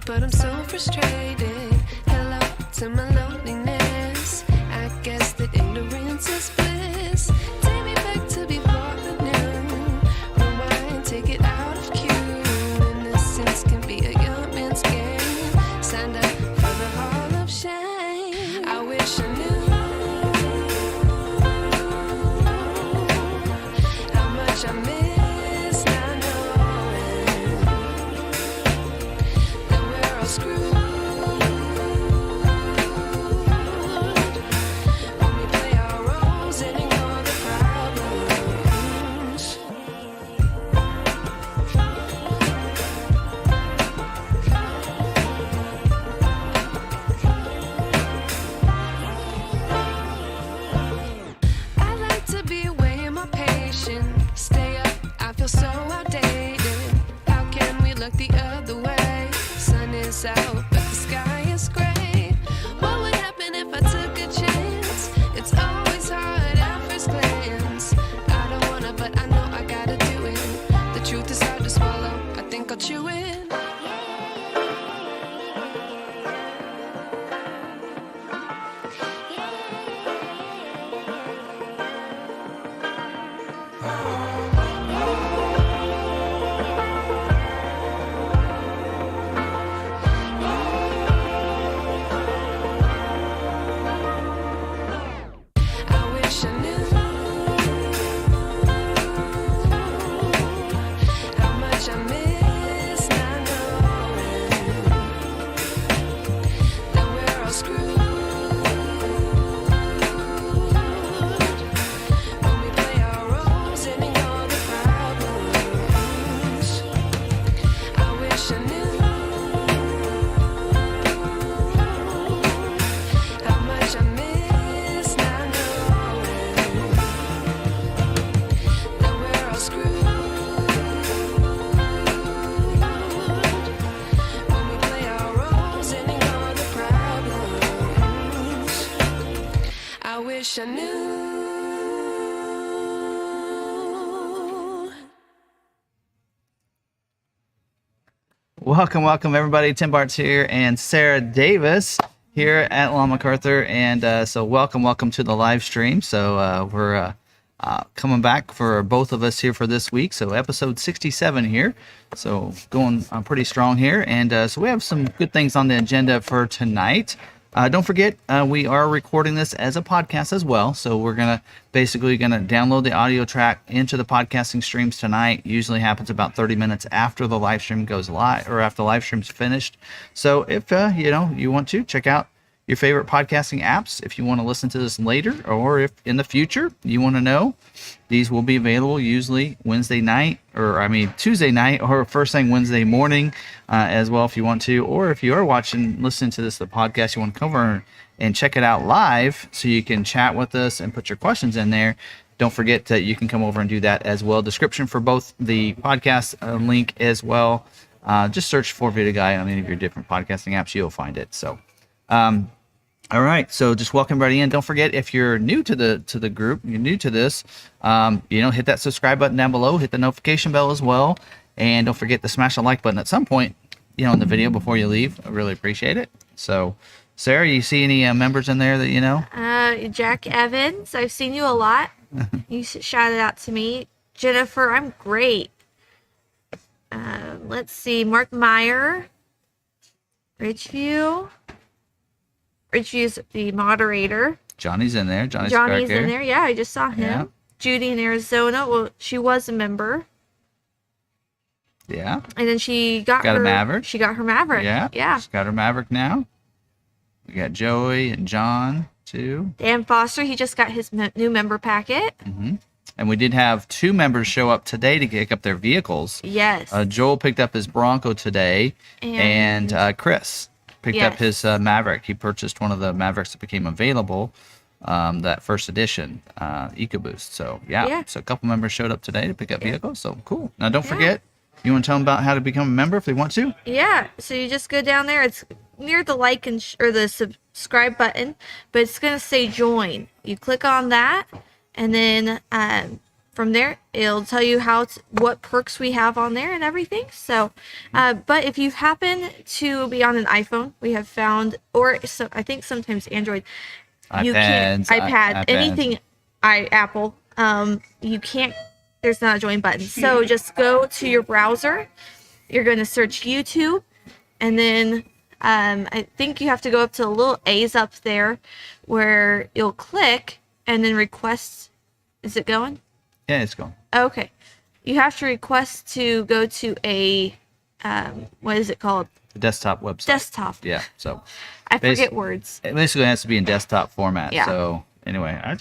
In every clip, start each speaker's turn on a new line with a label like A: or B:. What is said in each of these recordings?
A: but I'm so frustrated. Hello to my loneliness. I guess that ignorance is bliss. Take me back to before the noon. Rewind, take it out of cue. Innocence can be a young man's game. Signed up for the hall of shame. I wish I knew how much I miss not knowing that we're all screwed when we play our roles and ignore the problems. I like to be way more patient. Stay up, I feel so outdated. How can we look the other way? Sun is out, but the sky is gray. What would happen if I took a chance? It's always hard at first glance. I don't wanna, but I know I gotta do it. The truth is hard to swallow. I think I'll chew it. I wish I knew how much I miss not knowing that we're all screwed when we play our roles and ignore the problems. I wish I knew how much I miss not knowing that we're all screwed when we play our roles and ignore the problems. I wish I knew.
B: Welcome everybody. Tim Bart's here and Sarah Davis here at McArthur, and so welcome to the live stream. So we're coming back for both of us here for this week. So episode 67 here. So going pretty strong here, and so we have some good things on the agenda for tonight. Don't forget, we are recording this as a podcast as well. So we're basically gonna download the audio track into the podcasting streams tonight. Usually happens about 30 minutes after the live stream goes live, or after the live stream's finished. So if you want to check out your favorite podcasting apps, if you want to listen to this later, or if in the future you want to know, these will be available usually Tuesday night, or first thing Wednesday morning as well, if you want to. Or if you are listening to the podcast, you want to come over and check it out live so you can chat with us and put your questions in there. Don't forget that you can come over and do that as well. Description for both the podcast link as well. Just search FordVideoGuy on any of your different podcasting apps. You'll find it. So all right, so just welcome everybody in. Don't forget, if you're new to the group, you're new to this, hit that subscribe button down below, hit the notification bell as well, and don't forget to smash the like button at some point, in the video before you leave. I really appreciate it. So, Sarah, you see any members in there that you know?
C: Jack Evans, I've seen you a lot. You shouted out to me. Jennifer, I'm great. Let's see, Mark Meyer, Ridgeview's the moderator.
B: Johnny's in there. Johnny's
C: in there. Yeah, I just saw him.
B: Yeah.
C: Judy in Arizona. Well, she was a member.
B: Yeah.
C: And then she got
B: a Maverick.
C: She got her Maverick.
B: Yeah.
C: Yeah.
B: She's got her Maverick now. We got Joey and John too.
C: Dan Foster, he just got his new member packet.
B: Mm-hmm. And we did have 2 members show up today to pick up their vehicles.
C: Yes.
B: Joel picked up his Bronco today, and Chris picked up his Maverick. He purchased one of the Mavericks that became available, that first edition EcoBoost. So so a couple members showed up today to pick up vehicles. So cool. Now don't forget, you want to tell them about how to become a member if they want to?
C: Yeah. So you just go down there. It's near the like and or the subscribe button, but it's gonna say join. You click on that, and then from there, it'll tell you what perks we have on there and everything. So, but if you happen to be on an iPhone, we have found, I think sometimes Android, you can't, iPad, anything, Apple, you can't, there's not a join button. So just go to your browser. You're going to search YouTube, and then I think you have to go up to the little A's up there where you'll click and then request. Is it going?
B: Yeah, it's going.
C: Okay. You have to request to go to a, what is it called?
B: The desktop website.
C: Desktop.
B: Yeah, so.
C: I forget words.
B: It basically has to be in desktop format.
C: Yeah.
B: So anyway, I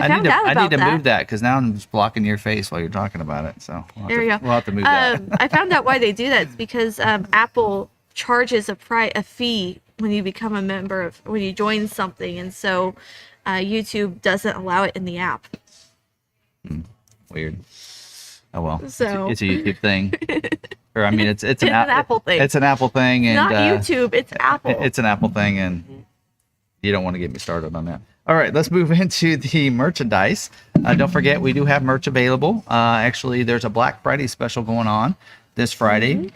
C: found out
B: I need to
C: about
B: move that because now I'm just blocking your face while you're talking about it. So
C: There you go.
B: We'll have to move that.
C: I found out why they do that. It's because Apple charges a fee when you become a member when you join something, and so YouTube doesn't allow it in the app.
B: Weird. Oh well.
C: So
B: it's a YouTube thing. Or I mean, it's an
C: Apple thing.
B: It's an Apple thing, and
C: not YouTube. It's Apple.
B: It's an Apple thing, and you don't want to get me started on that. All right, let's move into the merchandise. Don't forget, we do have merch available. Actually, there's a Black Friday special going on this Friday.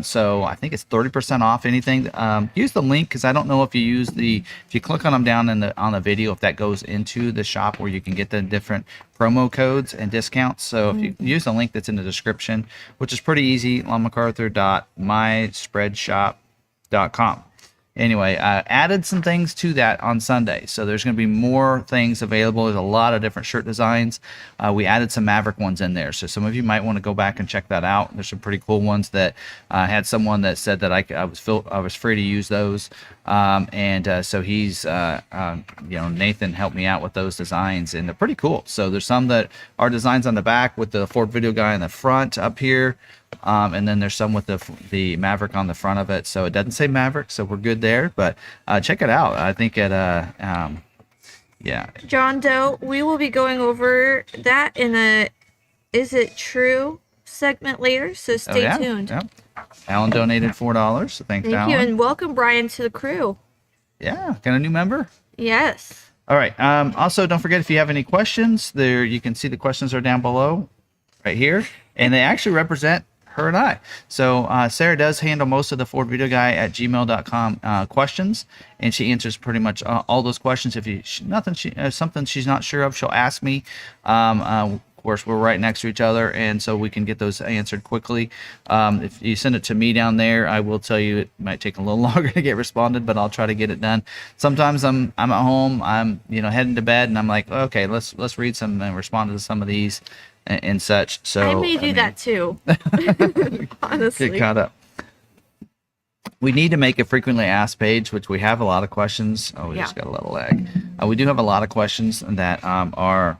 B: So I think it's 30% off anything. Use the link because I don't know if you click on them down on the video, if that goes into the shop where you can get the different promo codes and discounts. So if you use the link that's in the description, which is pretty easy, McArthur.myspreadshop.com. Anyway, added some things to that on Sunday. So there's going to be more things available. There's a lot of different shirt designs. We added some Maverick ones in there. So some of you might want to go back and check that out. There's some pretty cool ones that had someone that said that I was free to use those. So he's, Nathan helped me out with those designs, and they're pretty cool. So there's some that are designs on the back with the FordVideoGuy in the front up here. And then there's some with the Maverick on the front of it. So it doesn't say Maverick, so we're good there. But check it out. I think
C: John Doe, we will be going over that in a Is It True segment later, so stay tuned.
B: Yeah. Alan donated $4. So thanks, Alan.
C: Thank you, and welcome Brian to the crew.
B: Yeah, got a new member?
C: Yes.
B: All right. Also, don't forget, if you have any questions, there you can see the questions are down below right here, and they actually represent her and I. So Sarah does handle most of the FordVideoGuy at gmail.com questions, and she answers pretty much all those questions. If something she's not sure of, she'll ask me. Of course, we're right next to each other, and so we can get those answered quickly. If you send it to me down there, I will tell you it might take a little longer to get responded, but I'll try to get it done. Sometimes I'm at home, I'm heading to bed, and I'm like, okay, let's read some and respond to some of these and such. So
C: I may do that too. Honestly.
B: Get caught up. We need to make a frequently asked page, which we have a lot of questions. Oh, we just got a little lag. We do have a lot of questions that are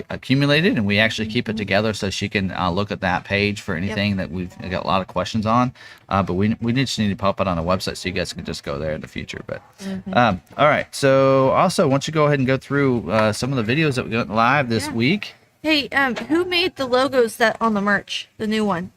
B: accumulated, and we actually keep it together so she can look at that page for anything that we've got a lot of questions on. But we just need to pop it on a website so you guys can just go there in the future. But all right. So also, why don't you go ahead and go through some of the videos that we got live this week.
C: Hey, who made the logos that on the merch? The new one.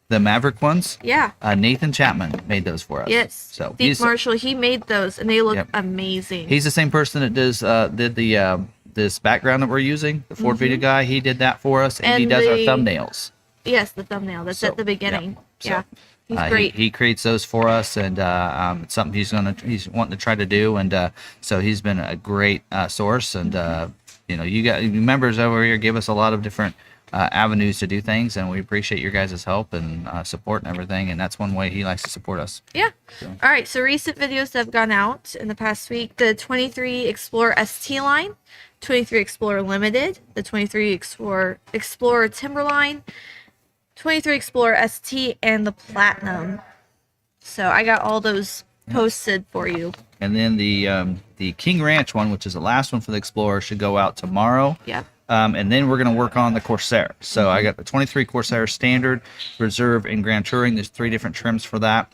B: The Maverick ones?
C: Yeah.
B: Nathan Chapman made those for us.
C: Yes.
B: So
C: Steve Marshall, he made those, and they look amazing.
B: He's the same person that did the this background that we're using, the FordVideoGuy. He did that for us, and he does our thumbnails.
C: Yes, the thumbnail. That's at the beginning.
B: Yeah.
C: He's great.
B: He creates those for us, and it's something he's wanting to try to do, and so he's been a great source. And you got members over here give us a lot of different avenues to do things, and we appreciate your guys' help and support and everything, and that's one way he likes to support us.
C: Yeah. So. All right, so recent videos that have gone out in the past week: the 23 Explorer ST line, 23 Explorer Limited, the 23 Explorer Timberline, 23 Explorer ST, and the Platinum. So I got all those posted for you.
B: And then the King Ranch one, which is the last one for the Explorer, should go out tomorrow.
C: Yep.
B: And then we're going to work on the Corsair. So I got the 23 Corsair Standard, Reserve, and Grand Touring. There's 3 different trims for that.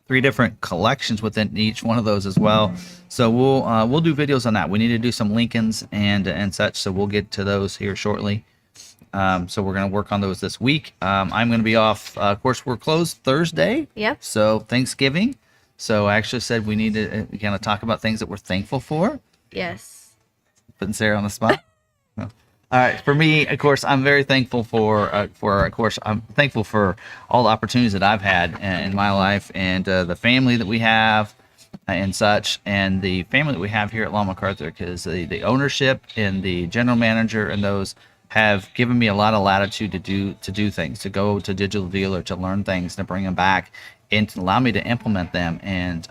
B: 3 different collections within each one of those as well. So we'll do videos on that. We need to do some Lincolns and such. So we'll get to those here shortly. So we're going to work on those this week. I'm going to be off. Of course, we're closed Thursday.
C: Yep.
B: So Thanksgiving. So I actually said we need to kind of talk about things that we're thankful for.
C: Yes.
B: Putting Sarah on the spot. All right. For me, of course, I'm very thankful of course, I'm thankful for all the opportunities that I've had in my life and the family that we have and such, and the family that we have here at Law McArthur, because the ownership and the general manager and those have given me a lot of latitude to do things, to go to Digital Dealer, to learn things, to bring them back, and to allow me to implement them. And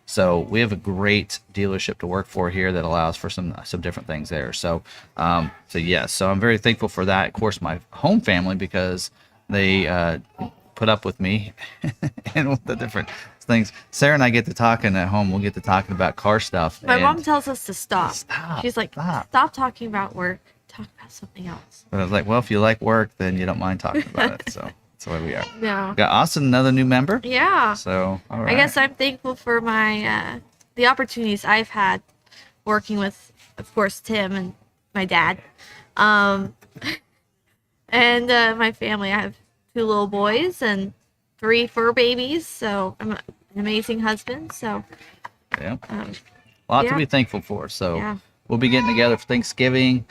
B: so we have a great dealership to work for here that allows for some different things there. So yes, so I'm very thankful for that. Of course, my home family, because they put up with me and with the different things. Sarah and I get to talking at home. We'll get to talking about car stuff.
C: My mom tells us to stop. She's like,
B: stop
C: talking about work. Talk about something else.
B: But I was like, well, if you like work, then you don't mind talking about it. So that's the way we are.
C: No.
B: We got Austin, another new member.
C: Yeah.
B: So all right.
C: I guess I'm thankful for my the opportunities I've had working with, of course, Tim and my dad, and my family. I have 2 little boys and 3 fur babies, so I'm an amazing husband. So
B: yeah, a lot to be thankful for. So we'll be getting together for Thanksgiving.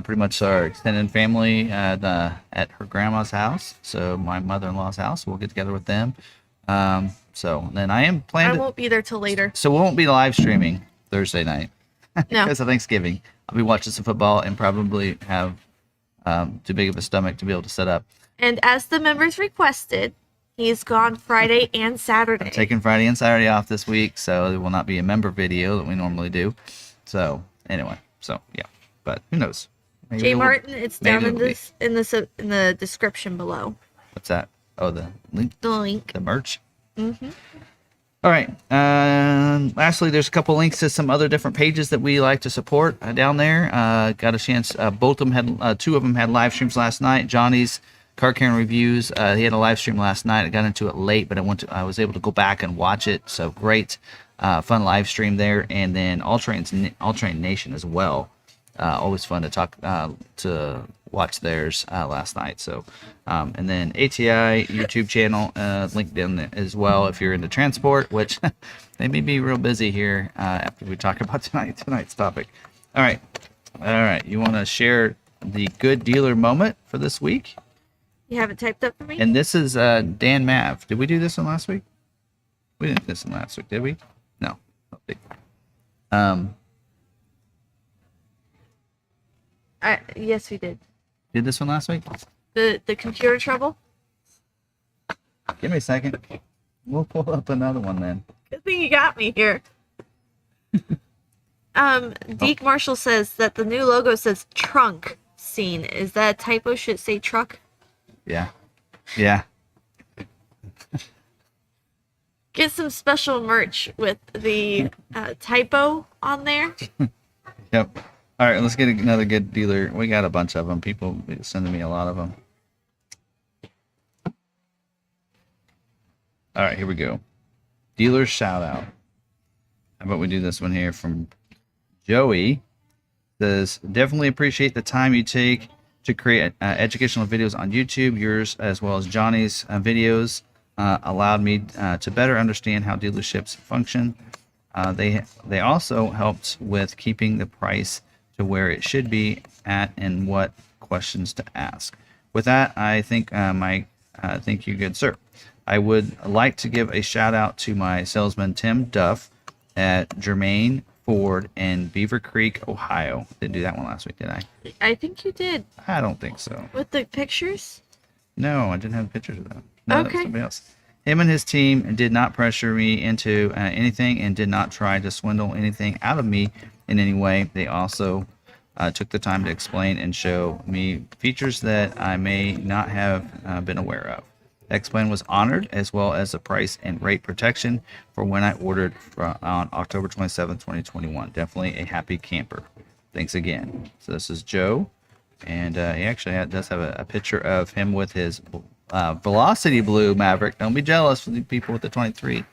B: Pretty much our extended family at her grandma's house, so my mother-in-law's house. We'll get together with them. So then I am planning.
C: I won't be there till later.
B: So we won't be live streaming Thursday night
C: No.
B: because of Thanksgiving. I'll be watching some football and probably have too big of a stomach to be able to set up.
C: And as the members requested, he's gone Friday and Saturday.
B: I'm taking Friday and Saturday off this week, so there will not be a member video that we normally do. So anyway, so yeah, but who knows? Maybe
C: Jay
B: it will-
C: Martin, it's down
B: maybe
C: in
B: it will be.
C: this in the description below.
B: What's that? Oh, the link,
C: The link.
B: the merch.
C: Mm-hmm.
B: All right. Lastly, there's a couple links to some other different pages that we like to support down there. Got a chance. Both of them had 2 of them had live streams last night. Johnny's Car Karen Reviews. He had a live stream last night. I got into it late, but I was able to go back and watch it. So great, fun live stream there. And then All Train Nation as well. Always fun to talk to watch theirs last night. So, and then ATI YouTube channel linked in there as well if you're into transport, which they may be real busy here after we talk about tonight's topic. All right. You want to share the good dealer moment for this week?
C: You have it typed up for me?
B: And this is Dan Mav. Did we do this one last week? We didn't do this one last week, did we? No.
C: Yes, we did.
B: Did this one last week?
C: The computer trouble?
B: Give me a second. We'll pull up another one then.
C: Good thing you got me here. Deke Marshall says that the new logo says trunk scene. Is that a typo? Should it say truck?
B: Yeah.
C: Get some special merch with the typo on there.
B: Yep. All right, let's get another good dealer. We got a bunch of them. People sending me a lot of them. All right, here we go. Dealer shout out. How about we do this one here from Joey? Says, definitely appreciate the time you take to create educational videos on YouTube. Yours as well as Johnny's videos allowed me to better understand how dealerships function. They also helped with keeping the price to where it should be at and what questions to ask. With that, I think Mike, thank you, good sir. I would like to give a shout out to my salesman Tim Duff at Germain Ford in Beaver Creek, Ohio. Didn't do that one last week, did I?
C: I think you did.
B: I don't think so.
C: With the pictures?
B: No, I didn't have pictures of that. No, that was
C: Okay.
B: somebody else. Him and his team did not pressure me into anything and did not try to swindle anything out of me in any way. They also took the time to explain and show me features that I may not have been aware of. Explain was honored, as well as the price and rate protection for when I ordered on October 27, 2021. Definitely a happy camper. Thanks again. So this is Joe, and he actually does have a picture of him with his Velocity Blue Maverick. Don't be jealous for the people with the 23.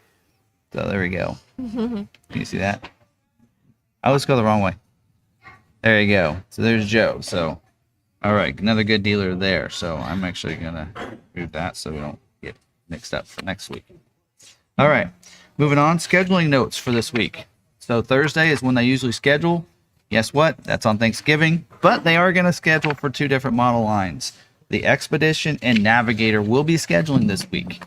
B: So there we go. Can you see that? I always go the wrong way. There you go. So there's Joe. So, all right, another good dealer there. So I'm actually gonna do that so we don't get mixed up for next week. All right, moving on. Scheduling notes for this week. So Thursday is when I usually schedule, Guess what? That's on Thanksgiving, but they are going to schedule for 2 different model lines. The Expedition and Navigator will be scheduling this week.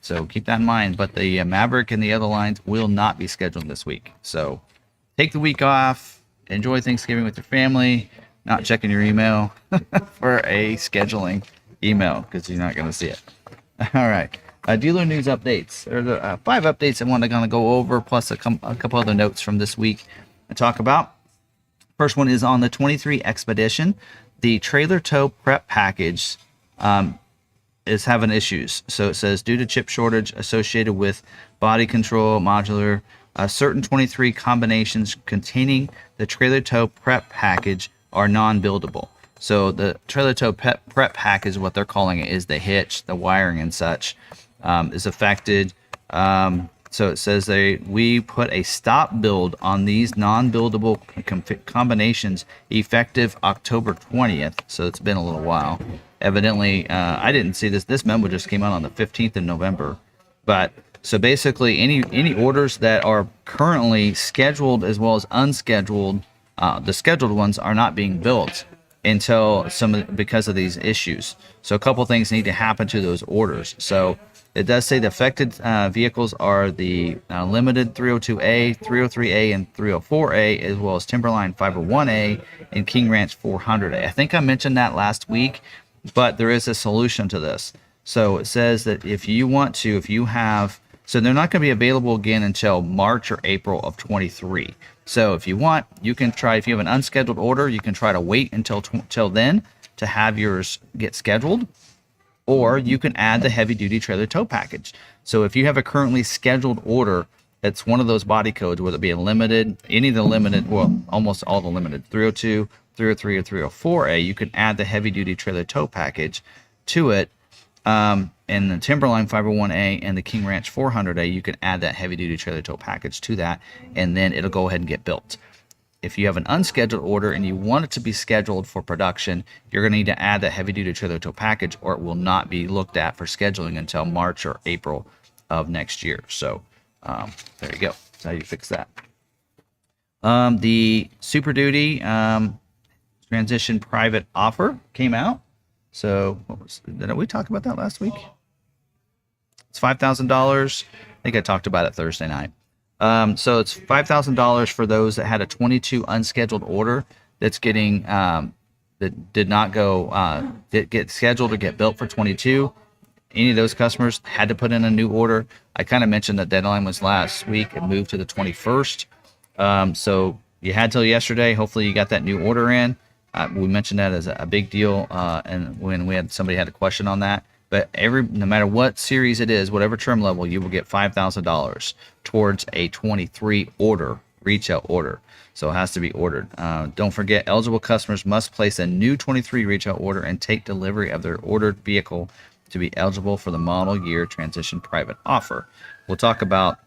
B: So keep that in mind, but the Maverick and the other lines will not be scheduled this week. So take the week off, enjoy Thanksgiving with your family, not checking your email for a scheduling email because you're not going to see it. All right. Dealer news updates. There's 5 updates I want to go over, plus a couple other notes from this week to talk about. First one is on the 23 Expedition. The trailer tow prep package is having issues. So it says, due to chip shortage associated with body control modular, certain 23 combinations containing the trailer tow prep package are non-buildable. So the trailer tow prep package, what they're calling it, is the hitch, the wiring and such, is affected. So it says we put a stop build on these non-buildable combinations effective October 20th. So it's been a little while. Evidently, I didn't see this. This memo just came out on the 15th of November. But so basically, any orders that are currently scheduled as well as unscheduled, the scheduled ones are not being built until because of these issues. So a couple things need to happen to those orders. So it does say the affected vehicles are the limited 302A, 303A, and 304A, as well as Timberline 501A and King Ranch 400A. I think I mentioned that last week, but there is a solution to this. So it says that if you have, so they're not going to be available again until March or April of 23. So if you want, you can try, if you have an unscheduled order, you can try to wait until then to have yours get scheduled, or you can add the heavy duty trailer tow package. So if you have a currently scheduled order, it's one of those body codes, whether it be a limited, any of the limited, well, almost all the limited, 302, 303, or 304A, you can add the heavy duty trailer tow package to it. And the Timberline 501A and the King Ranch 400A, you can add that heavy duty trailer tow package to that, and then it'll go ahead and get built. If you have an unscheduled order and you want it to be scheduled for production, you're going to need to add that heavy duty trailer tow package, or it will not be looked at for scheduling until March or April of next year. So there you go. That's how you fix that. The Super Duty transition private offer came out. So did we talk about that last week? It's $5,000. I think I talked about it Thursday night. So it's $5,000 for those that had a 22 unscheduled order that's getting that did not go get scheduled or get built for 22. Any of those customers had to put in a new order. I kind of mentioned that deadline was last week. It moved to the 21st. So you had till yesterday. Hopefully you got that new order in. We mentioned that as a big deal, and when somebody had a question on that. But no matter what series it is, whatever trim level, you will get $5,000 towards a 23 order, retail order. So it has to be ordered. Don't forget, eligible customers must place a new 23 retail order and take delivery of their ordered vehicle to be eligible for the model year transition private offer. We'll talk about,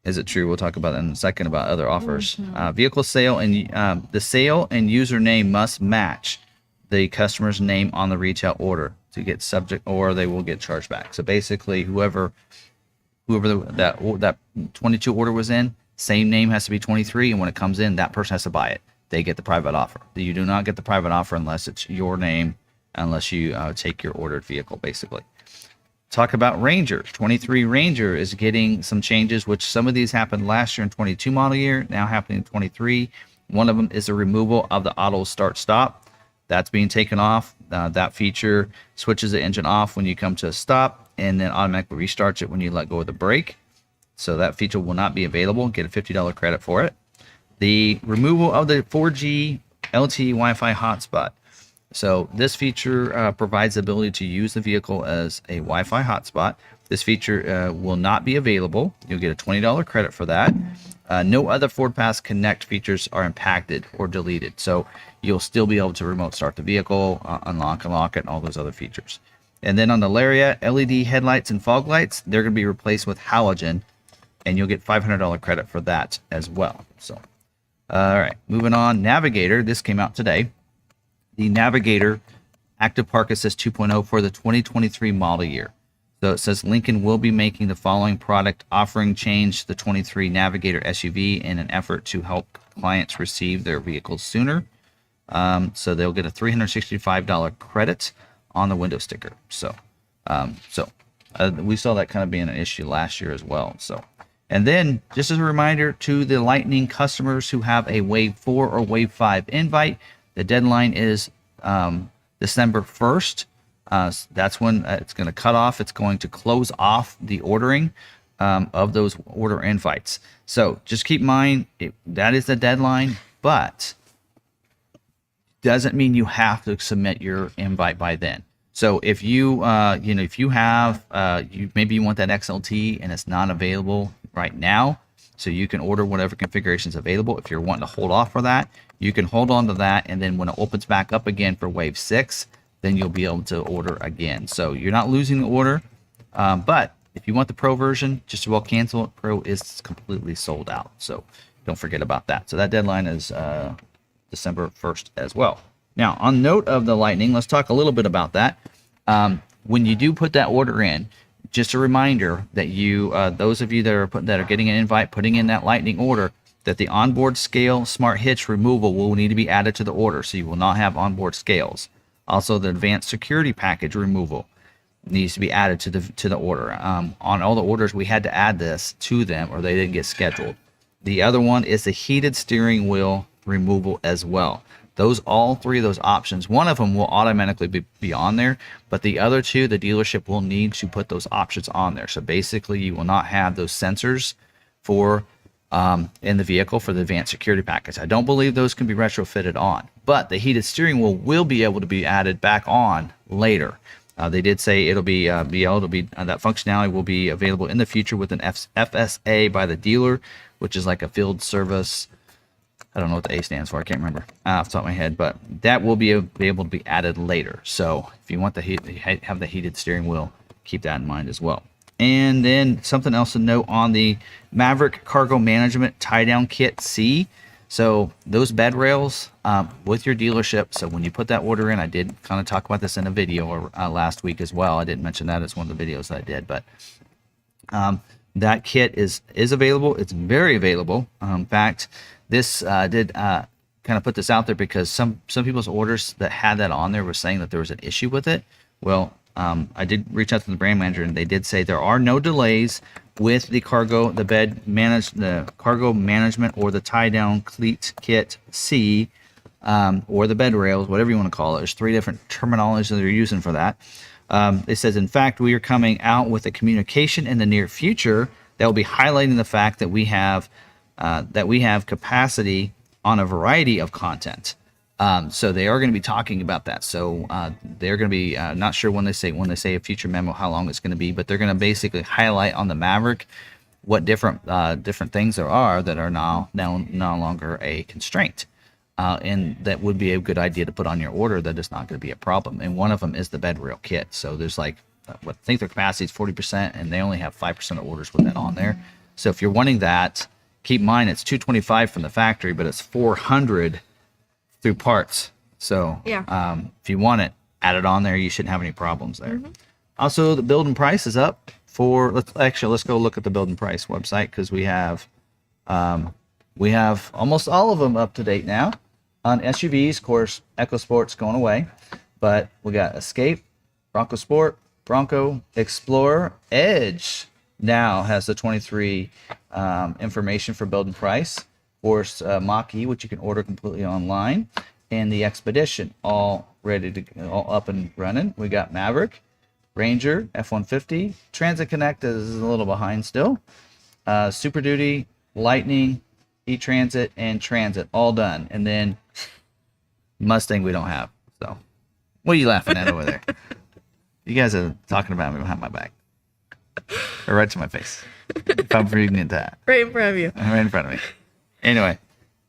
B: is it true? We'll talk about in a second about other offers. Vehicle sale and the sale and username must match the customer's name on the retail order to get subject, or they will get charged back. So basically, whoever that 22 order was in, same name has to be 23, and when it comes in, that person has to buy it. They get the private offer. You do not get the private offer unless it's your name, unless you take your ordered vehicle, basically. Talk about Ranger. 23 Ranger is getting some changes, which some of these happened last year in 22 model year, now happening in 23. One of them is the removal of the auto start stop. That's being taken off. That feature switches the engine off when you come to a stop and then automatically restarts it when you let go of the brake. So that feature will not be available. Get a $50 credit for it. The removal of the 4G LTE Wi-Fi hotspot. So this feature provides the ability to use the vehicle as a Wi-Fi hotspot. This feature will not be available. You'll get a $20 credit for that. No other FordPass Connect features are impacted or deleted. So you'll still be able to remote start the vehicle, unlock and lock it, and all those other features. And then on the Lariat, LED headlights and fog lights, they're going to be replaced with halogen, and you'll get $500 credit for that as well. So, all right, moving on. Navigator, this came out today. The Navigator Active Park Assist 2.0 for the 2023 model year. So it says Lincoln will be making the following product offering change to the 23 Navigator SUV in an effort to help clients receive their vehicles sooner. So they'll get a $365 credit on the window sticker. So we saw that kind of being an issue last year as well. So, and then just as a reminder to the Lightning customers who have a Wave 4 or Wave 5 invite, the deadline is December 1st. That's when it's going to cut off. It's going to close off the ordering of those order invites. So just keep in mind that is the deadline, but doesn't mean you have to submit your invite by then. So if you if you have maybe you want that XLT and it's not available right now, so you can order whatever configuration is available. If you're wanting to hold off for that, you can hold on to that, and then when it opens back up again for Wave 6, then you'll be able to order again. So you're not losing the order, but if you want the Pro version, just as well cancel it. Pro is completely sold out, so don't forget about that. So that deadline is December 1st as well. Now, on note of the Lightning, let's talk a little bit about that. When you do put that order in, just a reminder that you, those of you that are getting an invite, putting in that Lightning order, that the onboard scale smart hitch removal will need to be added to the order, so you will not have onboard scales. Also, the advanced security package removal needs to be added to the order. On all the orders, we had to add this to them, or they didn't get scheduled. The other one is the heated steering wheel removal as well. All three of those options, one of them will automatically be on there, but the other two, the dealership will need to put those options on there. So basically, you will not have those sensors for in the vehicle for the advanced security package. I don't believe those can be retrofitted on, but the heated steering wheel will be able to be added back on later. They did say it'll be able to be that functionality will be available in the future with an FSA by the dealer, which is like a field service. I don't know what the A stands for. I can't remember off the top of my head, but that will be able to be added later. So if you want have the heated steering wheel, keep that in mind as well. And then something else to note on the Maverick Cargo Management Tie-Down Kit C. So those bed rails with your dealership. So when you put that order in, I did kind of talk about this in a video last week as well. I didn't mention that as one of the videos that I did, but that kit is available. It's very available. In fact, this did kind of put this out there because some people's orders that had that on there were saying that there was an issue with it. Well, I did reach out to the brand manager, and they did say there are no delays with the cargo management or the tie-down cleat kit C, or the bed rails, whatever you want to call it. There's three different terminologies that they're using for that. It says, in fact, we are coming out with a communication in the near future that will be highlighting the fact that we have capacity on a variety of content. So they are going to be talking about that. So they're going to be not sure when they say a future memo how long it's going to be, but they're going to basically highlight on the Maverick what different things there are that are now no longer a constraint, and that would be a good idea to put on your order. That is not going to be a problem. And one of them is the bed rail kit. So there's like I think their capacity is 40%, and they only have 5% of orders with that on there. So if you're wanting that, keep in mind it's $225 from the factory, but it's $400 through parts. So
C: yeah.
B: If you want it, add it on there. You shouldn't have any problems there. Mm-hmm. Also, the build and price is up for. Let's go look at the build and price website, because we have almost all of them up to date now. On SUVs, of course, EcoSport's going away, but we got Escape, Bronco Sport, Bronco, Explorer, Edge now has the 23 information for build and price. Of course, Mach-E, which you can order completely online, and the Expedition, all up and running. We got Maverick, Ranger, F-150, Transit Connect is a little behind still, Super Duty, Lightning, E-Transit, and Transit, all done. And then Mustang we don't have. So, what are you laughing at over there? You guys are talking about me behind my back, or right to my face. If I'm reading into that,
C: Right in front of you.
B: right in front of me. Anyway,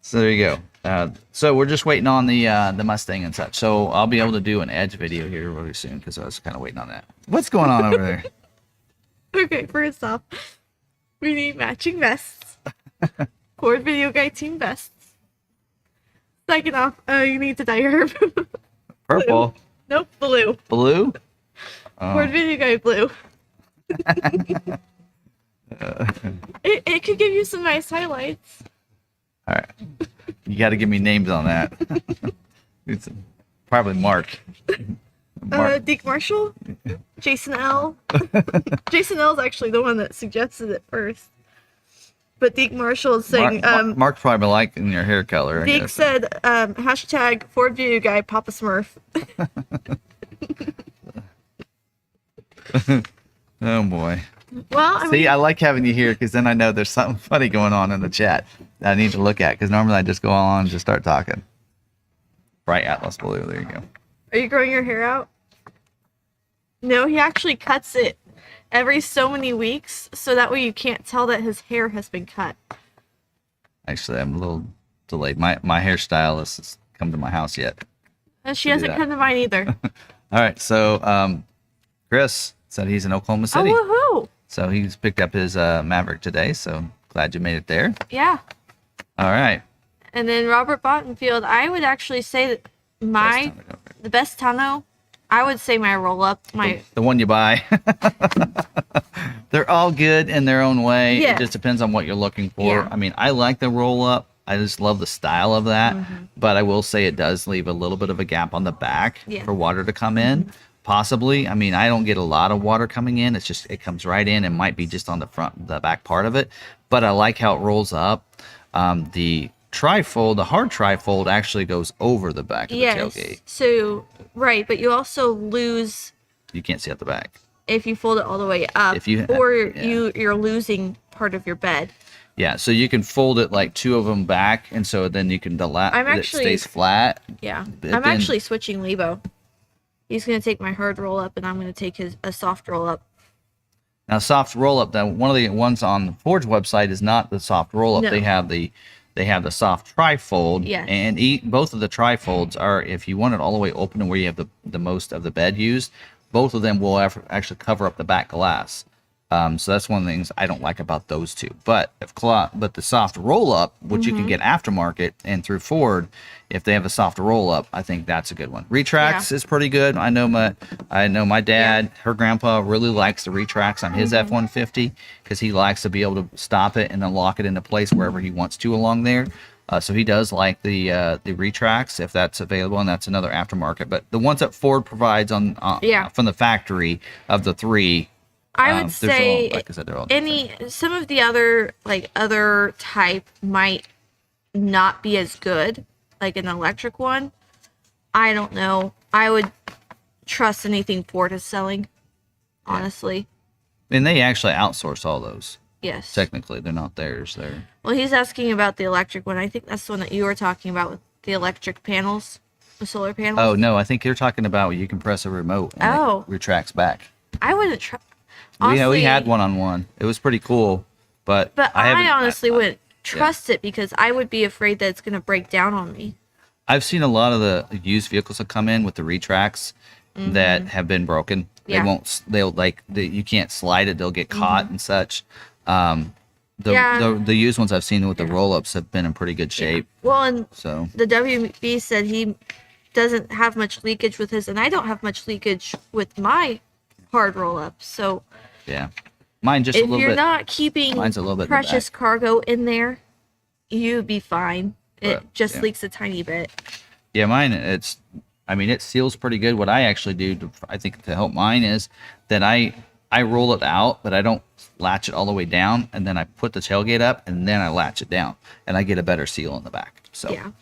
B: so there you go. So we're just waiting on the Mustang and such. So I'll be able to do an Edge video here really soon, because I was kind of waiting on that. What's going on over there?
C: Okay, first off, we need matching vests. FordVideoGuy team vests. Second off, you need to dye your hair
B: Purple.
C: Nope, blue.
B: Blue. Oh.
C: FordVideoGuy blue. It could give you some nice highlights.
B: All right. You got to give me names on that. It's probably Mark.
C: Deke Marshall, Jason L. Jason L is actually the one that suggested it first. But Deke Marshall is saying,
B: Mark's probably liking your hair color.
C: Deke said, hashtag FordVideoGuy Papa Smurf.
B: Oh boy.
C: Well, I mean,
B: I like having you here because then I know there's something funny going on in the chat that I need to look at, because normally I just go on and just start talking. Bright Atlas Blue, there you go.
C: are you growing your hair out? No, he actually cuts it every so many weeks, so that way you can't tell that his hair has been cut.
B: Actually, I'm a little delayed. My hairstylist has come to my house yet.
C: And she hasn't come to mine either.
B: All right, so Chris said he's in Oklahoma City.
C: Oh, woohoo!
B: So he's picked up his Maverick today, so glad you made it there.
C: Yeah.
B: All right.
C: And then Robert Bottenfield, I would actually say that the best tonneau, I would say my roll-up,
B: the one you buy. They're all good in their own way.
C: Yeah.
B: It just depends on what you're looking for.
C: Yeah.
B: I mean, I like the roll-up. I just love the style of that. But I will say it does leave a little bit of a gap on the back for water to come in. Possibly. I mean, I don't get a lot of water coming in. It's just, it comes right in and might be just on the back part of it. But I like how it rolls up. The trifold, the hard trifold actually goes over the back of the tailgate.
C: So, right, but you also lose.
B: You can't see out the back.
C: If you fold it all the way up, you're losing part of your bed.
B: Yeah, so you can fold it like two of them back, and so then you can it stays flat.
C: Yeah, I'm actually switching Lebo. He's gonna take my hard roll up, and I'm gonna take a soft roll up.
B: Now, soft roll up. Now, one of the ones on the Forge website is not the soft roll up.
C: No.
B: They have the soft trifold.
C: Yes.
B: And both of the trifolds are, if you want it all the way open and where you have the most of the bed used, both of them will actually cover up the back glass. So that's one of the things I don't like about those two. But the soft roll up, which you can get aftermarket and through Ford, if they have a soft roll up, I think that's a good one. Retracts is pretty good. I know my dad, her grandpa really likes the retracts on his F-150 because he likes to be able to stop it and then lock it into place wherever he wants to along there. So he does like the retracts if that's available, and that's another aftermarket. But the ones that Ford provides from the factory of the three,
C: I would say
B: like I said, they're all
C: some of the other type might not be as good, like an electric one. I don't know. I would trust anything Ford is selling, honestly.
B: And they actually outsource all those.
C: Yes.
B: Technically, they're not theirs.
C: Well, he's asking about the electric one. I think that's the one that you were talking about with the electric panels, the solar panels.
B: Oh, no. I think you're talking about you can press a remote and it retracts back.
C: I wouldn't try.
B: We had one-on-one. It was pretty cool, but
C: I honestly wouldn't trust it because I would be afraid that it's going to break down on me.
B: I've seen a lot of the used vehicles that come in with the retracts that have been broken.
C: Yeah.
B: You can't slide it. They'll get caught and such. The used ones I've seen with the roll-ups have been in pretty good shape.
C: Well, and the WB said he doesn't have much leakage with his, and I don't have much leakage with my hard roll-up. So
B: yeah, mine just a little bit.
C: If you're not keeping
B: mine's a little bit
C: precious cargo in there, you'd be fine. It leaks a tiny bit.
B: Yeah, mine, it seals pretty good. What I actually do, to help mine is that I roll it out, but I don't latch it all the way down, and then I put the tailgate up, and then I latch it down, and I get a better seal in the back. So
C: yeah.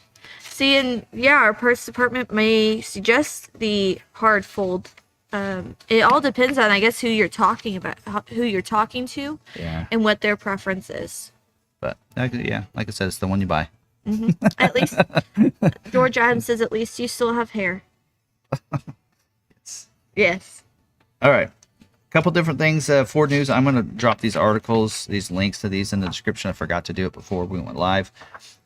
C: See, and our parts department may suggest the hard fold. It all depends on, I guess, who you're talking about, who you're talking to, and what their preference is.
B: But like I said, it's the one you buy.
C: At least George Adams says, at least you still have hair. Yes.
B: All right. Couple different things. Ford News. I'm going to drop these articles, these links to these in the description. I forgot to do it before we went live.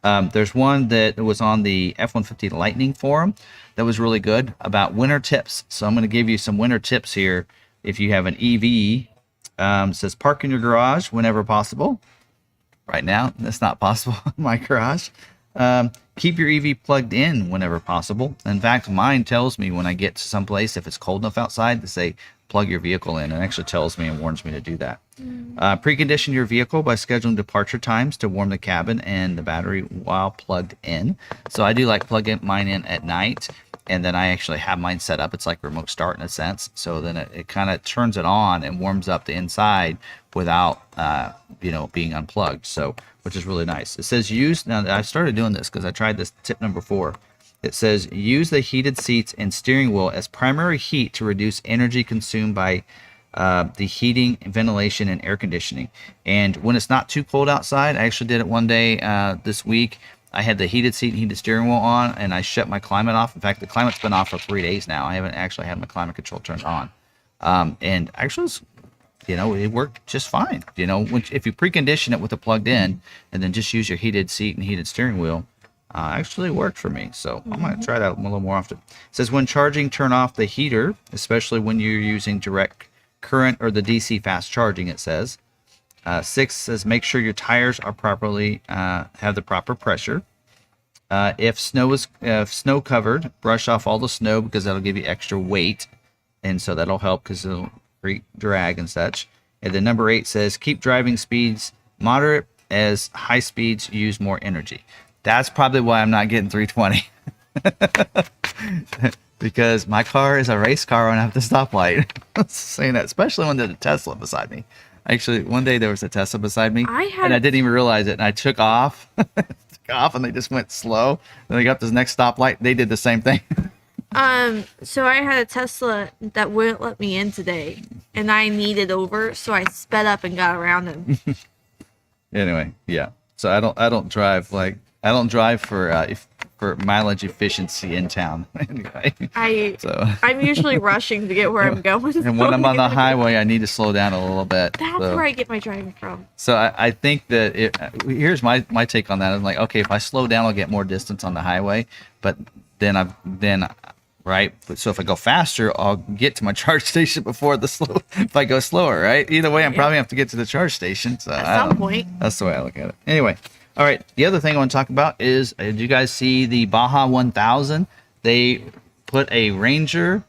B: There's one that was on the F-150 Lightning forum that was really good about winter tips. So I'm going to give you some winter tips here. If you have an EV, it says park in your garage whenever possible. Right now, that's not possible in my garage. Keep your EV plugged in whenever possible. In fact, mine tells me when I get to some place, if it's cold enough outside, to say plug your vehicle in. It actually tells me and warns me to do that. Precondition your vehicle by scheduling departure times to warm the cabin and the battery while plugged in. So I do like plugging mine in at night, and then I actually have mine set up. It's like remote start in a sense. So then it kind of turns it on and warms up the inside without being unplugged. So which is really nice. It says use. Now I started doing this because I tried this tip number 4. It says use the heated seats and steering wheel as primary heat to reduce energy consumed by the heating, ventilation, and air conditioning. And when it's not too cold outside, I actually did it one day this week. I had the heated seat and heated steering wheel on, and I shut my climate off. In fact, the climate's been off for 3 days now. I haven't actually had my climate control turned on. And actually, it worked just fine. If you precondition it with it plugged in, and then just use your heated seat and heated steering wheel, actually worked for me. So I'm going to try that a little more often. It says when charging, turn off the heater, especially when you're using direct current or the DC fast charging, it says. 6 says make sure your tires are properly have the proper pressure. If snow covered, brush off all the snow because that'll give you extra weight, and so that'll help because it'll create drag and such. And then number 8 says keep driving speeds moderate as high speeds use more energy. That's probably why I'm not getting 320. Because my car is a race car when I have the stoplight. Saying that, especially when there's a Tesla beside me. Actually, one day there was a Tesla beside me, and I didn't even realize it. And I took off, and they just went slow. Then they got this next stoplight. They did the same thing.
C: So I had a Tesla that wouldn't let me in today, and I needed over, so I sped up and got around him.
B: Anyway, yeah. So I don't drive for mileage efficiency in town. Anyway,
C: I'm usually rushing to get where I'm going.
B: And when I'm on the highway, I need to slow down a little bit.
C: That's where I get my driving from.
B: So I think that here's my take on that. I'm like, okay, if I slow down, I'll get more distance on the highway, but then right. So if I go faster, I'll get to my charge station before if I go slower, right? Either way, I'm probably have to get to the charge station. So
C: at some point.
B: That's the way I look at it. Anyway. All right. The other thing I want to talk about is, did you guys see the Baja 1000? They put a Ranger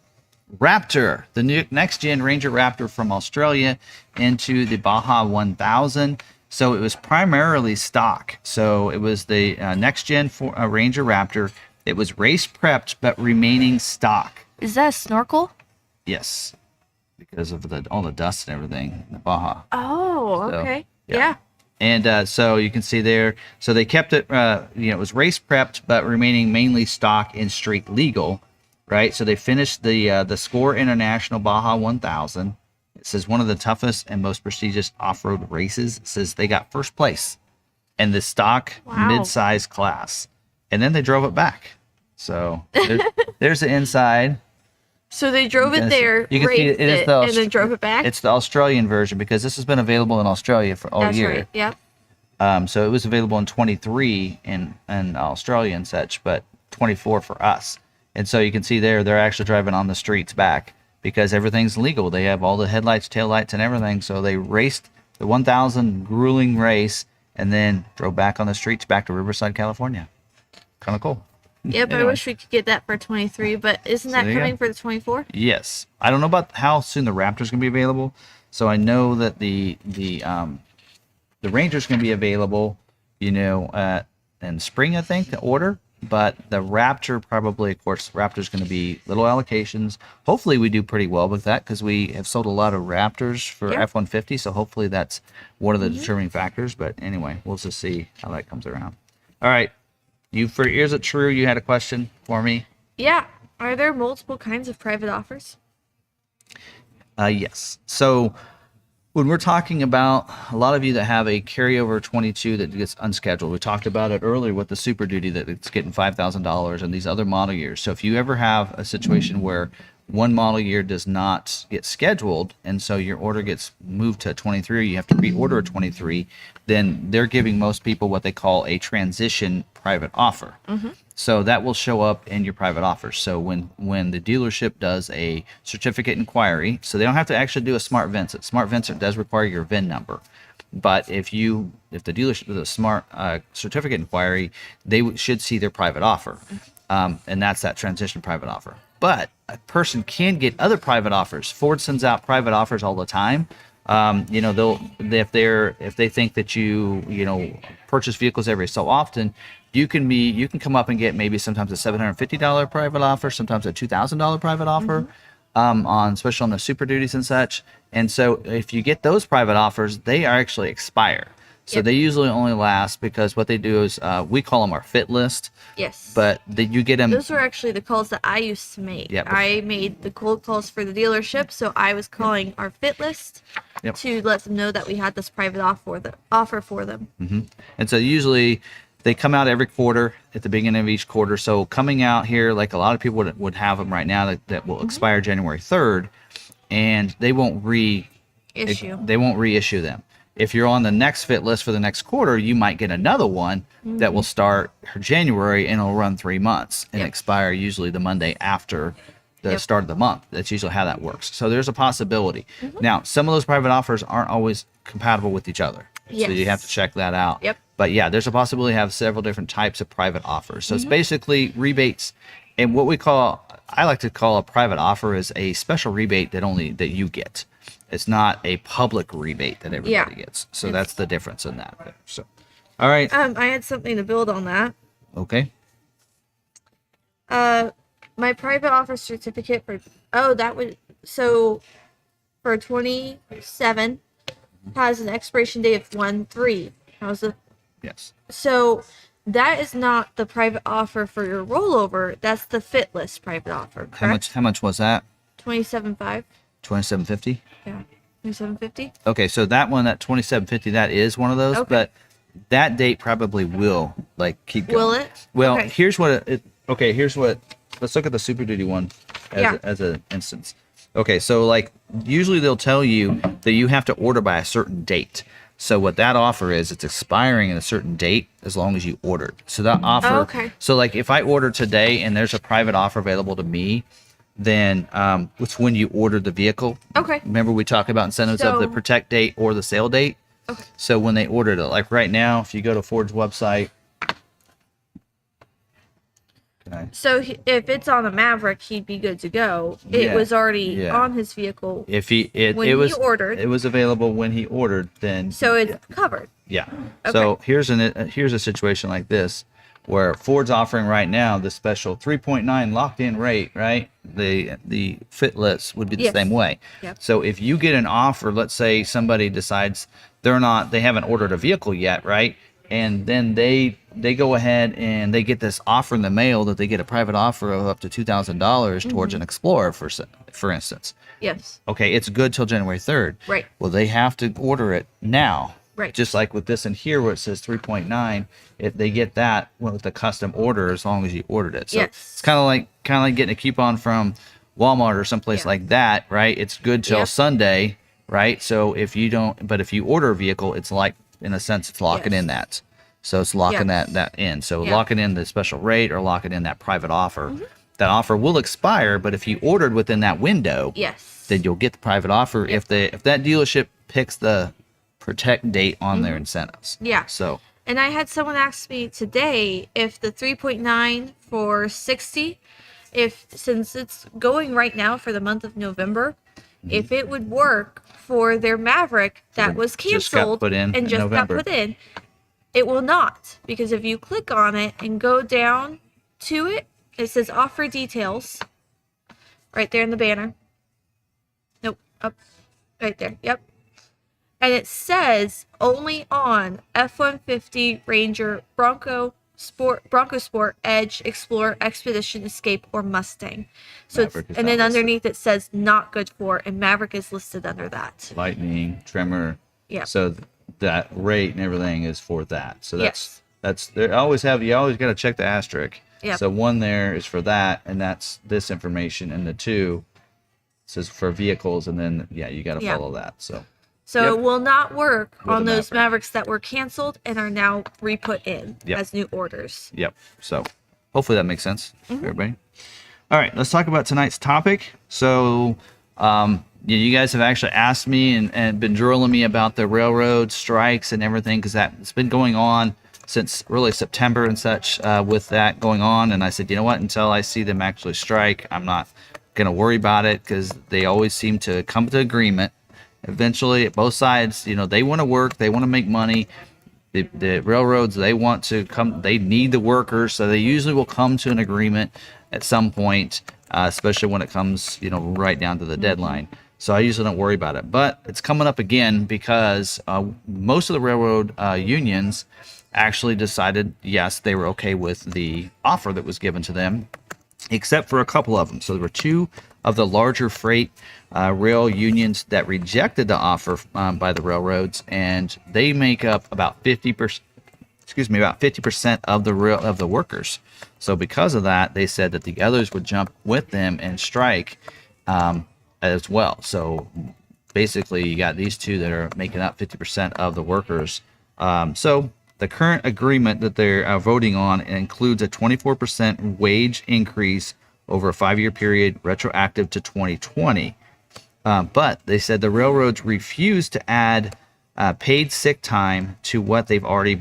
B: Raptor, the new next-gen Ranger Raptor from Australia, into the Baja 1000. So it was primarily stock. So it was the next-gen Ranger Raptor. It was race prepped, but remaining stock.
C: Is that a snorkel?
B: Yes, because of all the dust and everything in the Baja.
C: Oh, okay. So, yeah.
B: And so you can see there, so they kept it, it was race prepped, but remaining mainly stock in street legal, right? So they finished the Score International Baja 1000. It says one of the toughest and most prestigious off-road races. It says they got first place in the stock mid-size class. And then they drove it back. So there's the inside.
C: So they drove it there,
B: you can see it is
C: and then drove it back?
B: It's the Australian version because this has been available in Australia for all year.
C: That's right, yep.
B: So it was available in 23 in Australia and such, but 24 for us. And so you can see there, they're actually driving on the streets back because everything's legal. They have all the headlights, taillights, and everything. So they raced the 1,000 grueling race and then drove back on the streets back to Riverside, California. Kind of cool.
C: Yep, anyway. I wish we could get that for 23, but isn't that coming for the 24?
B: Yes. I don't know about how soon the Raptor's going to be available. So I know that the Ranger's going to be available, in spring, I think, to order. But the Raptor probably, of course, Raptor's going to be little allocations. Hopefully we do pretty well with that because we have sold a lot of Raptors for F-150. So hopefully that's one of the determining factors. But anyway, we'll just see how that comes around. All right. Is it true you had a question for me? Yeah.
C: Are there multiple kinds of private offers?
B: Yes. So when we're talking about a lot of you that have a carryover 22 that gets unscheduled, we talked about it earlier with the Super Duty that it's getting $5,000 and these other model years. So if you ever have a situation where one model year does not get scheduled, and so your order gets moved to 23, or you have to reorder a 23, then they're giving most people what they call a transition private offer. Mm-hmm. So that will show up in your private offers. So when the dealership does a certificate inquiry, so they don't have to actually do a Smart Vincent. Smart Vincent does require your VIN number. But if the dealership is a smart certificate inquiry, they should see their private offer, and that's that transition private offer. But a person can get other private offers. Ford sends out private offers all the time. You know, if they think that you purchase vehicles every so often, you can come up and get maybe sometimes a $750 private offer, sometimes a $2,000 private offer, especially on the Super Duties and such. And so if you get those private offers, they are actually expire. So they usually only last, because what they do is we call them our fit list.
C: Yes.
B: But you get them.
C: Those were actually the calls that I used to make.
B: Yeah.
C: I made the cold calls for the dealership, so I was calling our fit list to let them know that we had this private offer for them.
B: And so usually they come out every quarter at the beginning of each quarter. So coming out here, like a lot of people would have them right now that will expire January 3rd, and they won't reissue them. If you're on the next fit list for the next quarter, you might get another one that will start January and it'll run 3 months and expire usually the Monday after the start of the month. That's usually how that works. So there's a possibility. Now, some of those private offers aren't always compatible with each other. So you have to check that out. But yeah, there's a possibility to have several different types of private offers. So it's basically rebates. And what I like to call a private offer is a special rebate that you get. It's not a public rebate that everybody gets. So that's the difference in that. So, all right.
C: I had something to build on that.
B: Okay.
C: My private offer certificate for 27 has an expiration date of 1/3.
B: Yes.
C: So that is not the private offer for your rollover. That's the fit list private offer. Correct?
B: How much was that?
C: $27.5.
B: $27.50.
C: Yeah, $27.50.
B: Okay, so that one, that $27.50, that is one of those, but that date probably will keep going.
C: Will it?
B: Well,
C: Okay.
B: here's what. Let's look at the Super Duty one as an instance. Okay, so usually they'll tell you that you have to order by a certain date. So what that offer is, it's expiring at a certain date as long as you ordered. So that offer. So if I order today and there's a private offer available to me, then it's when you ordered the vehicle.
C: Okay.
B: Remember we talked about incentives of the protect date or the sale date.
C: Okay.
B: So when they ordered it, like right now, if you go to Ford's website. Okay.
C: So if it's on a Maverick, he'd be good to go. It was already on his vehicle.
B: If
C: he ordered,
B: it was available when he ordered. Then
C: so it's covered.
B: Yeah.
C: Okay.
B: So here's a situation like this, where Ford's offering right now the special 3.9 locked-in rate, right? The fit list would be the same way.
C: Yep.
B: So if you get an offer, let's say somebody decides they haven't ordered a vehicle yet, right? And then they go ahead and they get this offer in the mail that they get a private offer of up to $2,000 towards an Explorer, for instance.
C: Yes.
B: Okay, it's good till January 3rd.
C: Right.
B: Well, they have to order it now.
C: Right.
B: Just like with this in here where it says 3.9, if they get that with the custom order as long as you ordered it. So it's kind of like getting a coupon from Walmart or someplace like that, right? It's good till Sunday, right? So if you order a vehicle, it's in a sense it's locking in that. So it's locking that in. So locking in the special rate or locking in that private offer. That offer will expire, but if you ordered within that window, then you'll get the private offer if that dealership picks the protect date on their incentives.
C: Yeah.
B: So.
C: And I had someone ask me today if the 3.9 for 60, since it's going right now for the month of November, if it would work for their Maverick that was canceled
B: just got put in.
C: It will not, because if you click on it and go down to it, it says offer details right there in the banner. Nope, up right there. Yep. And it says only on F-150, Ranger, Bronco Sport, Edge, Explorer, Expedition, Escape, or Mustang. So and then underneath it says not good for, and Maverick is listed under that.
B: Lightning, Tremor.
C: Yeah.
B: So that rate and everything is for that. So that's you always got to check the asterisk.
C: Yeah.
B: So one there is for that, and that's this information, and the two says for vehicles, and then you got to follow that. So
C: it will not work on those Mavericks that were canceled and are now re-put in as new orders.
B: Yep. So hopefully that makes sense, everybody. All right, let's talk about tonight's topic. So you guys have actually asked me and been drilling me about the railroad strikes and everything, because it's been going on since really September and such, with that going on. And I said, you know what, until I see them actually strike, I'm not going to worry about it, because they always seem to come to agreement. Eventually, both sides, they want to work, they want to make money. The railroads, they want to come, they need the workers, so they usually will come to an agreement at some point, especially when it comes, right down to the deadline. So I usually don't worry about it. But it's coming up again, because most of the railroad unions actually decided, yes, they were okay with the offer that was given to them, except for a couple of them. So there were two of the larger freight rail unions that rejected the offer by the railroads, and they make up about 50%. About 50% of the workers. So because of that, they said that the others would jump with them and strike as well. So basically, you got these two that are making up 50% of the workers. So the current agreement that they're voting on includes a 24% wage increase over a 5-year period, retroactive to 2020. But they said the railroads refused to add paid sick time to what they've already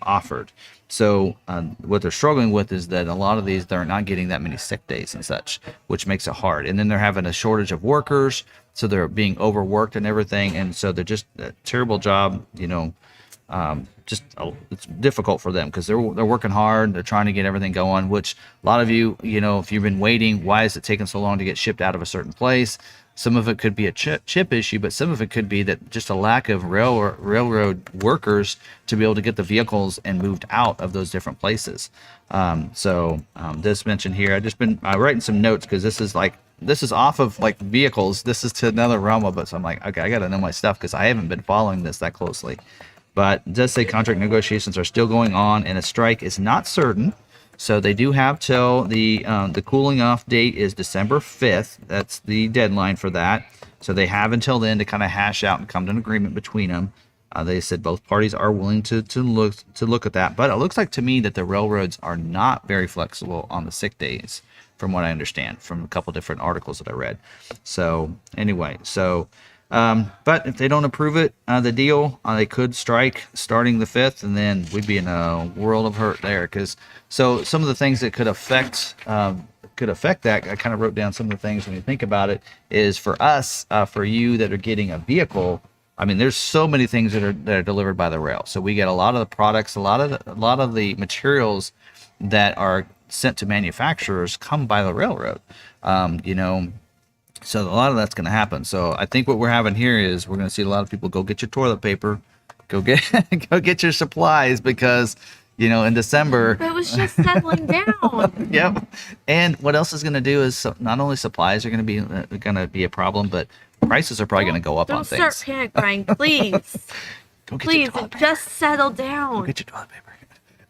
B: offered. So what they're struggling with is that a lot of these, they're not getting that many sick days and such, which makes it hard. And then they're having a shortage of workers, so they're being overworked and everything. And so they're just a terrible job, it's difficult for them, because they're working hard, they're trying to get everything going, which a lot of you, if you've been waiting, why is it taking so long to get shipped out of a certain place? Some of it could be a chip issue, but some of it could be that just a lack of railroad workers to be able to get the vehicles and moved out of those different places. This mentioned here, I've just been writing some notes, because this is off of like vehicles. This is to another realm of it. So I'm like, okay, I got to know my stuff, because I haven't been following this that closely. But it does say contract negotiations are still going on, and a strike is not certain. So they do have till the cooling off date is December 5th. That's the deadline for that. So they have until then to kind of hash out and come to an agreement between them. They said both parties are willing to look at that. But it looks like to me that the railroads are not very flexible on the sick days, from what I understand from a couple different articles that I read. So anyway, but if they don't approve it, the deal, they could strike starting the 5th, and then we'd be in a world of hurt there. Because some of the things that could affect that, I kind of wrote down some of the things when you think about it, is for us, for you that are getting a vehicle. I mean, there's so many things that are delivered by the rail. So we get a lot of the products, a lot of the materials that are sent to manufacturers come by the railroad. So a lot of that's going to happen. So I think what we're having here is we're going to see a lot of people go get your toilet paper, go get your supplies, because in December.
C: But it was just settling down.
B: Yep. And what else is going to do is not only supplies are going to be a problem, but prices are probably going to go up on things.
C: Don't start panic buying, please.
B: Please,
C: just settle down.
B: Go get your toilet paper.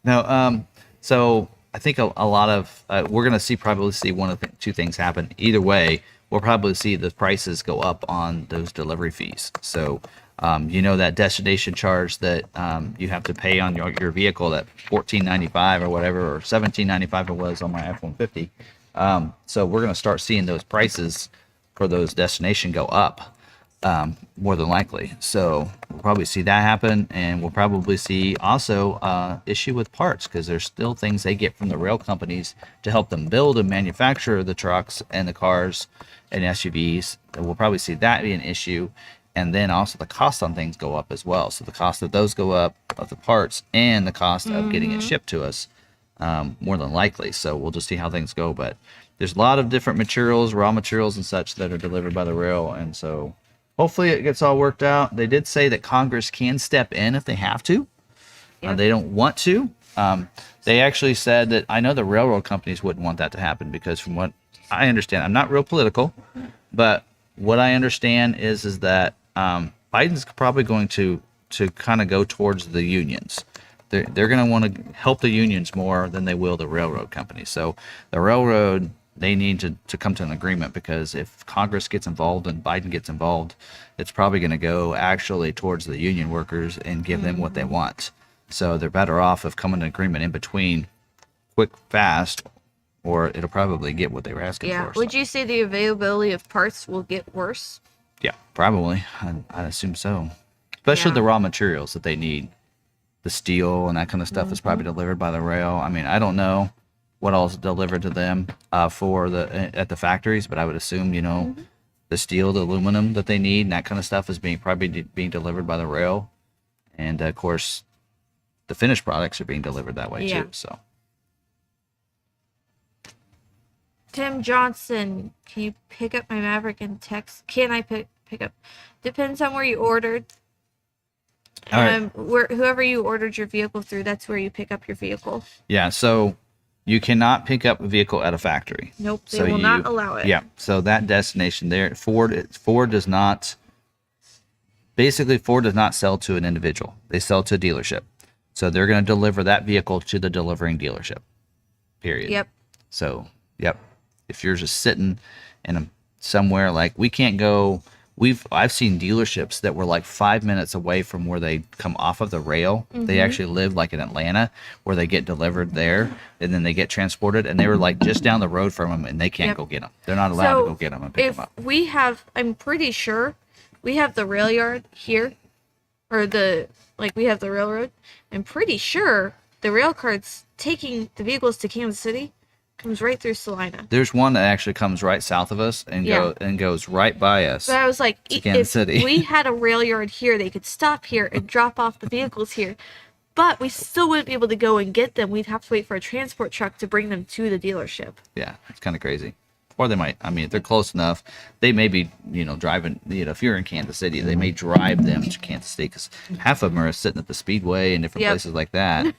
B: No. So I think a lot of we're going to probably see one of two things happen. Either way, we'll probably see the prices go up on those delivery fees. So, that destination charge that you have to pay on your vehicle, that $14.95 or whatever, or $17.95 it was on my F-150. So we're going to start seeing those prices for those destination go up, more than likely. So we'll probably see that happen, and we'll probably see also issue with parts, because there's still things they get from the rail companies to help them build and manufacture the trucks and the cars and SUVs. We'll probably see that be an issue, and then also the cost on things go up as well. So the cost of those go up, of the parts, and the cost of getting it shipped to us, more than likely. So we'll just see how things go. But there's a lot of different materials, raw materials and such, that are delivered by the rail, and so hopefully it gets all worked out. They did say that Congress can step in if they have to. Yep. They don't want to. They actually said that, I know the railroad companies wouldn't want that to happen, because from what I understand, I'm not real political, but what I understand is that Biden's probably going to kind of go towards the unions. They're going to want to help the unions more than they will the railroad companies. So the railroad, they need to come to an agreement, because if Congress gets involved and Biden gets involved, it's probably going to go actually towards the union workers and give them what they want. So they're better off of coming to an agreement in between, quick, fast, or it'll probably get what they were asking
C: Yeah.
B: for.
C: Would
B: So.
C: you say the availability of parts will get worse?
B: Yeah, probably. I'd assume so. Especially
C: Yeah.
B: the raw materials that they need. The steel and that kind of stuff is probably delivered by the rail. I mean, I don't know what else is delivered to them for at the factories, but I would assume, the steel, the aluminum that they need and that kind of stuff is probably being delivered by the rail. And of course, the finished products are being delivered that way
C: Yeah.
B: too. So
C: Tim Johnson, can you pick up my Maverick and text? Can I pick up? Depends on where you ordered.
B: All right.
C: Whoever you ordered your vehicle through, that's where you pick up your vehicle.
B: yeah, so you cannot pick up a vehicle at a factory.
C: Nope, they will not allow it.
B: Yeah, so that destination there, Ford does not. Basically, Ford does not sell to an individual. They sell to a dealership. So they're going to deliver that vehicle to the delivering dealership. Period.
C: Yep.
B: So, yep. If you're just sitting in somewhere like we can't go. I've seen dealerships that were like 5 minutes away from where they come off of the rail. They actually live like in Atlanta, where they get delivered there and then they get transported, and they were like just down the road from them, and they can't
C: Yep.
B: go get them. They're not allowed to go get them and pick them up.
C: We have, I'm pretty sure, we have the rail yard here, or we have the railroad. I'm pretty sure the rail carts taking the vehicles to Kansas City comes right through Salina.
B: There's one that actually comes right south of us and goes right by us.
C: But I was like,
B: to Kansas
C: if
B: City.
C: we had a rail yard here, they could stop here and drop off the vehicles here. But we still wouldn't be able to go and get them. We'd have to wait for a transport truck to bring them to the dealership.
B: Yeah, it's kind of crazy. Or they might, I mean, if they're close enough, they may be, driving, if you're in Kansas City, they may drive them to Kansas City, because half of them are sitting at the Speedway and different
C: Yep.
B: places like that.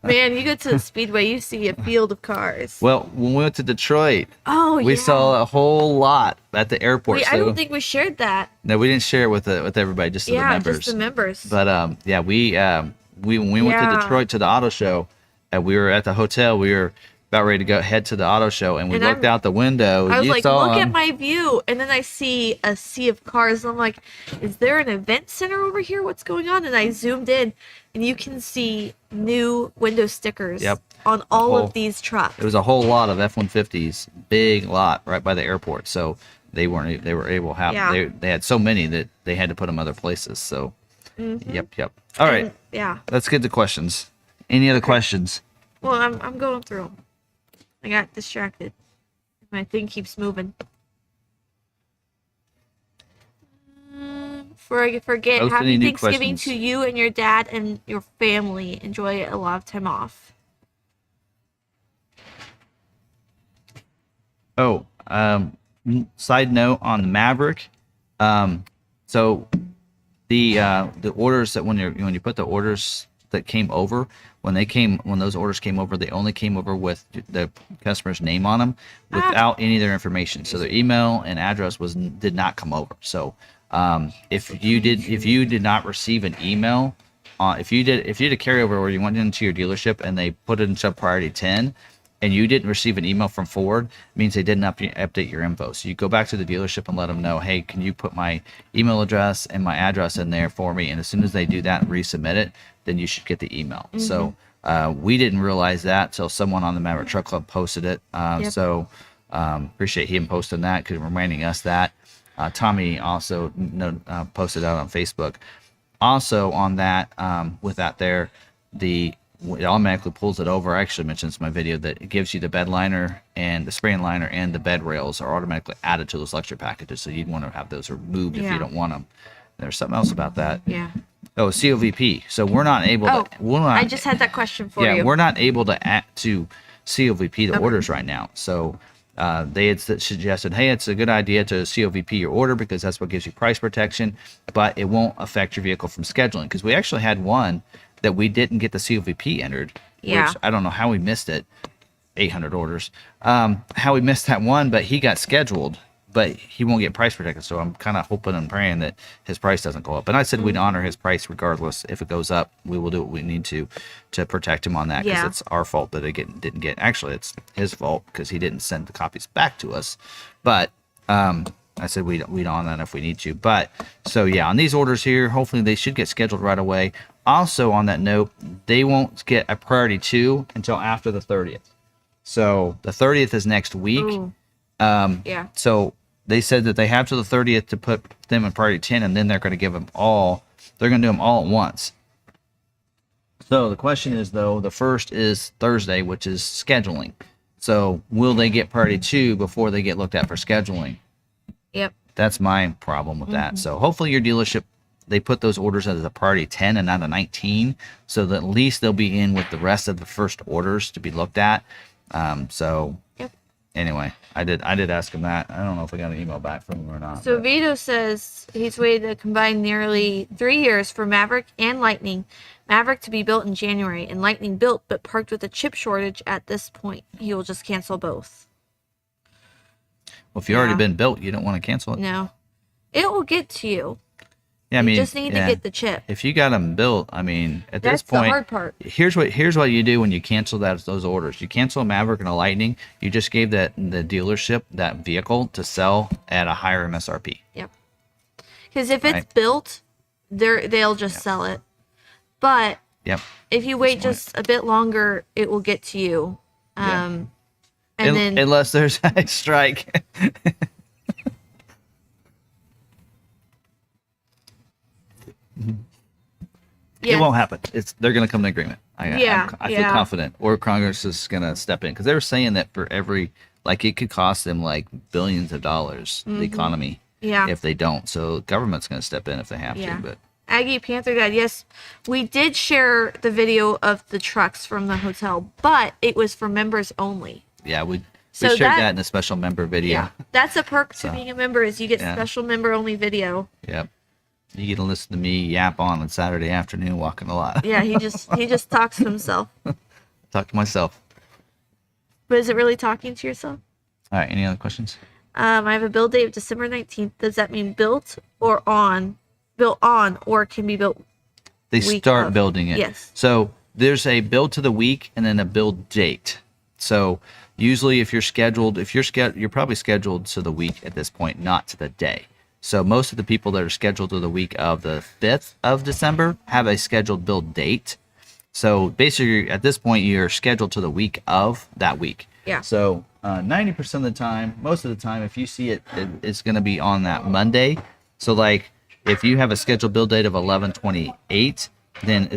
C: Man, you go to the Speedway, you see a field of cars.
B: Well, when we went to Detroit,
C: Oh,
B: we
C: yeah.
B: saw a whole lot at the airport.
C: I don't think we shared that.
B: No, we didn't share it with everybody, just to the
C: Yeah,
B: members.
C: just the members.
B: But when we went to
C: Yeah.
B: Detroit to the auto show, and we were at the hotel, we were about ready to head to the auto show, and we
C: And
B: looked out the window.
C: I was
B: you
C: like,
B: saw
C: look at
B: them.
C: my view. And then I see a sea of cars. And I'm like, is there an event center over here? What's going on? And I zoomed in, and you can see new window stickers
B: Yep.
C: on all
B: whole-
C: of these trucks.
B: There was a whole lot of F-150s, big lot right by the airport. So they were able to have.
C: Yeah.
B: They had so many that they had to put them other places. So,
C: Mm-hmm.
B: yep. All right,
C: Yeah.
B: let's get to questions. Any other questions?
C: Well, I'm going through them. I got distracted. My thing keeps moving. Before I forget,
B: Post any
C: happy
B: new
C: Thanksgiving
B: questions.
C: to you and your dad and your family. Enjoy a lot of time off.
B: Oh, side note on the Maverick. So the orders that when you put the orders that came over, when those orders came over, they only came over with the customer's name on them, without any of their information. So their email and address did not come over. So if you did not receive an email, if you did a carryover where you went into your dealership and they put it into priority 10, and you didn't receive an email from Ford, it means they didn't update your info. So you go back to the dealership and let them know, hey, can you put my email address and my address in there for me? And as soon as they do that and resubmit it, then you should get the email. So we didn't realize that till someone on the Maverick Truck Club posted it. So appreciate him posting that, because reminding us that. Tommy also posted out on Facebook. Also on that, with that there, it automatically pulls it over. I actually mentioned this in my video that it gives you the bed liner and the spraying liner and the bed rails are automatically added to those luxury packages. So you'd want to have those removed if you don't want them. There's something else about that.
C: Yeah.
B: Oh, COVP. So we're not able to.
C: I just had that question for you.
B: Yeah, we're not able to COVP the orders right now. So they had suggested, hey, it's a good idea to COVP your order because that's what gives you price protection, but it won't affect your vehicle from scheduling. Because we actually had one that we didn't get the COVP entered.
C: Yeah.
B: Which I don't know how we missed it. 800 orders. How we missed that one, but he got scheduled, but he won't get price protected. So I'm kind of hoping and praying that his price doesn't go up. And I said we'd honor his price regardless. If it goes up, we will do what we need to protect him on that, because it's our fault that it didn't get. Actually, it's his fault because he didn't send the copies back to us. But I said we'd honor that if we need to. But so yeah, on these orders here, hopefully they should get scheduled right away. Also on that note, they won't get a priority 2 until after the 30th. So the 30th is next week.
C: Ooh. Yeah.
B: So they said that they have to the 30th to put them in priority 10, and then they're going to give them all. They're going to do them all at once. So the question is, though, the first is Thursday, which is scheduling. So will they get priority 2 before they get looked at for scheduling?
C: Yep.
B: That's my problem with that. So hopefully your dealership, they put those orders as a priority 10 and not a 19, so that at least they'll be in with the rest of the first orders to be looked at.
C: Yep.
B: Anyway, I did ask him that. I don't know if I got an email back from him or not.
C: So
B: but-
C: Vito says he's waited to combine nearly 3 years for Maverick and Lightning. Maverick to be built in January and Lightning built but parked with a chip shortage at this point. He will just cancel both.
B: Well, if you've already been built, you don't want to cancel it.
C: No. It will get to you.
B: Yeah, I mean,
C: You just need to get the chip.
B: If you got them built, I mean, at
C: That's
B: this point,
C: the hard part.
B: Here's what you do when you cancel those orders. You cancel a Maverick and a Lightning. You just gave the dealership that vehicle to sell at a higher MSRP.
C: Yep. Because if it's
B: Right.
C: built, they'll just sell it. But
B: Yep.
C: if you wait just a bit longer, it will get to you. And then
B: Unless there's a strike. It won't happen. They're going to come to agreement. I feel confident. Or Congress is going to step in, because they were saying that for every, like, it could cost them like billions of dollars, the economy, if they don't. So government's going to step in if they have to. But
C: Aggie Panther Dad, yes, we did share the video of the trucks from the hotel, but it was for members only.
B: yeah, we
C: So
B: shared
C: that-
B: that in a special member video.
C: Yeah, that's a perk to being a member, is you get special member only video.
B: Yep. You get to listen to me yap on Saturday afternoon walking the lot.
C: Yeah, he just talks to himself.
B: Talk to myself.
C: But is it really talking to yourself?
B: All right. Any other questions?
C: I have a build date of December 19th. Does that mean built on, or can be built?
B: They
C: Week
B: start
C: of.
B: building it.
C: Yes.
B: So there's a build to the week and then a build date. So usually if you're probably scheduled to the week at this point, not to the day. So most of the people that are scheduled to the week of the 5th of December have a scheduled build date. So basically at this point, you're scheduled to the week of that week.
C: Yeah.
B: So 90% of the time, most of the time, if you see it's going to be on that Monday. So like if you have a scheduled build date of 11/28, then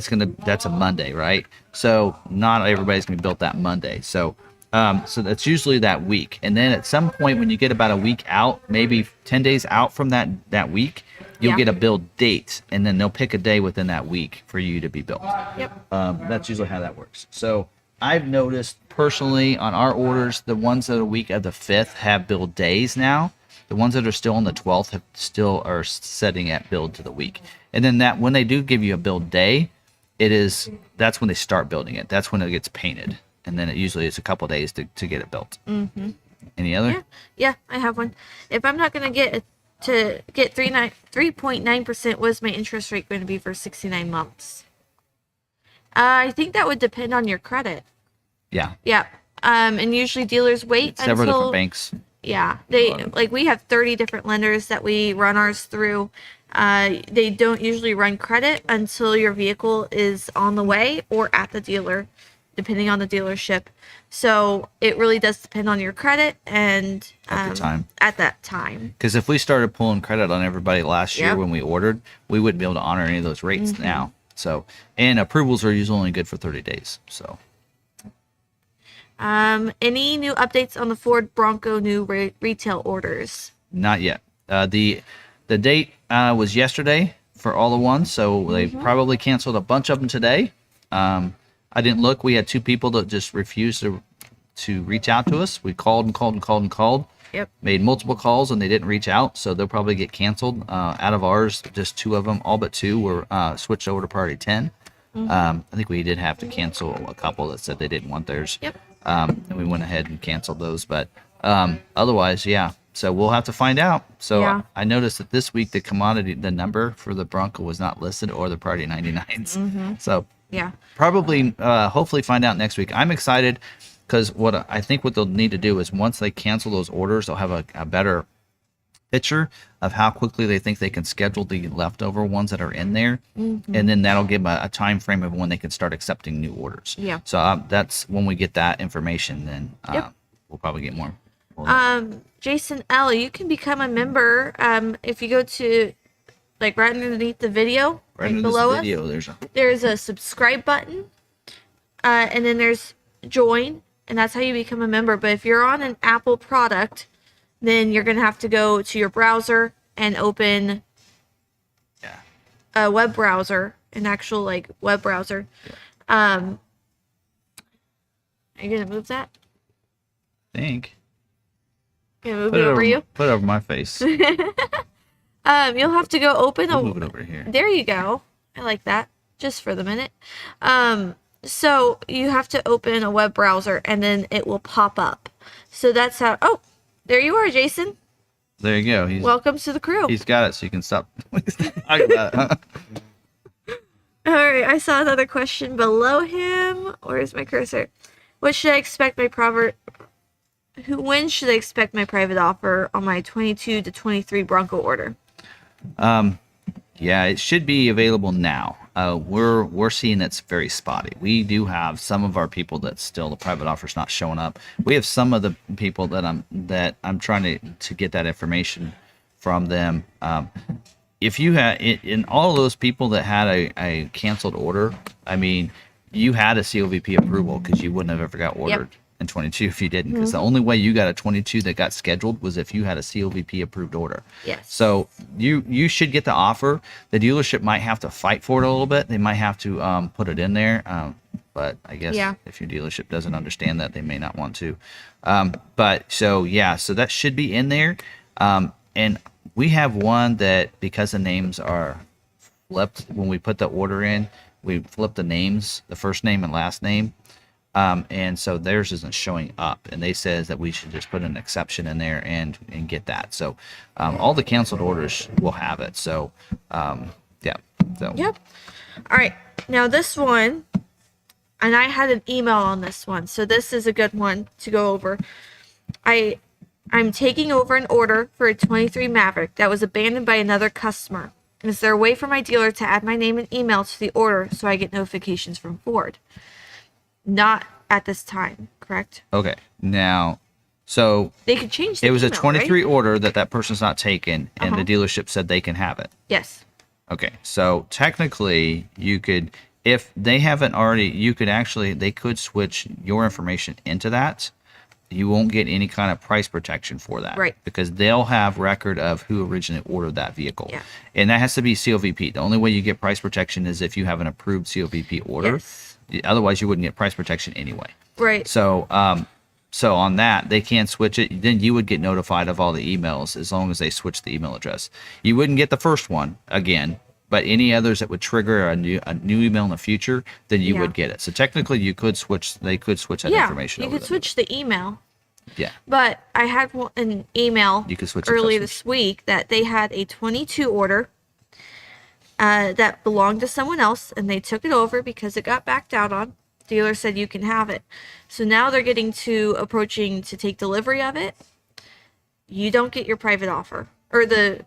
B: that's a Monday, right? So not everybody's going to be built that Monday. So that's usually that week. And then at some point when you get about a week out, maybe 10 days out from that week, you'll get a build date, and then they'll pick a day within that week for you to be built.
C: Yep.
B: That's usually how that works. So I've noticed personally on our orders, the ones that are week of the 5th have build days now. The ones that are still on the 12th still are setting at build to the week. And then that when they do give you a build day, that's when they start building it. That's when it gets painted. And then it usually is a couple days to get it built. Mm-hmm. Any other?
C: Yeah, I have one. If I'm not going to get 3.9%, what is my interest rate going to be for 69 months? I think that would depend on your credit.
B: Yeah.
C: Yeah. And usually dealers wait
B: Several
C: until
B: different banks.
C: Yeah, we have 30 different lenders that we run ours through. They don't usually run credit until your vehicle is on the way or at the dealer, depending on the dealership. So it really does depend on your credit and
B: At the time.
C: At that time.
B: Because if we started pulling credit on everybody last year
C: Yep.
B: when we ordered, we wouldn't be able to honor any of those rates now. So, and approvals are usually only good for 30 days. So.
C: Any new updates on the Ford Bronco new retail orders?
B: Not yet. The date was yesterday for all the ones, so they probably canceled a bunch of them today. I didn't look. We had 2 people that just refused to reach out to us. We called and called and called and called.
C: Yep.
B: Made multiple calls and they didn't reach out, so they'll probably get canceled. Out of ours, just 2 of them, all but 2 were switched over to priority 10. I think we did have to cancel a couple that said they didn't want theirs.
C: Yep.
B: And we went ahead and canceled those, but otherwise, yeah. So we'll have to find out. So
C: Yeah.
B: I noticed that this week the number for the Bronco was not listed, or the priority 99s. So
C: Yeah.
B: probably, hopefully find out next week. I'm excited because what they'll need to do is once they cancel those orders, they'll have a better picture of how quickly they think they can schedule the leftover ones that are in there, and then that'll give a time frame of when they can start accepting new orders.
C: Yeah.
B: So that's when we get that information, then we'll probably get more.
C: Jason L, you can become a member if you go to like right underneath the video,
B: Right
C: right
B: in
C: below
B: this video,
C: us. There's a subscribe button, and then there's join, and that's how you become a member. But if you're on an Apple product, then you're gonna have to go to your browser and open a web browser, an actual like web browser. Are you gonna move that?
B: I think.
C: Gonna move it over you?
B: Put it over my face.
C: You'll have to go open
B: Move it over here.
C: There you go. I like that. Just for the minute. So you have to open a web browser and then it will pop up. So that's how. Oh, there you are, Jason.
B: There you go.
C: Welcome to the crew.
B: He's got it, so you can stop talking about it.
C: All right. I saw another question below him. Where's my cursor? What should I expect my When should I expect my private offer on my 22 to 23 Bronco order?
B: Yeah, it should be available now. We're seeing it's very spotty. We do have some of our people that still the private offer's not showing up. We have some of the people that I'm trying to get that information from them. If you had in all of those people that had a canceled order, I mean, you had a COVP approval because you wouldn't have ever got ordered. In 22 if you didn't, because the only way you got a 22 that got scheduled was if you had a COVP approved order.
C: Yes.
B: So you should get the offer. The dealership might have to fight for it a little bit. They might have to put it in there. But I guess if your dealership doesn't understand that, they may not want to. So that should be in there. And we have one that, because the names are flipped when we put the order in, we flip the names, the first name and last name. And so theirs isn't showing up, and they says that we should just put an exception in there and get that. So all the canceled orders will have it. So Yep.
C: All right. Now this one, and I had an email on this one, so this is a good one to go over. I'm taking over an order for a 23 Maverick that was abandoned by another customer. Is there a way for my dealer to add my name and email to the order so I get notifications from Ford? Not at this time, correct?
B: Okay. Now, so
C: they could change the
B: it was
C: email,
B: a 23
C: right?
B: order that person's not taken, and the dealership said they can have it.
C: Yes.
B: Okay. So technically, you could, if they haven't already, they could switch your information into that. You won't get any kind of price protection for that.
C: Right.
B: Because they'll have record of who originally ordered that vehicle.
C: Yeah.
B: And that has to be COVP. The only way you get price protection is if you have an approved COVP order.
C: Yes.
B: Otherwise, you wouldn't get price protection anyway.
C: Right.
B: So, so on that, they can't switch it. Then you would get notified of all the emails as long as they switch the email address. You wouldn't get the first one again, but any others that would trigger a new email in the future, then you would get it. So technically, you could switch. They could switch that information.
C: You could switch the email.
B: Yeah.
C: But I had an email
B: you could switch
C: earlier this week that they had a 22 order that belonged to someone else, and they took it over because it got backed out on. Dealer said you can have it. So now they're approaching to take delivery of it. You don't get your private offer or the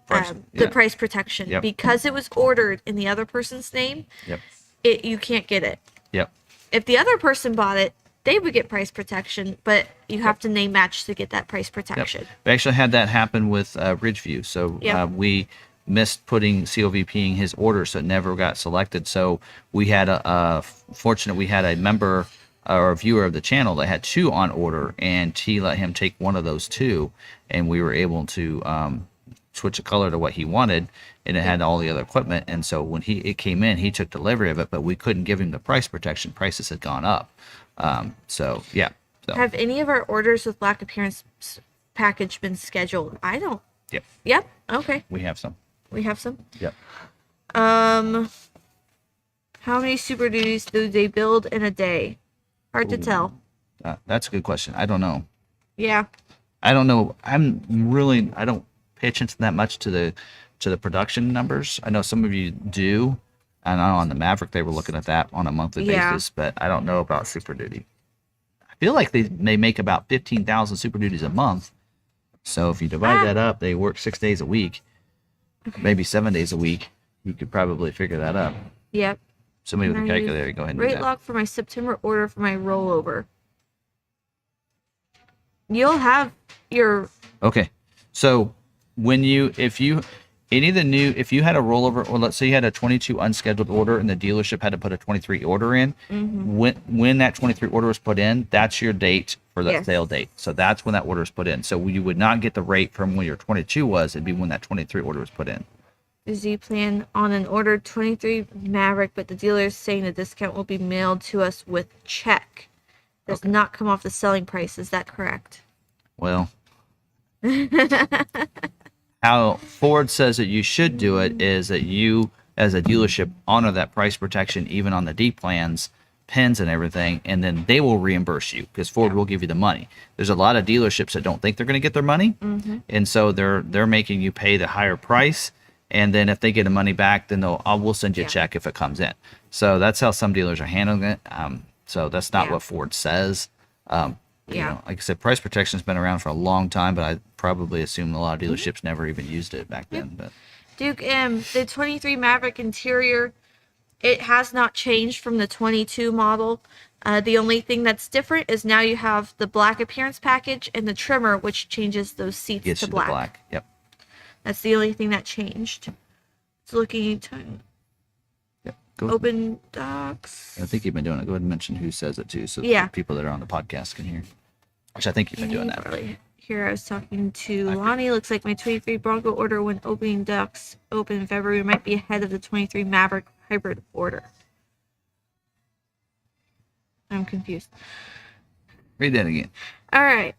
C: price protection because it was ordered in the other person's name.
B: Yep.
C: You can't get it.
B: Yep.
C: If the other person bought it, they would get price protection, but you have to name match to get that price protection.
B: We actually had that happen with Ridgeview. So we missed putting COVPing his order, so it never got selected. So we had we had a member or a viewer of the channel that had two on order, and he let him take one of those two, and we were able to switch the color to what he wanted, and it had all the other equipment. And so when it came in, he took delivery of it, but we couldn't give him the price protection. Prices had gone up. So
C: have any of our orders with black appearance package been scheduled? I don't. Yep. Okay.
B: We have some.
C: Yep. How many Super Duties do they build in a day? Hard to tell.
B: That's a good question. I don't know.
C: Yeah.
B: I don't know. I don't pay attention that much to the production numbers. I know some of you do. I know on the Maverick they were looking at that on a monthly basis, but I don't know about Super Duty. I feel like they make about 15,000 Super Duties a month. So if you divide that up, they work 6 days a week, maybe 7 days a week. You could probably figure that up.
C: Yep.
B: Somebody with a
C: And I use
B: calculator, go ahead and do
C: rate
B: that.
C: lock for my September order for my rollover. You'll have your
B: Okay. So if you had a rollover, or let's say you had a 22 unscheduled order and the dealership had to put a 23 order in, when that 23 order was put in, that's your date for the sale date. So that's when that order is put in. So you would not get the rate from when your 22 was. It'd be when that 23 order was put in.
C: Z plan on an ordered 23 Maverick, but the dealer is saying the discount will be mailed to us with check. Does not come off the selling price. Is that correct?
B: Well, how Ford says that you should do it is that you, as a dealership, honor that price protection even on the D plans, pins and everything, and then they will reimburse you because Ford will give you the money. There's a lot of dealerships that don't think they're going to get their money, and so they're making you pay the higher price, and then if they get the money back, then we'll send you a check if it comes in. So that's how some dealers are handling it. So that's not what Ford says. You know, like I said, price protection has been around for a long time, but I probably assume a lot of dealerships never even used it back then. But
C: Duke, the 23 Maverick interior, it has not changed from the 22 model. The only thing that's different is now you have the black appearance package and the trimmer, which changes those seats
B: gets
C: to
B: you
C: black.
B: the black. Yep.
C: That's the only thing that changed. It's looking time.
B: Yep. Go.
C: Open docs.
B: I think you've been doing it. Go ahead and mention who says it too, so
C: Yeah.
B: the people that are on the podcast can hear. Which I think you've been doing that.
C: Really. Here I was talking to Lonnie. Looks like my 23 Bronco order when opening docs open in February might be ahead of the 23 Maverick hybrid order. I'm confused.
B: Read that again.
C: All right.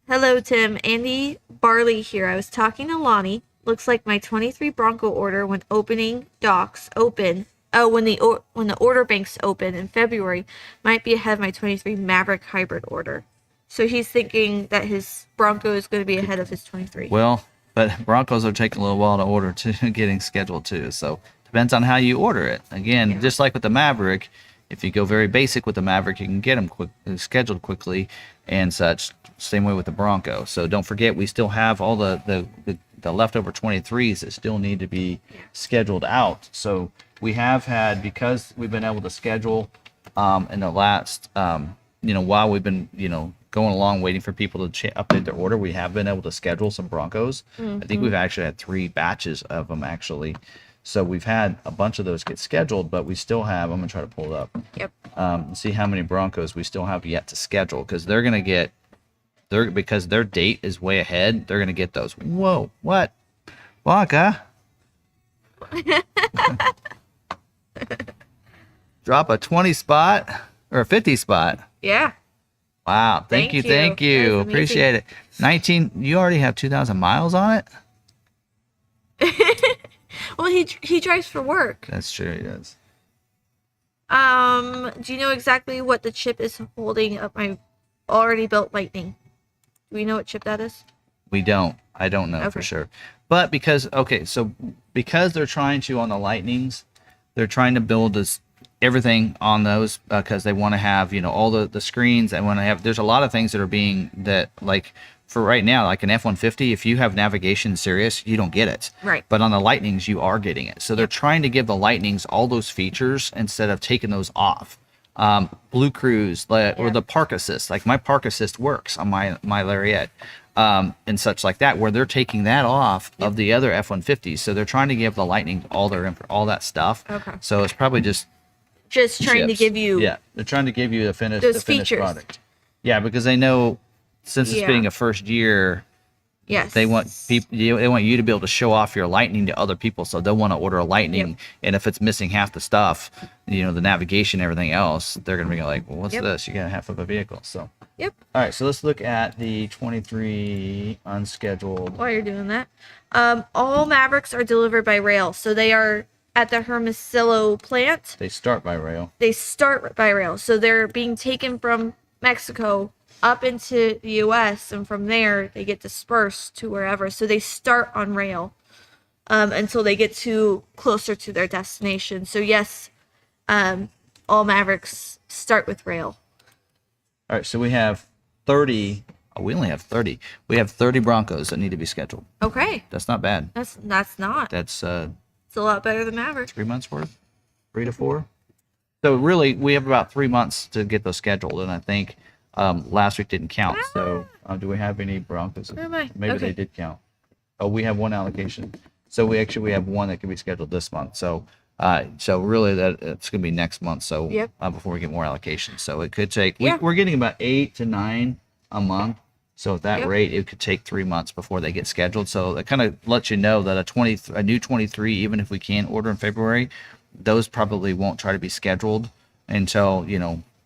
C: Hello, Tim. Andy Barley here. I was talking to Lonnie. Looks like my 23 Bronco order when opening docs open. Oh, when the order banks open in February might be ahead of my 23 Maverick hybrid order. So he's thinking that his Bronco is going to be ahead of his 23.
B: Well, but Broncos are taking a little while to order to getting scheduled too. So depends on how you order it. Again, just like with the Maverick, if you go very basic with the Maverick, you can get them scheduled quickly and such. Same way with the Bronco. So don't forget, we still have all the leftover 23s that still need to be scheduled out. So we have had, because we've been able to schedule in the last, while we've been, going along waiting for people to update their order, we have been able to schedule some Broncos. I think we've actually had 3 batches of them actually. So we've had a bunch of those get scheduled, but we still have, I'm going to try to pull it up.
C: Yep.
B: See how many Broncos we still have yet to schedule, because they're going to get, because their date is way ahead, they're going to get those. Whoa, what? Waka? Drop a 20 spot or a 50 spot.
C: Yeah.
B: Wow. Thank you. Thank you.
C: That's
B: Appreciate it. 19. You already have 2,000 miles on it?
C: Well, he drives for work.
B: That's true. He does.
C: Do you know exactly what the chip is holding up my already built Lightning? Do we know what chip that is?
B: We don't. I don't know for sure. But because they're trying to, on the Lightnings, they're trying to build this everything on those because they want to have, all the screens. They want to have, there's a lot of things that are being, that like for right now, like an F-150, if you have navigation Sirius, you don't get it.
C: Right.
B: But on the Lightnings, you are getting it. So they're trying to give the Lightnings all those features instead of taking those off. Blue Cruise or the Park Assist, like my Park Assist works on my Lariat. And such like that, where they're taking that off of the other F-150s. So they're trying to give the Lightning all that stuff.
C: Okay.
B: So it's probably just
C: trying to give you
B: they're trying to give you the finished
C: features.
B: product. Yeah, because they know since it's being a first year, they want they want you to be able to show off your Lightning to other people. So they'll want to order a Lightning, and if it's missing half the stuff, the navigation, everything else, they're gonna be like, well, what's this? You got half of a vehicle. So all right, so let's look at the 23 unscheduled.
C: While you're doing that, all Mavericks are delivered by rail, so they are at the Hermosillo plant.
B: They start by rail.
C: So they're being taken from Mexico up into the U.S. and from there they get dispersed to wherever. So they start on rail until they get closer to their destination. So yes, all Mavericks start with rail.
B: All right, so we have 30 We only have 30. We have 30 Broncos that need to be scheduled.
C: Okay.
B: That's not bad.
C: That's not.
B: That's
C: It's a lot better than Maverick.
B: 3 months worth, 3 to 4. So really, we have about 3 months to get those scheduled, and I think last week didn't count. So do we have any Broncos?
C: Where am I?
B: Maybe
C: Okay.
B: they did count. Oh, we have one allocation. So we have one that can be scheduled this month. So really that it's going to be next month. So
C: Yep.
B: Before we get more allocations. So it could take.
C: Yeah.
B: We're getting about 8 to 9 a month. So at that
C: Yep.
B: rate, it could take 3 months before they get scheduled. So it kind of lets you know that a new 23, even if we can order in February, those probably won't try to be scheduled until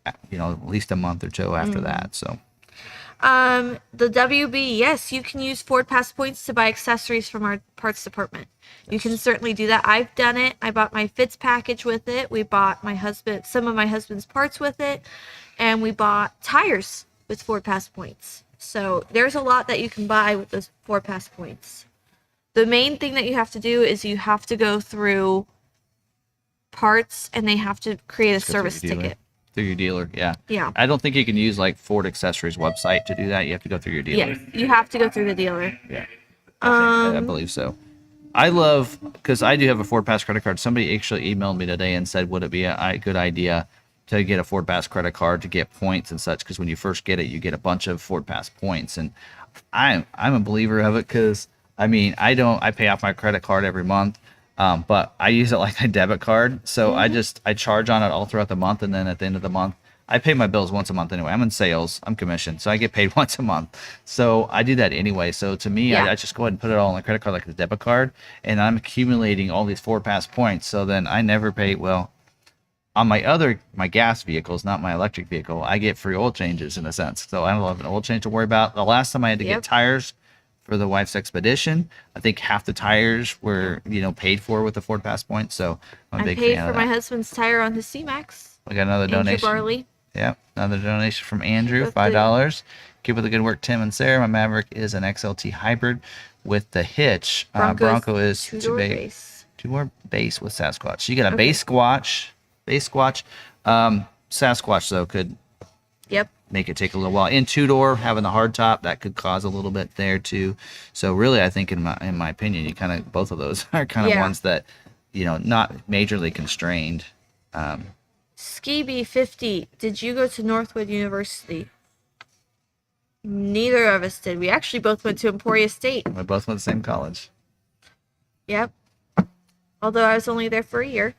B: at least a month or two after that. So
C: The WB, yes, you can use Ford Pass points to buy accessories from our parts department. You can certainly do that. I've done it. I bought my Fitz package with it. We bought some of my husband's parts with it, and we bought tires with Ford Pass points. So there's a lot that you can buy with those Ford Pass points. The main thing that you have to do is you have to go through parts, and they have to create a service ticket.
B: Through your dealer, yeah.
C: Yeah.
B: I don't think you can use like Ford Accessories website to do that. You have to go through your dealer.
C: Yes, you have to go through the dealer.
B: Yeah. I believe so. I love, because I do have a Ford Pass credit card. Somebody actually emailed me today and said, would it be a good idea to get a Ford Pass credit card to get points and such? Because when you first get it, you get a bunch of Ford Pass points. And I'm a believer of it because, I pay off my credit card every month. But I use it like a debit card. So I charge on it all throughout the month. And then at the end of the month, I pay my bills once a month anyway. I'm in sales. I'm commissioned. So I get paid once a month. So I do that anyway. So to me,
C: Yeah.
B: I just go ahead and put it all on the credit card like a debit card. And I'm accumulating all these Ford Pass points. So then I never pay, on my gas vehicles, not my electric vehicle, I get free oil changes in a sense. So I don't have an oil change to worry about. The last time I had to get tires for the wife's expedition, I think half the tires were, paid for with the Ford Pass points. So I'm a
C: I
B: big
C: paid
B: fan
C: for
B: of
C: my
B: that.
C: husband's tire on his C-Max.
B: We got another
C: Andrew
B: donation.
C: Barley.
B: Yep, another donation from Andrew,
C: Keep up the-
B: $5. Keep up the good work, Tim and Sarah. My Maverick is an XLT hybrid with the hitch. Bronco is
C: two-door base.
B: two-door base with Sasquatch. So you got a base Squatch. Sasquatch though could
C: Yep.
B: make it take a little while. In two-door, having the hard top, that could cause a little bit there too. So really, I think in my opinion, you kind of both of those are kind of
C: Yeah.
B: ones that, not majorly constrained.
C: Ski B50. Did you go to Northwood University? Neither of us did. We actually both went to Emporia State.
B: We both went to the same college,
C: Yep. Although I was only there for a year.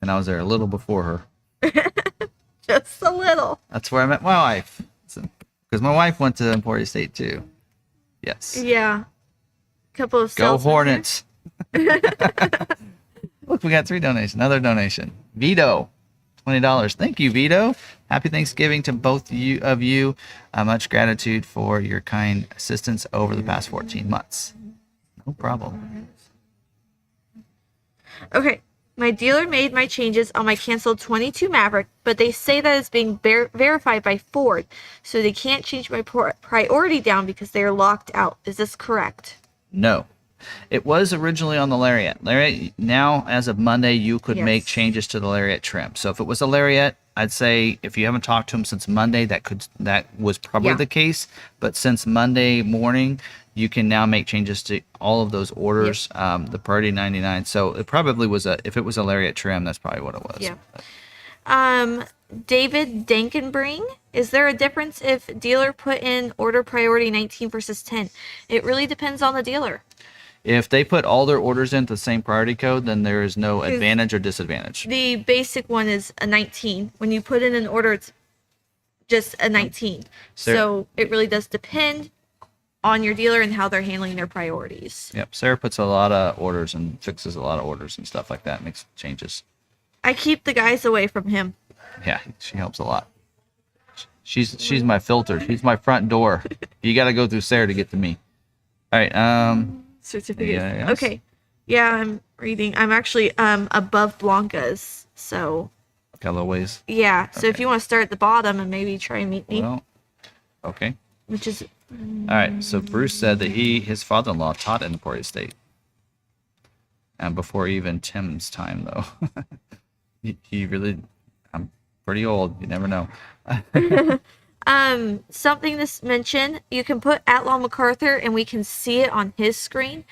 B: and I was there a little before her.
C: Just a little.
B: That's where I met my wife. Because my wife went to Emporia State too. Yes.
C: Yeah. Couple of
B: Go
C: salesmen
B: Hornets. Look, we got 3 donations. Another donation. Vito, $20. Thank you, Vito. Happy Thanksgiving to both of you. Much gratitude for your kind assistance over the past 14 months. No problem.
C: there. Okay. My dealer made my changes on my canceled 22 Maverick, but they say that it's being verified by Ford, so they can't change my priority down because they are locked out. Is this correct?
B: No. It was originally on the Lariat. Lariat, now, as of Monday, you could make
C: Yes.
B: changes to the Lariat trim. So if it was a Lariat, I'd say if you haven't talked to him since Monday, that was probably
C: Yeah.
B: the case. But since Monday morning, you can now make changes to all of those orders. The priority 99. So it probably was if it was a Lariat trim, that's probably what it was.
C: Yeah. David Dankenbring, is there a difference if dealer put in order priority 19 versus 10? It really depends on the dealer.
B: If they put all their orders into the same priority code, then there is no advantage or disadvantage.
C: The basic one is a 19. When you put in an order, it's just a 19. So it really does depend on your dealer and how they're handling their priorities.
B: Yep. Sarah puts a lot of orders and fixes a lot of orders and stuff like that, makes changes.
C: I keep the guys away from him.
B: Yeah, she helps a lot. She's my filter. She's my front door. You got to go through Sarah to get to me. All right.
C: Certificate.
B: Yes.
C: Okay. Yeah, I'm reading. I'm actually above Blanca's. So
B: Got a little ways.
C: yeah. So if you want to start at the bottom and maybe try and meet me,
B: Well, okay.
C: which is
B: All right. So Bruce said that his father-in-law taught in Emporia State, and before even Tim's time, though. he really. I'm pretty old. You never know.
C: Something to mention, you can put at Law McArthur and we can see it on his screen,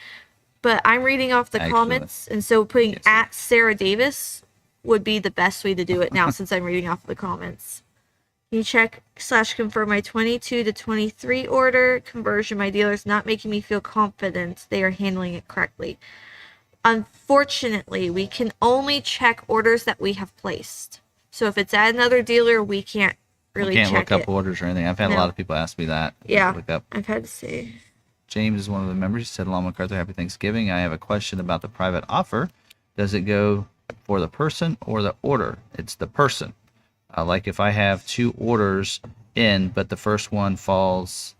C: but I'm reading off the comments, and so putting at Sarah Davis would be the best way to do it now since I'm reading off the comments. Can you check/confirm my 22 to 23 order conversion? My dealer's not making me feel confident they are handling it correctly. Unfortunately, we can only check orders that we have placed. So if it's at another dealer, we can't really check it.
B: Can't look up orders or anything. I've had a lot of people ask me that.
C: Yeah,
B: look up.
C: I've had to say.
B: James is one of the members. He said, "Hello, McArthur. Happy Thanksgiving. I have a question about the private offer. Does it go for the person or the order?" It's the person. Like if I have 2 orders in, but the first one falls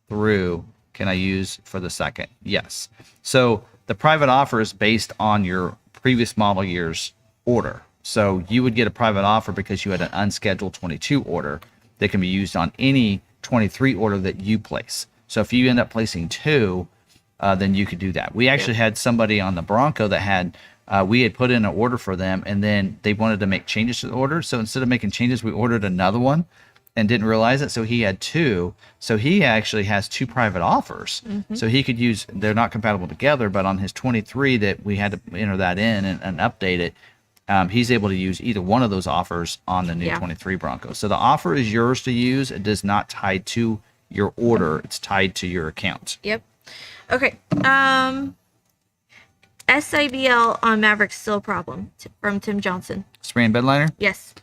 B: through, can I use for the second? Yes. So the private offer is based on your previous model year's order. So you would get a private offer because you had an unscheduled 22 order that can be used on any 23 order that you place. So if you end up placing 2, then you could do that. We actually had somebody on the Bronco that had, we had put in an order for them, and then they wanted to make changes to the order. So instead of making changes, we ordered another one and didn't realize it. So he had 2. So he actually has 2 private offers. So he could use, they're not compatible together, but on his 23 that we had to enter that in and update it, he's able to use either one of those offers on the new 23 Bronco. So the offer is yours to use. It does not tie to your order. It's tied to your account.
C: Yep. Okay. SIBL on Maverick still a problem from Tim Johnson.
B: Spray and bed liner?
C: Yes.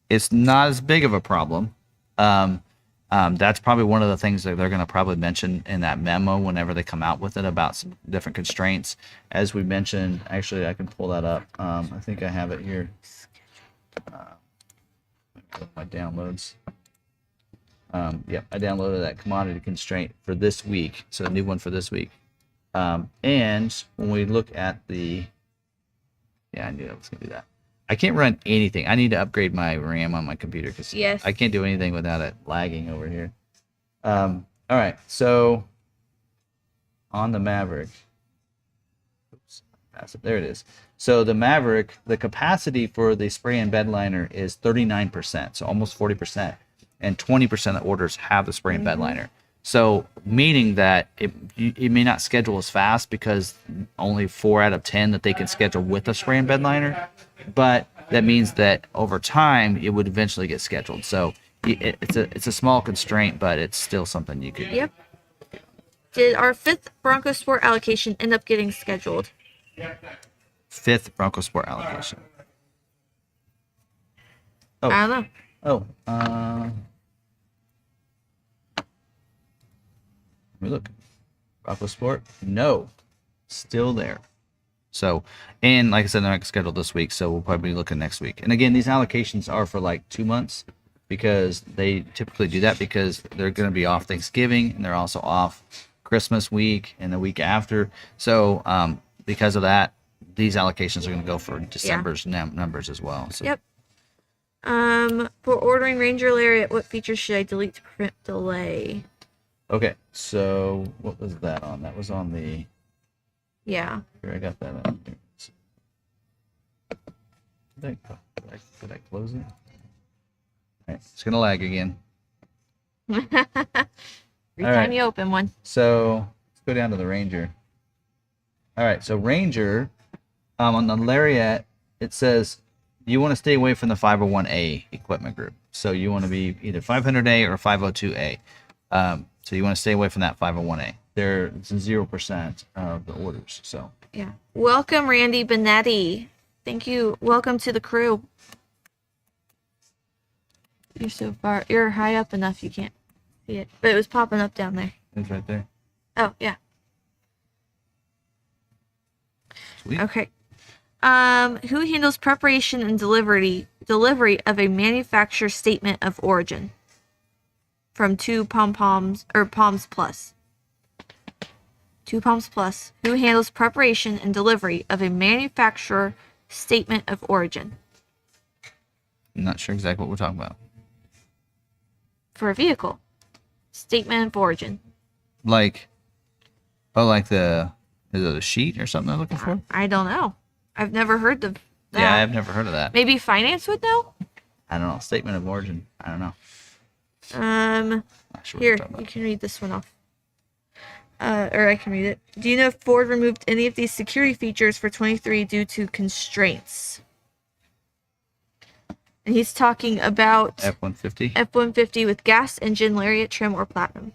B: It's not as big of a problem. That's probably one of the things that they're going to probably mention in that memo whenever they come out with it about some different constraints. As we mentioned, actually, I can pull that up. I think I have it here. My downloads. Yep, I downloaded that commodity constraint for this week, so a new one for this week. And when we look at the, I knew I was going to do that. I can't run anything. I need to upgrade my RAM on my computer because I can't do anything without it lagging over here. All right, so on the Maverick, oops, pass it. There it is. So the Maverick, the capacity for the spray and bed liner is 39%, so almost 40%, and 20% of orders have the spray and bed liner. So meaning that it may not schedule as fast because only 4 out of 10 that they can schedule with a spray and bed liner, but that means that over time it would eventually get scheduled. So it's a small constraint, but it's still something you could.
C: Yep. Did our 5th Bronco Sport allocation end up getting scheduled?
B: 5th Bronco Sport allocation.
C: Oh. I don't know.
B: Let me look. Bronco Sport? No. Still there. So, and like I said, they're not scheduled this week, so we'll probably be looking next week. And again, these allocations are for like 2 months because they typically do that because they're going to be off Thanksgiving and they're also off Christmas week and the week after. So, because of that, these allocations are going to go for December's numbers as well. So.
C: Yep. For ordering Ranger Lariat, what features should I delete to prevent delay?
B: Okay, so what was that on? That was on the...
C: Yeah.
B: Here, I got that on here. Did I close it? All right, it's going to lag again.
C: Every time you open one.
B: So, let's go down to the Ranger. All right, so Ranger, on the Lariat, it says you want to stay away from the 501A equipment group. So you want to be either 500A or 502A. So you want to stay away from that 501A. They're 0% of the orders. So
C: yeah. Welcome, Randy Benetti. Thank you. Welcome to the crew. You're so far. You're high up enough you can't see it, but it was popping up down there.
B: It's right there.
C: Oh yeah.
B: Sweet.
C: Okay. Who handles preparation and delivery of a manufacturer statement of origin? From Palms Plus. 2 Palms Plus. Who handles preparation and delivery of a manufacturer statement of origin?
B: I'm not sure exactly what we're talking about.
C: For a vehicle. Statement of origin.
B: Like is it a sheet or something they're looking for?
C: I don't know. I've never heard of that.
B: Yeah, I've never heard of that.
C: Maybe finance would know?
B: I don't know. Statement of origin. I don't know. Not sure what
C: Here,
B: you're talking
C: you
B: about.
C: can read this one off. Or I can read it. Do you know if Ford removed any of these security features for 23 due to constraints? And he's talking about
B: F-150.
C: F-150 with gas engine, Lariat trim, or platinum.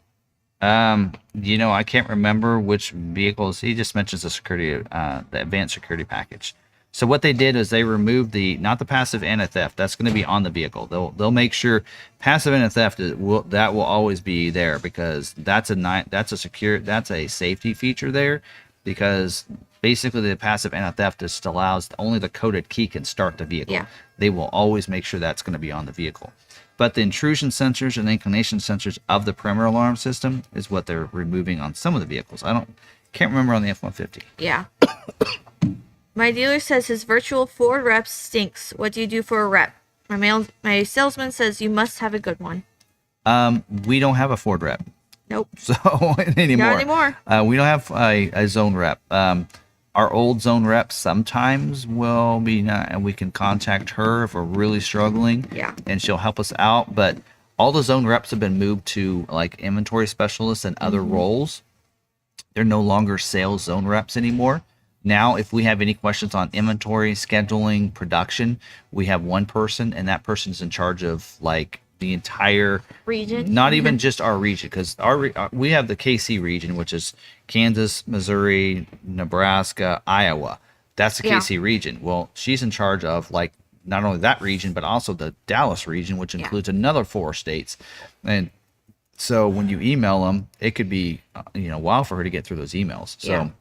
B: I can't remember which vehicles. He just mentions the advanced security package. So what they did is they removed not the passive anti-theft. That's going to be on the vehicle. They'll make sure passive anti-theft will always be there, because that's a safety feature there, because basically the passive anti-theft just allows only the coded key can start the vehicle.
C: Yeah.
B: They will always make sure that's going to be on the vehicle. But the intrusion sensors and inclination sensors of the perimeter alarm system is what they're removing on some of the vehicles. Can't remember on the F-150.
C: Yeah. My dealer says his virtual Ford rep stinks. What do you do for a rep? My salesman says you must have a good one.
B: We don't have a Ford rep.
C: Nope.
B: So anymore.
C: Not anymore.
B: We don't have a zone rep. Our old zone rep sometimes will be, and we can contact her if we're really struggling.
C: Yeah.
B: And she'll help us out. But all the zone reps have been moved to like inventory specialists and other roles. They're no longer sales zone reps anymore. Now, if we have any questions on inventory, scheduling, production, we have one person, and that person is in charge of like the entire
C: Region.
B: Not even just our region, because we have the KC region, which is Kansas, Missouri, Nebraska, Iowa. That's the KC region. Well, she's in charge of like not only that region, but also the Dallas region, which includes another 4 states. And so when you email them, it could be a while for her to get through those emails. So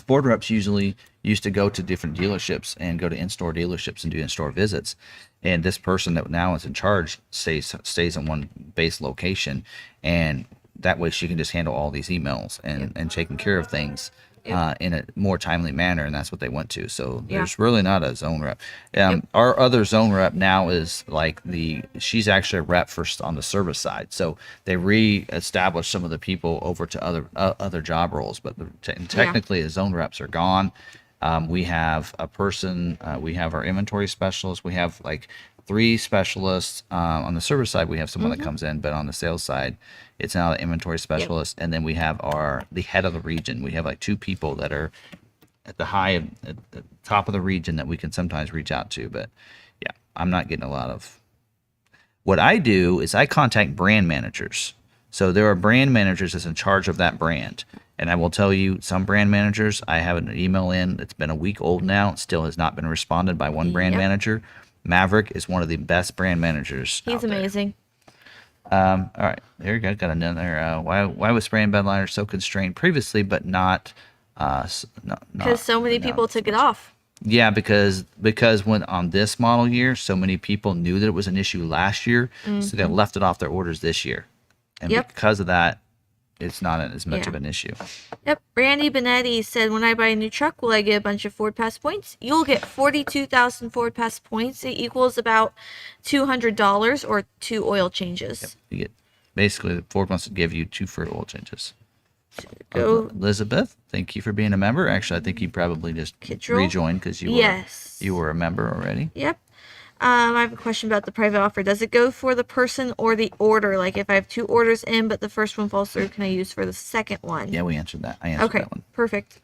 B: Ford reps usually used to go to different dealerships and go to in-store dealerships and do in-store visits. And this person that now is in charge stays in one base location, and that way she can just handle all these emails and taking care of things in a more timely manner, and that's what they went to. So there's really not a zone rep. Our other zone rep now is like she's actually a rep on the service side. So they re-established some of the people over to other job roles, but technically the zone reps are gone. We have a person, we have our inventory specialist, we have like 3 specialists. On the service side, we have someone that comes in, but on the sales side, it's now the inventory specialist. And then we have the head of the region. We have like 2 people that are at the top of the region that we can sometimes reach out to. But yeah, I'm not getting a lot of. What I do is I contact brand managers. So there are brand managers that's in charge of that brand. And I will tell you, some brand managers, I have an email in that's been a week old now. It still has not been responded by one brand manager. Maverick is one of the best brand managers.
C: He's amazing.
B: All right, there you go. Got another. Why was spray and bed liner so constrained previously, but not?
C: Because so many people took it off.
B: Yeah, because when on this model year, so many people knew that it was an issue last year, so they left it off their orders this year, and because of that, it's not as much of an issue.
C: Yep. Randy Benetti said, when I buy a new truck, will I get a bunch of Ford Pass points? You'll get 42,000 Ford Pass points. It equals about $200 or 2 oil changes.
B: Yep. You get basically Ford wants to give you 2 free oil changes.
C: Go.
B: Elizabeth, thank you for being a member. Actually, I think you probably just rejoined because you were a member already.
C: Yep. I have a question about the private offer. Does it go for the person or the order? Like if I have 2 orders in, but the first one falls through, can I use for the second one?
B: Yeah, we answered that. I answered that one.
C: Perfect.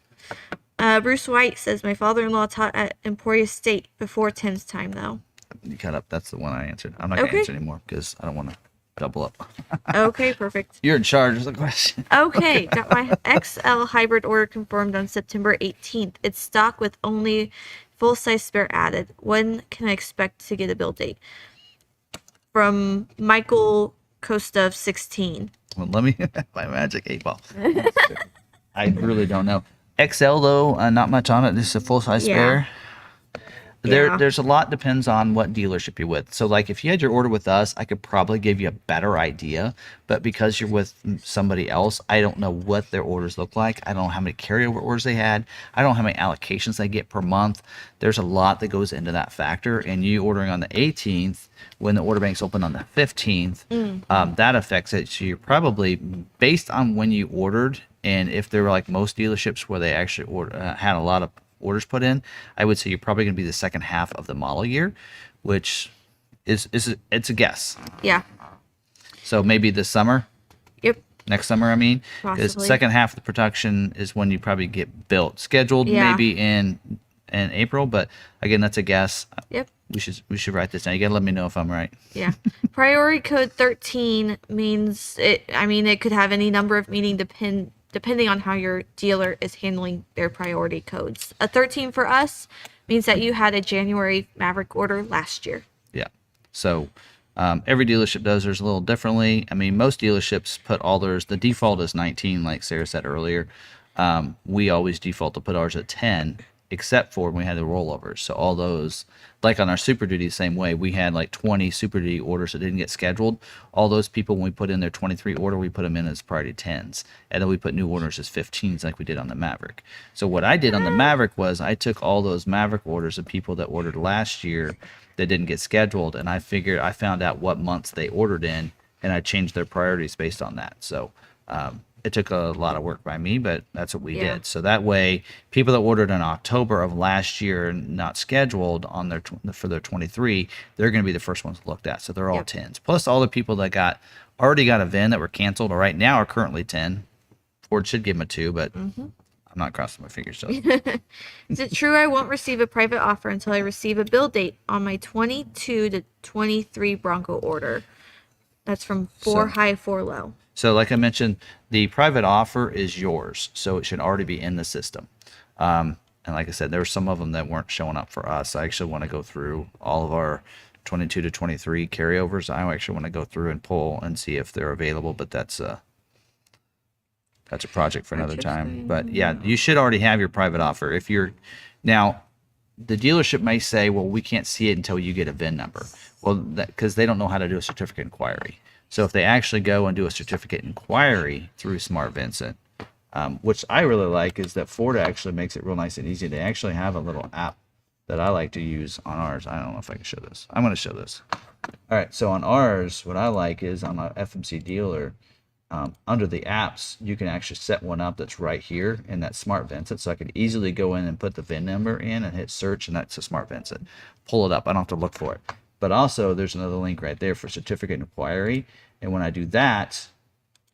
C: Bruce White says, my father-in-law taught at Emporia State before Tim's time, though.
B: You cut up. That's the one I answered. I'm not going to answer anymore because I don't want to double up.
C: Okay, perfect.
B: You're in charge of the question.
C: Okay, got my XL hybrid order confirmed on September 18th. It's stock with only full-size spare added. When can I expect to get a build date? From Michael Kostov 16.
B: Well, let me my magic 8-ball. I really don't know. XL though, not much on it. This is a full-size spare. There's a lot, depends on what dealership you're with. So like if you had your order with us, I could probably give you a better idea, but because you're with somebody else, I don't know what their orders look like. I don't know how many carryover orders they had. I don't know how many allocations they get per month. There's a lot that goes into that factor, and you ordering on the 18th when the order bank's open on the 15th, that affects it. So you're probably, based on when you ordered, and if there were like most dealerships where they actually had a lot of orders put in, I would say you're probably going to be the second half of the model year, which it's a guess.
C: Yeah.
B: So maybe this summer,
C: Yep.
B: next summer, I mean. 'Cause
C: Possibly.
B: second half of the production is when you probably get built. Scheduled
C: Yeah.
B: maybe in April, but again, that's a guess.
C: Yep.
B: We should write this down. You gotta let me know if I'm right.
C: Yeah. Priority code 13 means it. I mean, it could have any number of meaning depending on how your dealer is handling their priority codes. A 13 for us means that you had a January Maverick order last year.
B: Yeah. So every dealership does theirs a little differently. I mean, most dealerships put all theirs. The default is 19, like Sarah said earlier. We always default to put ours at 10, except for when we had the rollovers. So all those, like on our Super Duty, same way. We had like 20 Super Duty orders that didn't get scheduled. All those people, when we put in their 23 order, we put them in as priority 10s. And then we put new orders as 15s like we did on the Maverick. So what I did on the Maverick was I took all those Maverick orders of people that ordered last year that didn't get scheduled, and I found out what months they ordered in, and I changed their priorities based on that. So it took a lot of work by me, but that's what we did. So that way, people that ordered in October of last year not scheduled on for their 23, they're going to be the first ones looked at. So they're all 10s. Plus all the people that already got a VIN that were canceled or right now are currently 10. Ford should give them a 2, but I'm not crossing my fingers. So.
C: Is it true I won't receive a private offer until I receive a build date on my 22 to 23 Bronco order? That's from 4 high, 4 low.
B: So like I mentioned, the private offer is yours, so it should already be in the system. And like I said, there were some of them that weren't showing up for us. I actually want to go through all of our 22 to 23 carryovers. I actually want to go through and pull and see if they're available, but that's a project for another time. But yeah, you should already have your private offer. Now, the dealership may say, well, we can't see it until you get a VIN number. Well, because they don't know how to do a certificate inquiry. So if they actually go and do a certificate inquiry through Smart Vincent, which I really like, is that Ford actually makes it real nice and easy. They actually have a little app that I like to use on ours. I don't know if I can show this. I'm going to show this. All right. So on ours, what I like is on my FMC dealer, under the apps, you can actually set one up that's right here in that Smart Vincent. So I could easily go in and put the VIN number in and hit search, and that's a Smart Vincent. Pull it up. I don't have to look for it. But also, there's another link right there for certificate inquiry. And when I do that,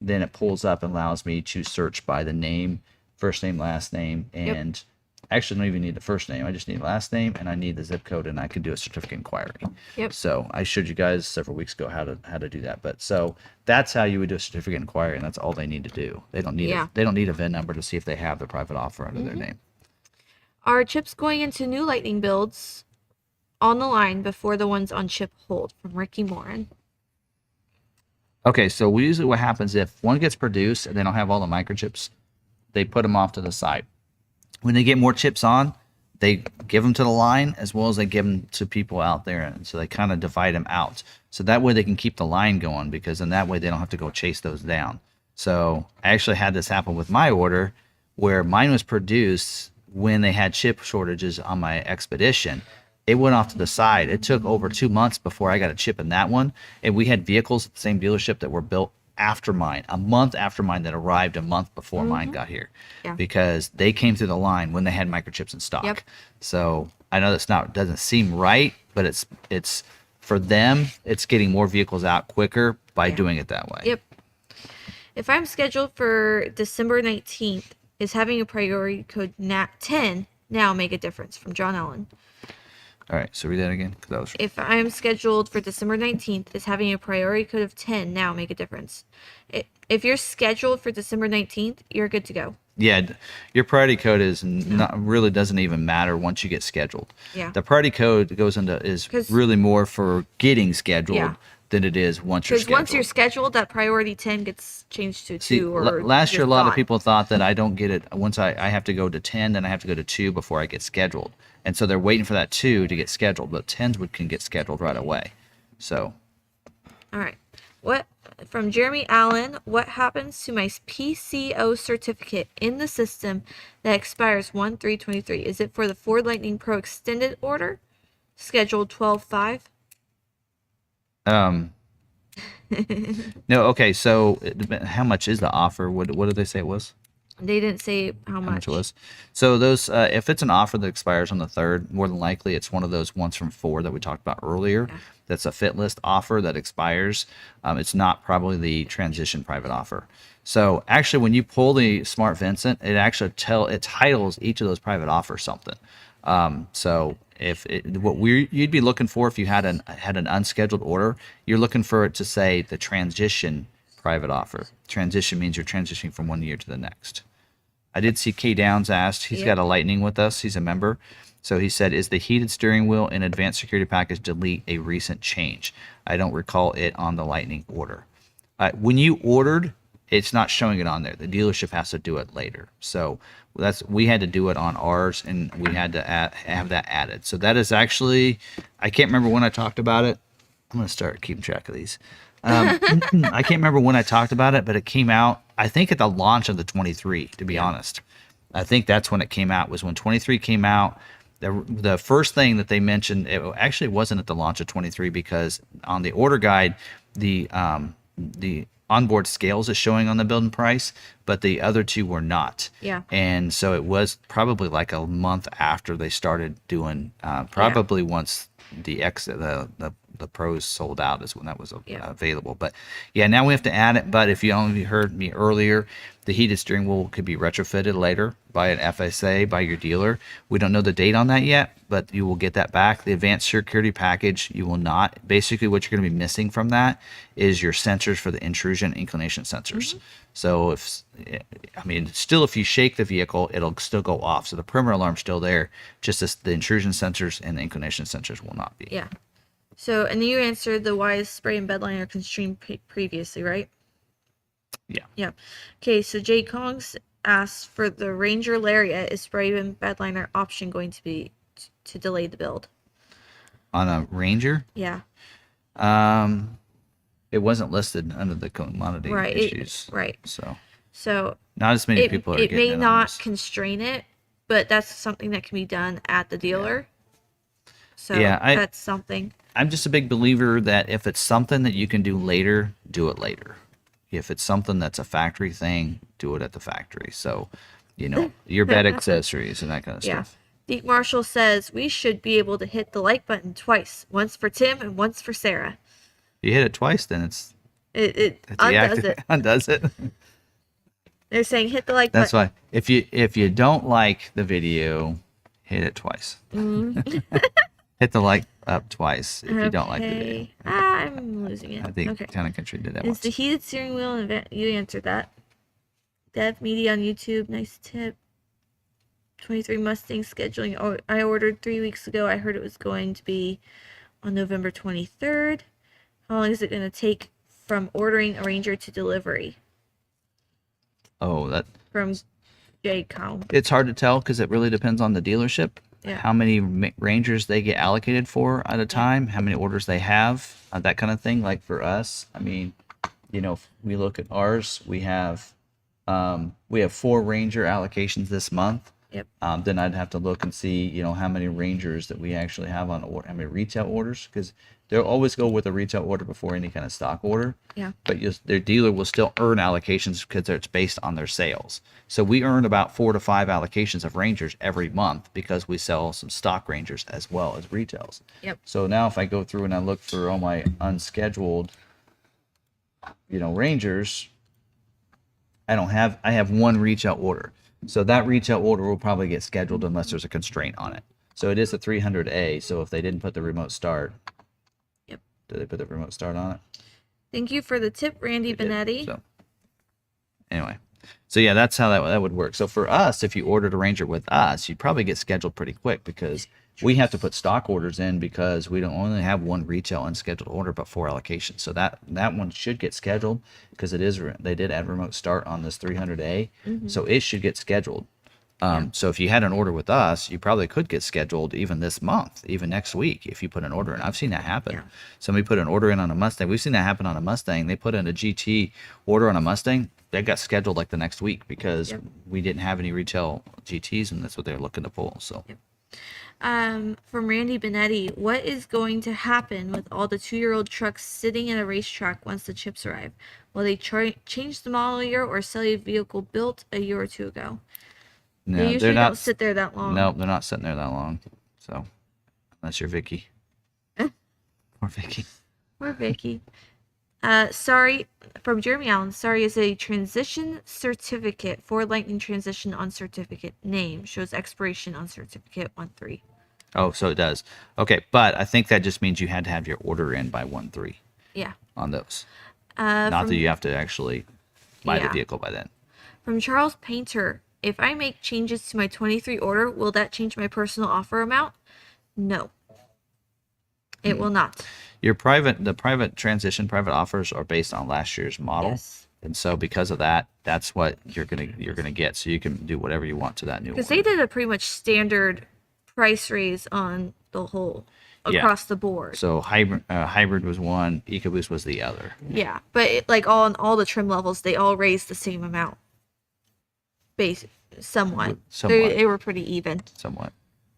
B: then it pulls up and allows me to search by the name, first name, last name, and actually don't even need the first name. I just need last name, and I need the zip code, and I can do a certificate inquiry. Yep. So I showed you guys several weeks ago how to do that. But so that's how you would do a certificate inquiry, and that's all they need to do. They don't need a VIN number to see if they have the private offer under their name.
C: Are chips going into new Lightning builds on the line before the ones on chip hold? From Ricky Morin.
B: Okay, so usually what happens if one gets produced and they don't have all the microchips, they put them off to the side. When they get more chips on, they give them to the line as well as they give them to people out there. And so they kind of divide them out. So that way they can keep the line going, because in that way they don't have to go chase those down. So I actually had this happen with my order where mine was produced when they had chip shortages on my Expedition. It went off to the side. It took over 2 months before I got a chip in that one. And we had vehicles at the same dealership that were built after mine, a month after mine, that arrived a month before mine got here. Because they came through the line when they had microchips in stock. So I know doesn't seem right, but it's for them, it's getting more vehicles out quicker by doing it that way.
C: If I'm scheduled for December 19th, is having a priority code 10 now make a difference? From John Allen.
B: All right, so read that again.
C: If I am scheduled for December 19th, is having a priority code of 10 now make a difference? If you're scheduled for December 19th, you're good to go.
B: Yeah, your priority code really doesn't even matter once you get scheduled. The priority code is really more for getting scheduled than it is once you're scheduled.
C: Because once you're scheduled, that priority 10 gets changed to 2. Or
B: last year, a lot of people thought that I don't get it. Once I have to go to 10, then I have to go to 2 before I get scheduled. And so they're waiting for that 2 to get scheduled, but 10s can get scheduled right away. So.
C: All right. From Jeremy Allen, what happens to my PCO certificate in the system that expires 1/3/23? Is it for the Ford Lightning Pro extended order, scheduled 12/5?
B: No. Okay. So how much is the offer? What did they say it was?
C: They didn't say how much.
B: How much it was. So those, if it's an offer that expires on the 3rd, more than likely it's one of those ones from Ford that we talked about earlier.
C: Yeah.
B: That's a fit list offer that expires. It's not probably the transition private offer. So actually, when you pull the Smart Vincent, it actually it titles each of those private offers something. So if you'd be looking for, if you had an unscheduled order, you're looking for it to say the transition private offer. Transition means you're transitioning from one year to the next. I did see K Downs asked. He's got a Lightning with us. He's a member. So he said, is the heated steering wheel in advanced security package delete a recent change? I don't recall it on the Lightning order. When you ordered, it's not showing it on there. The dealership has to do it later. So we had to do it on ours, and we had to have that added. So that is actually, I can't remember when I talked about it. I'm going to start keeping track of these. I can't remember when I talked about it, but it came out, I think, at the launch of the 23, to be honest. I think that's when it came out, was when 23 came out. The first thing that they mentioned, it actually wasn't at the launch of 23, because on the order guide, the onboard scales is showing on the building price, but the other two were not.
C: Yeah.
B: And so it was probably like a month after they started doing, probably once the pros sold out is when that was available. But yeah, now we have to add it. But if you only heard me earlier, the heated steering wheel could be retrofitted later by an FSA, by your dealer. We don't know the date on that yet, but you will get that back. The advanced security package, you will not. Basically, what you're going to be missing from that is your sensors for the intrusion and inclination sensors. Mm-hmm. So still, if you shake the vehicle, it'll still go off. So the perimeter alarm's still there. Just as the intrusion sensors and the inclination sensors will not be.
C: Yeah. So, and you answered the why is spray and bedliner constrained previously, right?
B: Yeah.
C: Yeah. Okay, so Jay Kongs asked, for the Ranger Lariat, is spray and bedliner option going to be to delay the build?
B: On a Ranger?
C: Yeah.
B: It wasn't listed under the commodity issues.
C: Right. So
B: not as many people are getting it.
C: It may not constrain it, but that's something that can be done at the dealer. Yeah. So that's something.
B: I'm just a big believer that if it's something that you can do later, do it later. If it's something that's a factory thing, do it at the factory. So, your bed accessories and that kind of stuff.
C: Deke Marshall says we should be able to hit the like button twice. Once for Tim and once for Sarah.
B: You hit it twice, then
C: it undoes it.
B: Undoes it.
C: They're saying hit the like
B: That's
C: button.
B: That's why. If you don't like the video, hit it twice.
C: Mm-hmm.
B: Hit the like up twice if you don't like the video.
C: I'm losing it.
B: I think Town and Country did that
C: Is
B: once.
C: the heated steering wheel event? You answered that. Dev Media on YouTube. Nice tip. 23 Mustang scheduling. Oh, I ordered 3 weeks ago. I heard it was going to be on November 23rd. How long is it going to take from ordering a Ranger to delivery?
B: Oh,
C: from Jay Cow.
B: It's hard to tell because it really depends on the dealership.
C: Yeah.
B: How many Rangers they get allocated for at a time, how many orders they have, that kind of thing. Like for us, if we look at ours, we have 4 Ranger allocations this month.
C: Yep.
B: Then I'd have to look and see, how many Rangers that we actually have on order, how many retail orders, because they'll always go with a retail order before any kind of stock order.
C: Yeah.
B: But their dealer will still earn allocations because it's based on their sales. So we earn about 4 to 5 allocations of Rangers every month because we sell some stock Rangers as well as retails.
C: Yep.
B: So now if I go through and I look for all my unscheduled, Rangers, I have 1 retail order. So that retail order will probably get scheduled unless there's a constraint on it. So it is a 300A. So if they didn't put the remote start,
C: yep.
B: Did they put the remote start on it?
C: Thank you for the tip, Randy Benetti.
B: So anyway, yeah, that's how that would work. So for us, if you ordered a Ranger with us, you'd probably get scheduled pretty quick because we have to put stock orders in because we don't only have 1 retail unscheduled order but 4 allocations. So that one should get scheduled because they did add remote start on this 300A. Mm-hmm. So it should get scheduled. So if you had an order with us, you probably could get scheduled even this month, even next week, if you put an order in. I've seen that happen. Yeah. Somebody put an order in on a Mustang. We've seen that happen on a Mustang. They put in a GT order on a Mustang. They got scheduled like the next week because we didn't have any retail GTs, and that's what they were looking to pull. So.
C: Yep. From Randy Benetti, what is going to happen with all the 2-year-old trucks sitting at a racetrack once the chips arrive? Will they change the model year or sell a vehicle built a year or two ago?
B: No,
C: They usually don't sit there that long.
B: Nope, they're not sitting there that long. So, unless you're Vicky. Or Vicky.
C: Or Vicky. Sorry, from Jeremy Allen. Sorry is a transition certificate for Lightning transition on certificate name. Shows expiration on certificate 1/3.
B: Oh, so it does. Okay, but I think that just means you had to have your order in by 1/3
C: Yeah.
B: on those. Not that you have to actually buy the vehicle by then.
C: From Charles Painter. If I make changes to my 23 order, will that change my personal offer amount? No. It will not.
B: The private offers are based on last year's model.
C: Yes.
B: And so because of that, that's what you're gonna get. So you can do whatever you want to that new order.
C: Because they did a pretty much standard price raise on the whole across the board.
B: So hybrid was one, EcoBoost was the other.
C: Yeah, but like on all the trim levels, they all raised the same amount. Somewhat. They were pretty even.
B: Somewhat.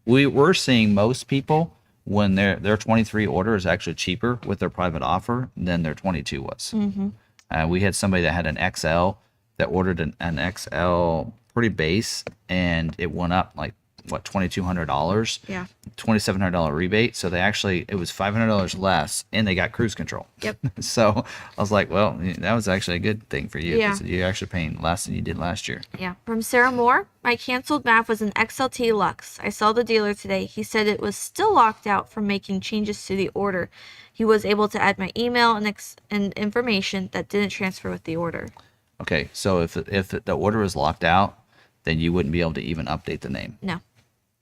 B: We're seeing most people when their 23 order is actually cheaper with their private offer than their 22 was. Mm-hmm. We had somebody that had an XL that ordered an XL pretty base, and it went up like $2,200.
C: Yeah.
B: $2,700 rebate. So it was $500 less, and they got cruise control.
C: Yep.
B: So I was like, well, that was actually a good thing for you.
C: Yeah.
B: 'Cause you're actually paying less than you did last year.
C: Yeah. From Sarah Moore, my canceled MAV was an XLT Lux. I saw the dealer today. He said it was still locked out from making changes to the order. He was able to add my email and information that didn't transfer with the order.
B: Okay, so if the order is locked out, then you wouldn't be able to even update the name.
C: No.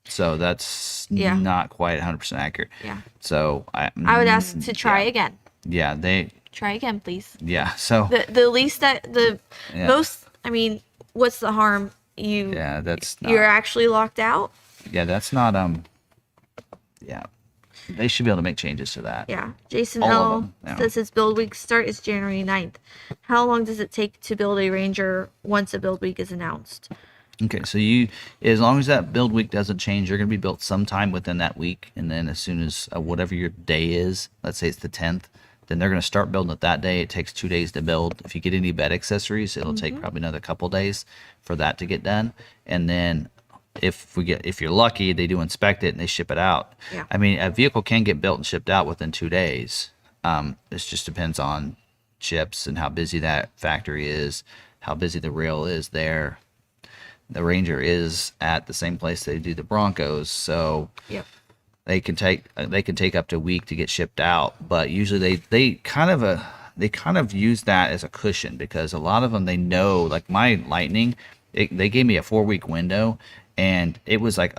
B: So that's not quite 100% accurate.
C: Yeah.
B: So
C: I would ask to try again.
B: Yeah,
C: Try again, please.
B: Yeah, so
C: the least that most. I mean, what's the harm?
B: That's not,
C: you're actually locked out.
B: Yeah, that's not they should be able to make changes to that.
C: Yeah. Jason
B: All of
C: L
B: them, yeah.
C: says his build week start is January 9th. How long does it take to build a Ranger once a build week is announced?
B: Okay, so as long as that build week doesn't change, you're going to be built sometime within that week, and then as soon as whatever your day is, let's say it's the 10th, then they're going to start building it that day. It takes 2 days to build. If you get any bed accessories, it'll take probably another couple days for that to get done, and then if you're lucky, they do inspect it and they ship it out.
C: Yeah.
B: I mean, a vehicle can get built and shipped out within 2 days. It just depends on chips and how busy that factory is, how busy the rail is there. The Ranger is at the same place they do the Broncos, so they can take up to a week to get shipped out. But usually they kind of use that as a cushion, because a lot of them, they know, like my Lightning, they gave me a 4-week window, and it was like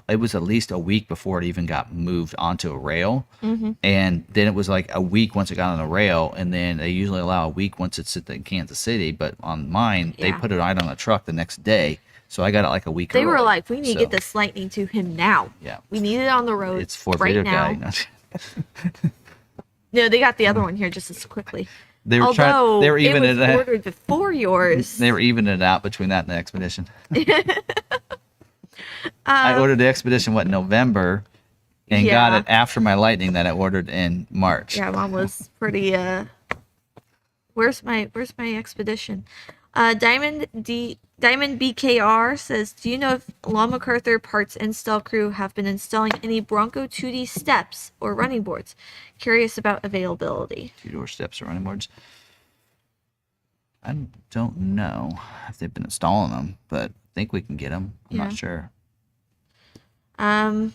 B: it was at least a week before it even got moved onto a rail, and then it was like a week once it got on the rail, and then they usually allow a week once it's in Kansas City. But on mine, they put it right on the truck the next day. So I got it like a week early.
C: They were like, we need to get this Lightning to him now.
B: Yeah.
C: We need it on the road.
B: It's FordVideoGuy.
C: No, they got the other one here just as quickly.
B: They were even
C: it was ordered before yours.
B: They were evening it out between that and the Expedition. I ordered the Expedition in November, and got it after my Lightning that I ordered in March.
C: Yeah, Mom was pretty where's my Expedition? Diamond BKR says, do you know if Law McArthur parts install crew have been installing any Bronco 2D steps or running boards? Curious about availability.
B: 2-door steps or running boards. I don't know if they've been installing them, but I think we can get them. I'm not sure. I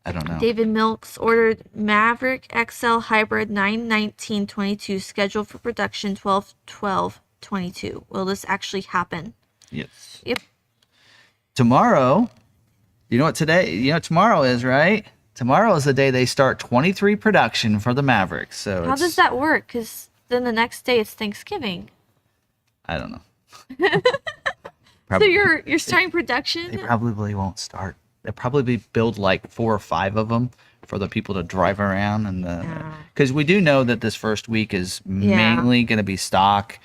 B: don't know.
C: David Milks ordered Maverick XL Hybrid 9/19/22 scheduled for production 12/12/22. Will this actually happen?
B: Yes.
C: Yep.
B: Tomorrow, you know what tomorrow is, right? Tomorrow is the day they start 23 production for the Maverick. So
C: how does that work? Because then the next day it's Thanksgiving.
B: I don't know.
C: So you're starting production?
B: They probably won't start. They'll probably build like 4 or 5 of them for the people to drive around, and because we do know that this first week is mainly going to be stock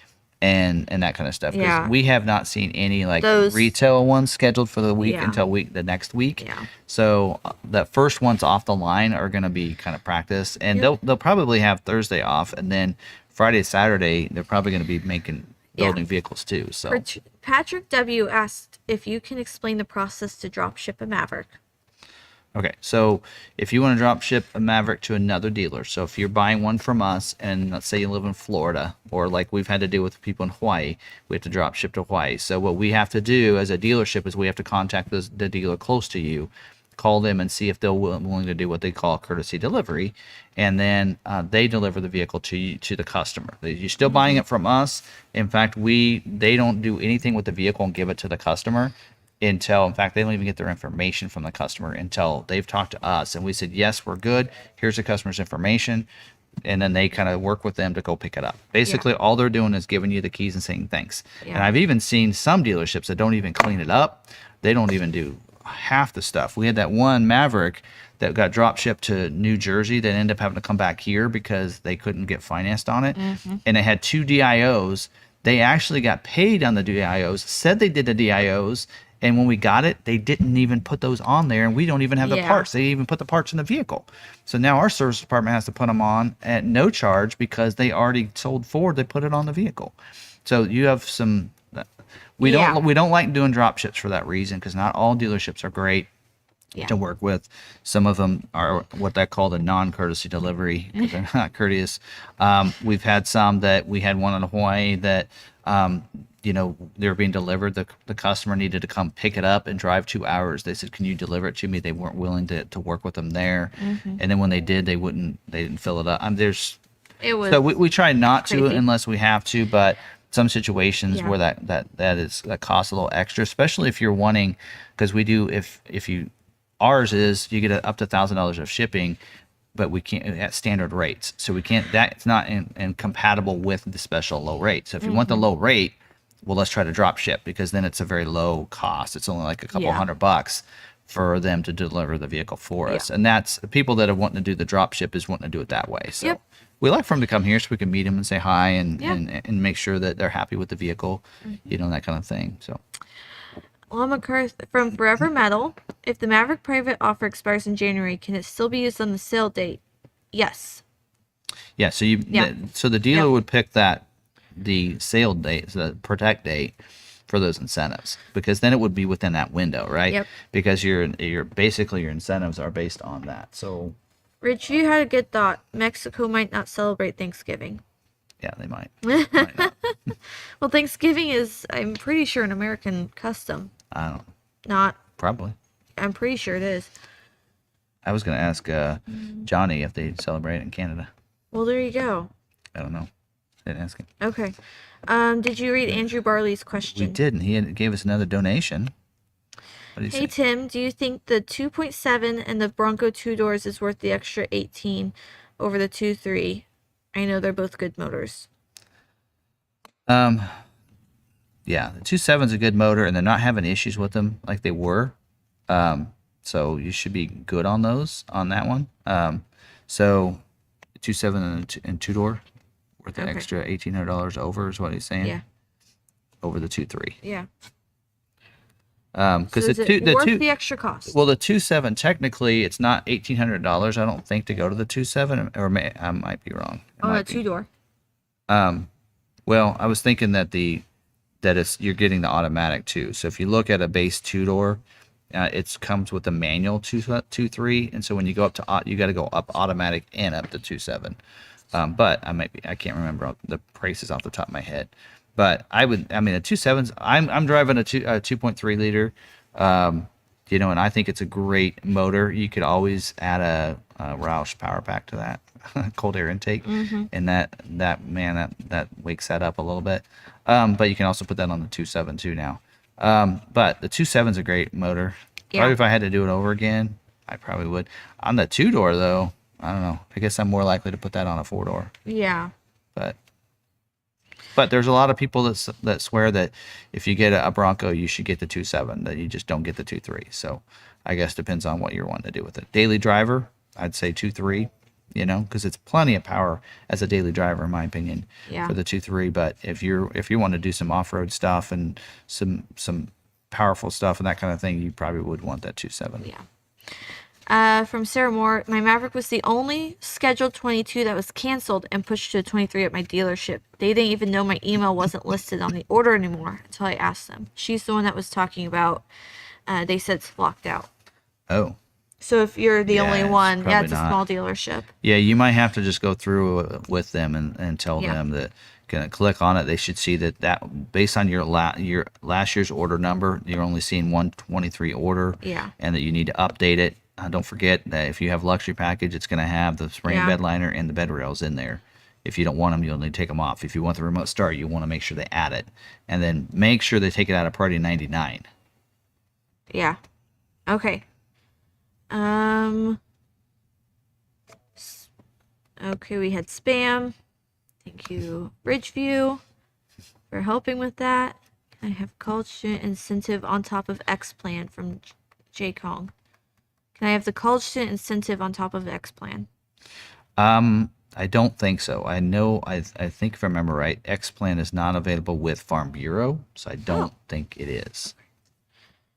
B: and that kind of stuff. 'Cause
C: Yeah.
B: we have not seen any like
C: Those-
B: retail ones scheduled for the week
C: Yeah.
B: until the next week.
C: Yeah.
B: So the first ones off the line are going to be kind of practice, and
C: Yep.
B: they'll probably have Thursday off, and then Friday, Saturday they're probably going to be building vehicles too. So
C: Patrick W asked if you can explain the process to drop ship a Maverick.
B: okay, so if you want to drop ship a Maverick to another dealer, so if you're buying one from us, and let's say you live in Florida, or like we've had to do with people in Hawaii, we have to drop ship to Hawaii. So what we have to do as a dealership is we have to contact the dealer close to you, call them and see if they're willing to do what they call courtesy delivery, and then they deliver the vehicle to you, to the customer. You're still buying it from us. In fact, they don't do anything with the vehicle and give it to the customer until, in fact, they don't even get their information from the customer until they've talked to us and we said, yes, we're good, here's the customer's information, and then they kind of work with them to go pick it up. Basically, all they're doing is giving you the keys and saying thanks.
C: Yeah.
B: And I've even seen some dealerships that don't even clean it up. They don't even do half the stuff. We had that one Maverick that got drop shipped to New Jersey that ended up having to come back here because they couldn't get financed on it. And it had 2 DIOs. They actually got paid on the DIOs, said they did the DIOs, and when we got it, they didn't even put those on there, and we don't even have the
C: Yeah.
B: parts. They even put the parts in the vehicle. So now our service department has to put them on at no charge because they already told Ford they put it on the vehicle. So you have some. We don't like doing drop ships for that reason, because not all dealerships are great to work with. Some of them are what they call the non-courtesy delivery, because they're not courteous. We've had some that we had one in Hawaii that they were being delivered. The customer needed to come pick it up and drive 2 hours. They said, "Can you deliver it to me?" They weren't willing to work with them there, and then when they did, they didn't fill it up. So we try not to
C: crazy.
B: unless we have to, but some situations where that costs a little extra, especially if you're wanting, because we do, if you, ours is you get up to $1,000 of shipping, but we can't at standard rates, so we can't, that's not incompatible with the special low rate. So if you want the low rate, well, let's try to drop ship, because then it's a very low cost. It's only like a couple $100 for them to deliver the vehicle for us, and that's the people that are wanting to do the drop ship is wanting to do it that way. So we like for them to come here so we can meet them and say hi and make sure that they're happy with the vehicle, that kind of thing. So
C: McArthur from Forever Metal. If the Maverick private offer expires in January, can it still be used on the sale date? Yes.
B: Yeah. So so the dealer would pick the sale date, the protect date for those incentives, because then it would be within that window, right?
C: Yep.
B: Because your basically your incentives are based on that. So
C: Rich, you had a good thought. Mexico might not celebrate Thanksgiving.
B: yeah, they might. Might not.
C: Well, Thanksgiving is, I'm pretty sure, an American custom.
B: I don't.
C: Not,
B: Probably.
C: I'm pretty sure it is.
B: I was gonna ask Johnny if they celebrate in Canada.
C: Well, there you go.
B: I don't know. Didn't ask him.
C: Okay. Did you read Andrew Barley's question?
B: We didn't. He gave us another donation. What did he
C: Hey
B: say?
C: Tim, do you think the 2.7 and the Bronco 2 doors is worth the extra 18 over the 2.3? I know they're both good motors.
B: Yeah, the 2.7 is a good motor, and they're not having issues with them like they were. So you should be good on that one. So 2.7 and 2-door worth the extra $1,800 over is what he's saying.
C: Yeah.
B: Over the 2.3.
C: Yeah.
B: Because
C: So is it worth the extra cost?
B: Well, the 2.7 technically it's not $1,800. I don't think to go to the 2.7, or I might be wrong. It
C: On a
B: might be.
C: 2-door.
B: Well, I was thinking that you're getting the automatic too. So if you look at a base 2-door, it comes with a manual 2.3, and so when you go up to you got to go up automatic and up to 2.7. But I can't remember the prices off the top of my head. But a 2.7s. I'm driving a 2.3 liter, and I think it's a great motor. You could always add a Roush power pack to that cold air intake, and that wakes that up a little bit. But you can also put that on the 2.7 too now. But the 2.7 is a great motor.
C: Yeah.
B: Probably if I had to do it over again, I probably would. On the 2-door though, I don't know. I guess I'm more likely to put that on a 4-door.
C: Yeah.
B: But there's a lot of people that swear that if you get a Bronco, you should get the 2.7, that you just don't get the 2.3. So I guess depends on what you're wanting to do with it. Daily driver, I'd say 2.3. you know, because it's plenty of power as a daily driver, in my opinion,
C: Yeah.
B: for the 2.3. But if you want to do some off-road stuff and some powerful stuff and that kind of thing, you probably would want that 2.7.
C: Yeah. From Sarah Moore, my Maverick was the only scheduled 22 that was canceled and pushed to a 23 at my dealership. They didn't even know my email wasn't listed on the order anymore until I asked them. She's the one that was talking about, they said it's locked out.
B: Oh.
C: So if you're the only
B: it's
C: one, yeah,
B: probably
C: it's a
B: not.
C: small dealership.
B: Yeah, you might have to just go through with them and tell
C: Yeah.
B: them that, gonna click on it. They should see that based on your last year's order number, you're only seeing 123 order.
C: Yeah.
B: And that you need to update it. Don't forget that if you have luxury package, it's going to have the spring
C: Yeah.
B: bed liner and the bed rails in there. If you don't want them, you'll need to take them off. If you want the remote start, you want to make sure they add it, and then make sure they take it out of Party 99.
C: Yeah. Okay. Okay, we had spam. Thank you, Ridgeview, for helping with that. I have college student incentive on top of X plan from J Kong. Can I have the college student incentive on top of the X plan?
B: I don't think so. I know. I think if I remember right, X Plan is not available with Farm Bureau, so I don't think it is.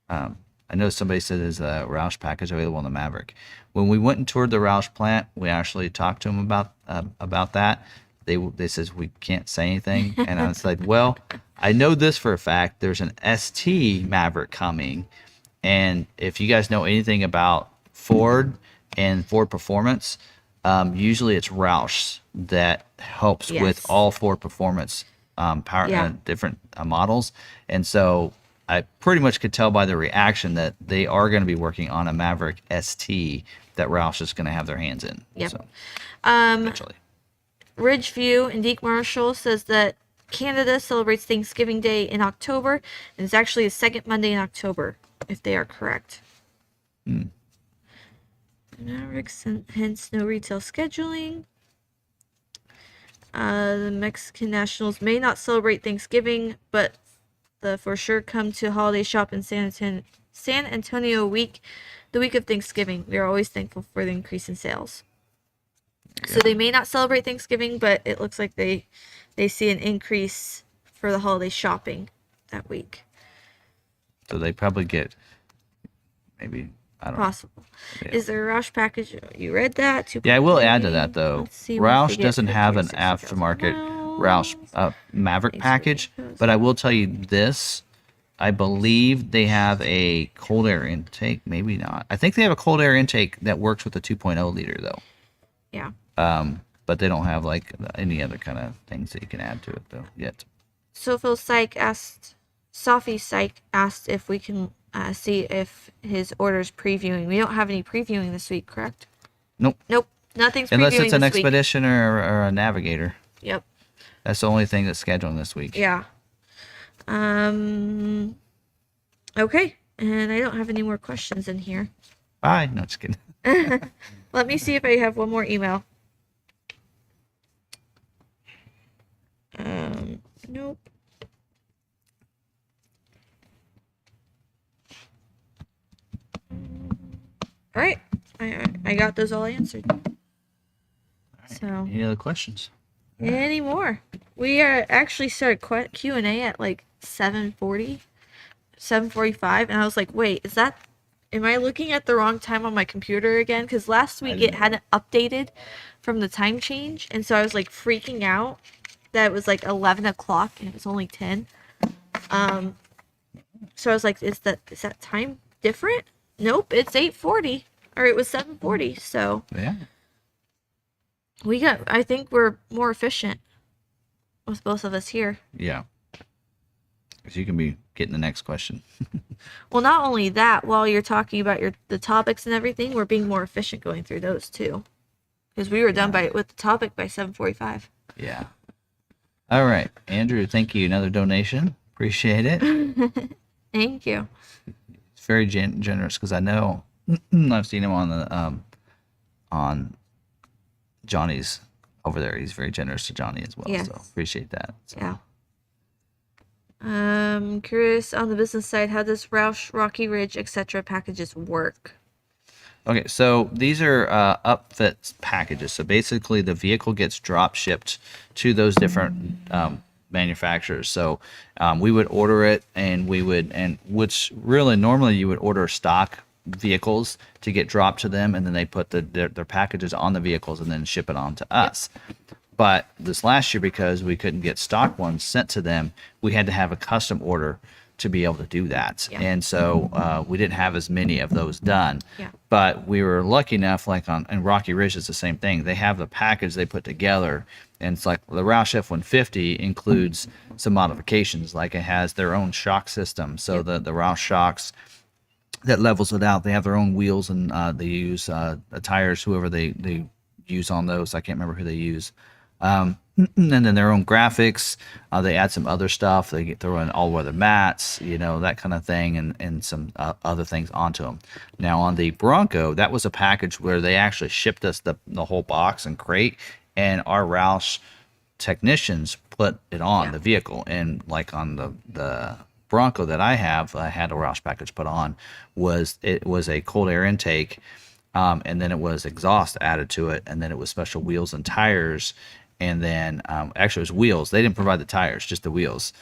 B: I know somebody said there's a Roush package available on the Maverick. When we went and toured the Roush plant, we actually talked to them about that. They says we can't say anything, and I was like, well, I know this for a fact. There's an ST Maverick coming, and if you guys know anything about Ford and Ford Performance, usually it's Roush that helps
C: Yes.
B: with all Ford Performance power
C: Yeah.
B: different models, and so I pretty much could tell by the reaction that they are going to be working on a Maverick ST that Roush is going to have their hands in.
C: Yep.
B: So,
C: Um,
B: eventually.
C: Ridgeview and Deke Marshall says that Canada celebrates Thanksgiving Day in October, and it's actually the second Monday in October, if they are correct. Mavericks, hence no retail scheduling. The Mexican Nationals may not celebrate Thanksgiving, but the for sure come to holiday shop in San Antonio week, the week of Thanksgiving. We are always thankful for the increase in sales. So they may not celebrate Thanksgiving, but it looks like they see an increase for the holiday shopping that week.
B: So they probably get maybe, I don't know.
C: Possible. Is there a Roush package? You read that?
B: Yeah, I will add to that though.
C: Let's see what
B: Roush
C: they get,
B: doesn't
C: 50
B: have
C: or
B: an
C: 60,000
B: aftermarket
C: miles.
B: Roush Maverick
C: Thanks for
B: package,
C: the post.
B: but I will tell you this. I believe they have a cold air intake. Maybe not. I think they have a cold air intake that works with the 2.0 liter though.
C: Yeah.
B: But they don't have like any other kind of things that you can add to it though yet.
C: Sophie Psych asked if we can see if his order's previewing. We don't have any previewing this week, correct?
B: Nope.
C: Nope. Nothing's
B: Unless
C: previewing
B: it's an
C: this week.
B: expedition or a navigator.
C: Yep.
B: That's the only thing that's scheduling this week.
C: Yeah. Okay. And I don't have any more questions in here.
B: Bye. No, just kidding.
C: Let me see if I have one more email. Nope. All right. I got those all answered. So,
B: Any other questions?
C: any more? We actually started Q&A at like 7:40, 7:45, and I was like, wait, am I looking at the wrong time on my computer again? Because last week it hadn't updated from the time change, and so I was like freaking out that it was like 11 o'clock and it was only 10. So I was like, is that time different? Nope, it's 8:40, or it was 7:40. So
B: Yeah.
C: I think we're more efficient with both of us here.
B: Yeah. Because you can be getting the next question.
C: Well, not only that, while you're talking about the topics and everything, we're being more efficient going through those too. Because we were done with the topic by 7:45.
B: Yeah. All right. Andrew, thank you. Another donation. Appreciate it.
C: Thank you.
B: It's very generous because I know I've seen him on the on Johnny's over there. He's very generous to Johnny as well.
C: Yes.
B: So appreciate that. So,
C: Yeah. Curious on the business side, how does Roush, Rocky Ridge, etc. packages work?
B: Okay, so these are upfit packages. So basically, the vehicle gets drop shipped to those different manufacturers. So we would order it, and which really normally you would order stock vehicles to get dropped to them, and then they put their packages on the vehicles and then ship it on to us. But this last year, because we couldn't get stock ones sent to them, we had to have a custom order to be able to do that.
C: Yeah.
B: And so we didn't have as many of those done.
C: Yeah.
B: But we were lucky enough, like in Rocky Ridge, it's the same thing. They have the package they put together, and it's like the Roush F-150 includes some modifications. Like it has their own shock system. So the Roush shocks that levels it out. They have their own wheels, and they use the tires, whoever they use on those. I can't remember who they use. And then their own graphics. They add some other stuff. They throw in all-weather mats, that kind of thing, and some other things onto them. Now on the Bronco, that was a package where they actually shipped us the whole box and crate, and our Roush technicians put it on the vehicle. And like on the Bronco that I had a Roush package put on. It was a cold air intake, and then it was exhaust added to it, and then it was special wheels and tires. And then actually it was wheels. They didn't provide the tires, just the wheels,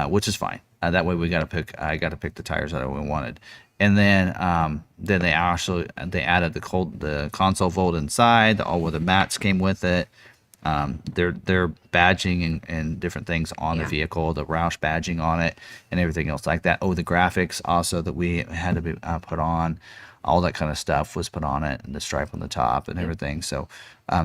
B: which is fine. That way I got to pick the tires that we wanted. And then they added the console vault inside. All of the mats came with it. Their badging and different things on the vehicle, the Roush badging on it, and everything else like that. Oh, the graphics also that we had to be put on. All that kind of stuff was put on it, and the stripe on the top and everything. So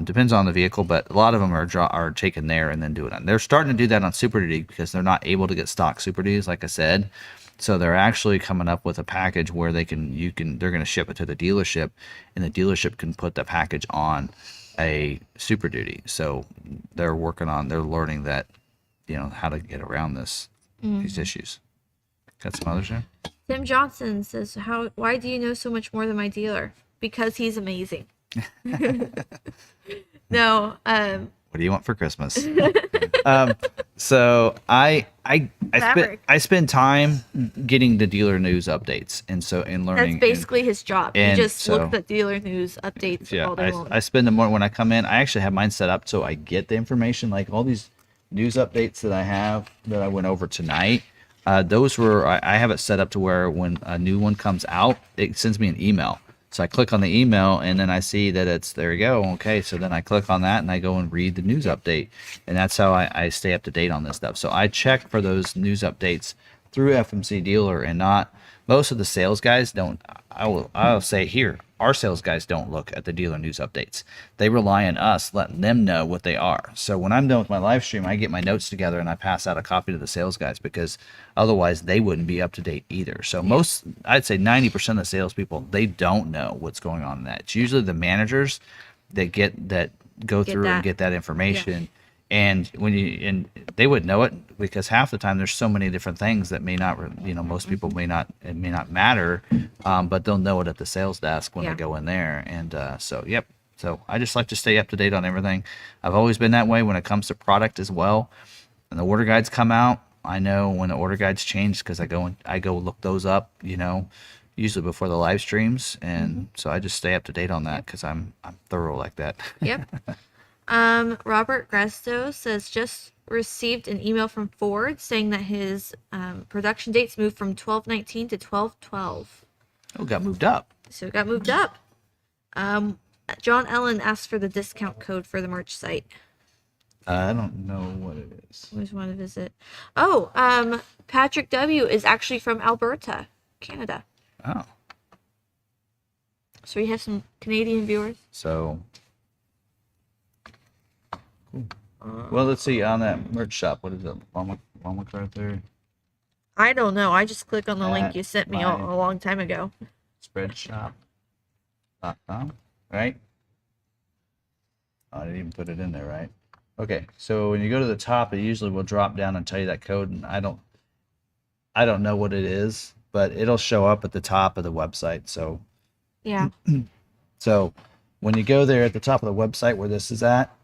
B: depends on the vehicle, but a lot of them are taken there and then do it on. They're starting to do that on Super Duty because they're not able to get stock Super Duties, like I said. So they're actually coming up with a package where they're going to ship it to the dealership, and the dealership can put the package on a Super Duty. So they're learning that, how to get around these issues. Got some others there?
C: Tim Johnson says, why do you know so much more than my dealer? Because he's amazing. No.
B: What do you want for Christmas? So I spend time getting the dealer news updates, and learning.
C: That's basically his job. He just looks at dealer news updates all day long.
B: I spend the morning when I come in. I actually have mine set up so I get the information, like all these news updates that I have that I went over tonight. I have it set up to where when a new one comes out, it sends me an email. So I click on the email, and then I see that there you go. Okay, so then I click on that, and I go and read the news update. And that's how I stay up to date on this stuff. So I check for those news updates through FMC Dealer, and not most of the sales guys don't. I'll say here, our sales guys don't look at the dealer news updates. They rely on us letting them know what they are. So when I'm done with my live stream, I get my notes together and I pass out a copy to the sales guys, because otherwise they wouldn't be up to date either. So I'd say 90% of the salespeople, they don't know what's going on in that. It's usually the managers that go through and get that information. Yeah. And they would know it, because half the time there's so many different things that may not, most people it may not matter, but they'll know it at the sales desk when they go in there. And so I just like to stay up to date on everything. I've always been that way when it comes to product as well. When the order guides come out, I know when the order guides change, because I go look those up, usually before the live streams, and so I just stay up to date on that because I'm thorough like that.
C: Yep. Robert Gresto says, just received an email from Ford saying that his production dates moved from 12/19 to 12/12.
B: Oh, it got moved up.
C: So it got moved up. John Ellen asked for the discount code for the merch site.
B: I don't know what it is.
C: Always want to visit. Oh, Patrick W. is actually from Alberta, Canada.
B: Oh.
C: So we have some Canadian viewers.
B: So... Cool. Well, let's see on that merch shop. What is it? McArthur?
C: I don't know. I just click on the link you sent me a long time ago.
B: Spreadshop.com, right? Oh, I didn't even put it in there, right? Okay, so when you go to the top, it usually will drop down and tell you that code, and I don't know what it is, but it'll show up at the top of the website. So
C: yeah.
B: So when you go there at the top of the website where this is at,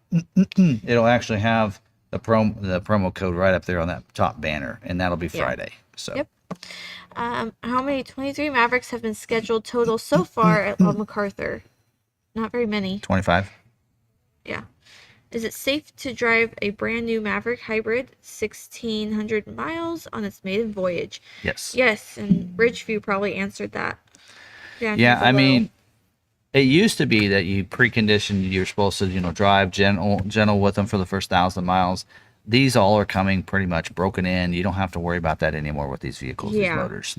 B: it'll actually have the promo code right up there on that top banner, and that'll be Friday. So
C: How many 23 Mavericks have been scheduled total so far at McArthur? Not very many.
B: 25.
C: Yeah. Is it safe to drive a brand new Maverick hybrid 1,600 miles on its maiden voyage?
B: Yes.
C: Yes, and Ridgeview probably answered that. Down
B: Yeah,
C: here
B: I
C: below.
B: mean, it used to be that you preconditioned you're supposed to, drive gentle with them for the first 1,000 miles. These all are coming pretty much broken in. You don't have to worry about that anymore with these vehicles, these
C: Yeah.
B: motors.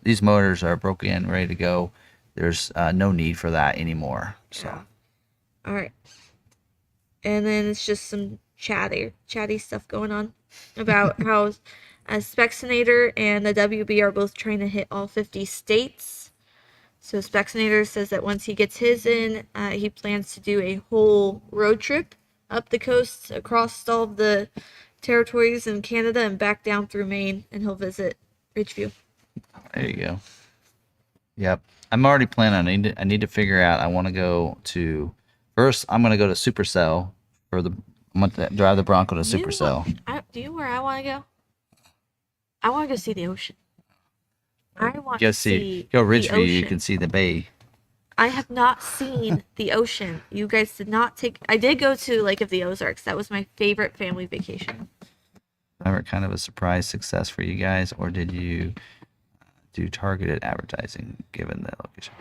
B: These motors are broken in, ready to go. There's no need for that anymore. So.
C: Yeah. All right. And then it's just some chatty stuff going on about how Spexinator and the WB are both trying to hit all 50 states. So Spexinator says that once he gets his in, he plans to do a whole road trip up the coast across all of the territories in Canada and back down through Maine, and he'll visit Ridgeview.
B: There you go. Yep. I'm already planning. I need to figure out. I want to go to first. I'm going to go to Supercell for the. I'm going to drive the Bronco to Supercell.
C: Do you know where I want to go? I want to go see the ocean. I want
B: Go
C: to see
B: go
C: the
B: Ridgeview. You
C: ocean.
B: can see the bay.
C: I have not seen the ocean. You guys did not take. I did go to Lake of the Ozarks. That was my favorite family vacation.
B: Ever kind of a surprise success for you guys, or did you do targeted advertising given the location?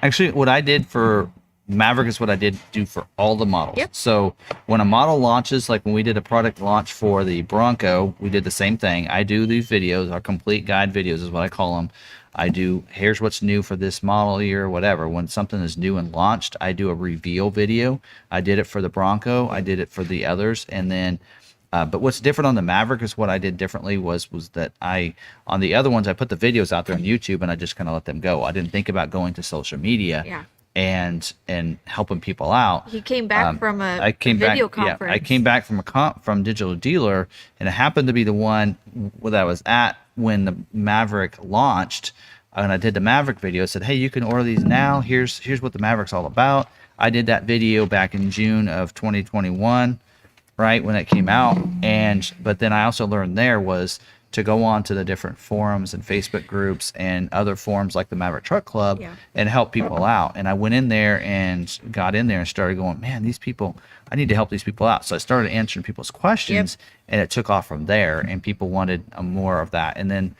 B: Actually, what I did for Maverick is what I did do for all the models.
C: Yep.
B: So when a model launches, like when we did a product launch for the Bronco, we did the same thing. I do these videos, our complete guide videos is what I call them. I do, here's what's new for this model year or whatever. When something is new and launched, I do a reveal video. I did it for the Bronco. I did it for the others. And then, but what's different on the Maverick is what I did differently was that on the other ones, I put the videos out there on YouTube and I just kind of let them go. I didn't think about going to social media.
C: Yeah.
B: And helping people out.
C: He came back from a
B: Yeah,
C: video conference.
B: I came back from Digital Dealer, and it happened to be the one that I was at when the Maverick launched. And I did the Maverick video. Said, "Hey, you can order these now. Here's what the Maverick's all about." I did that video back in June of 2021, right when it came out. But then I also learned there was to go on to the different forums and Facebook groups and other forums like the Maverick Truck Club and help people out. And I went in there and got in there and started going, man, these people, I need to help these people out. So I started answering people's questions and it took off from there and people wanted more of that. And then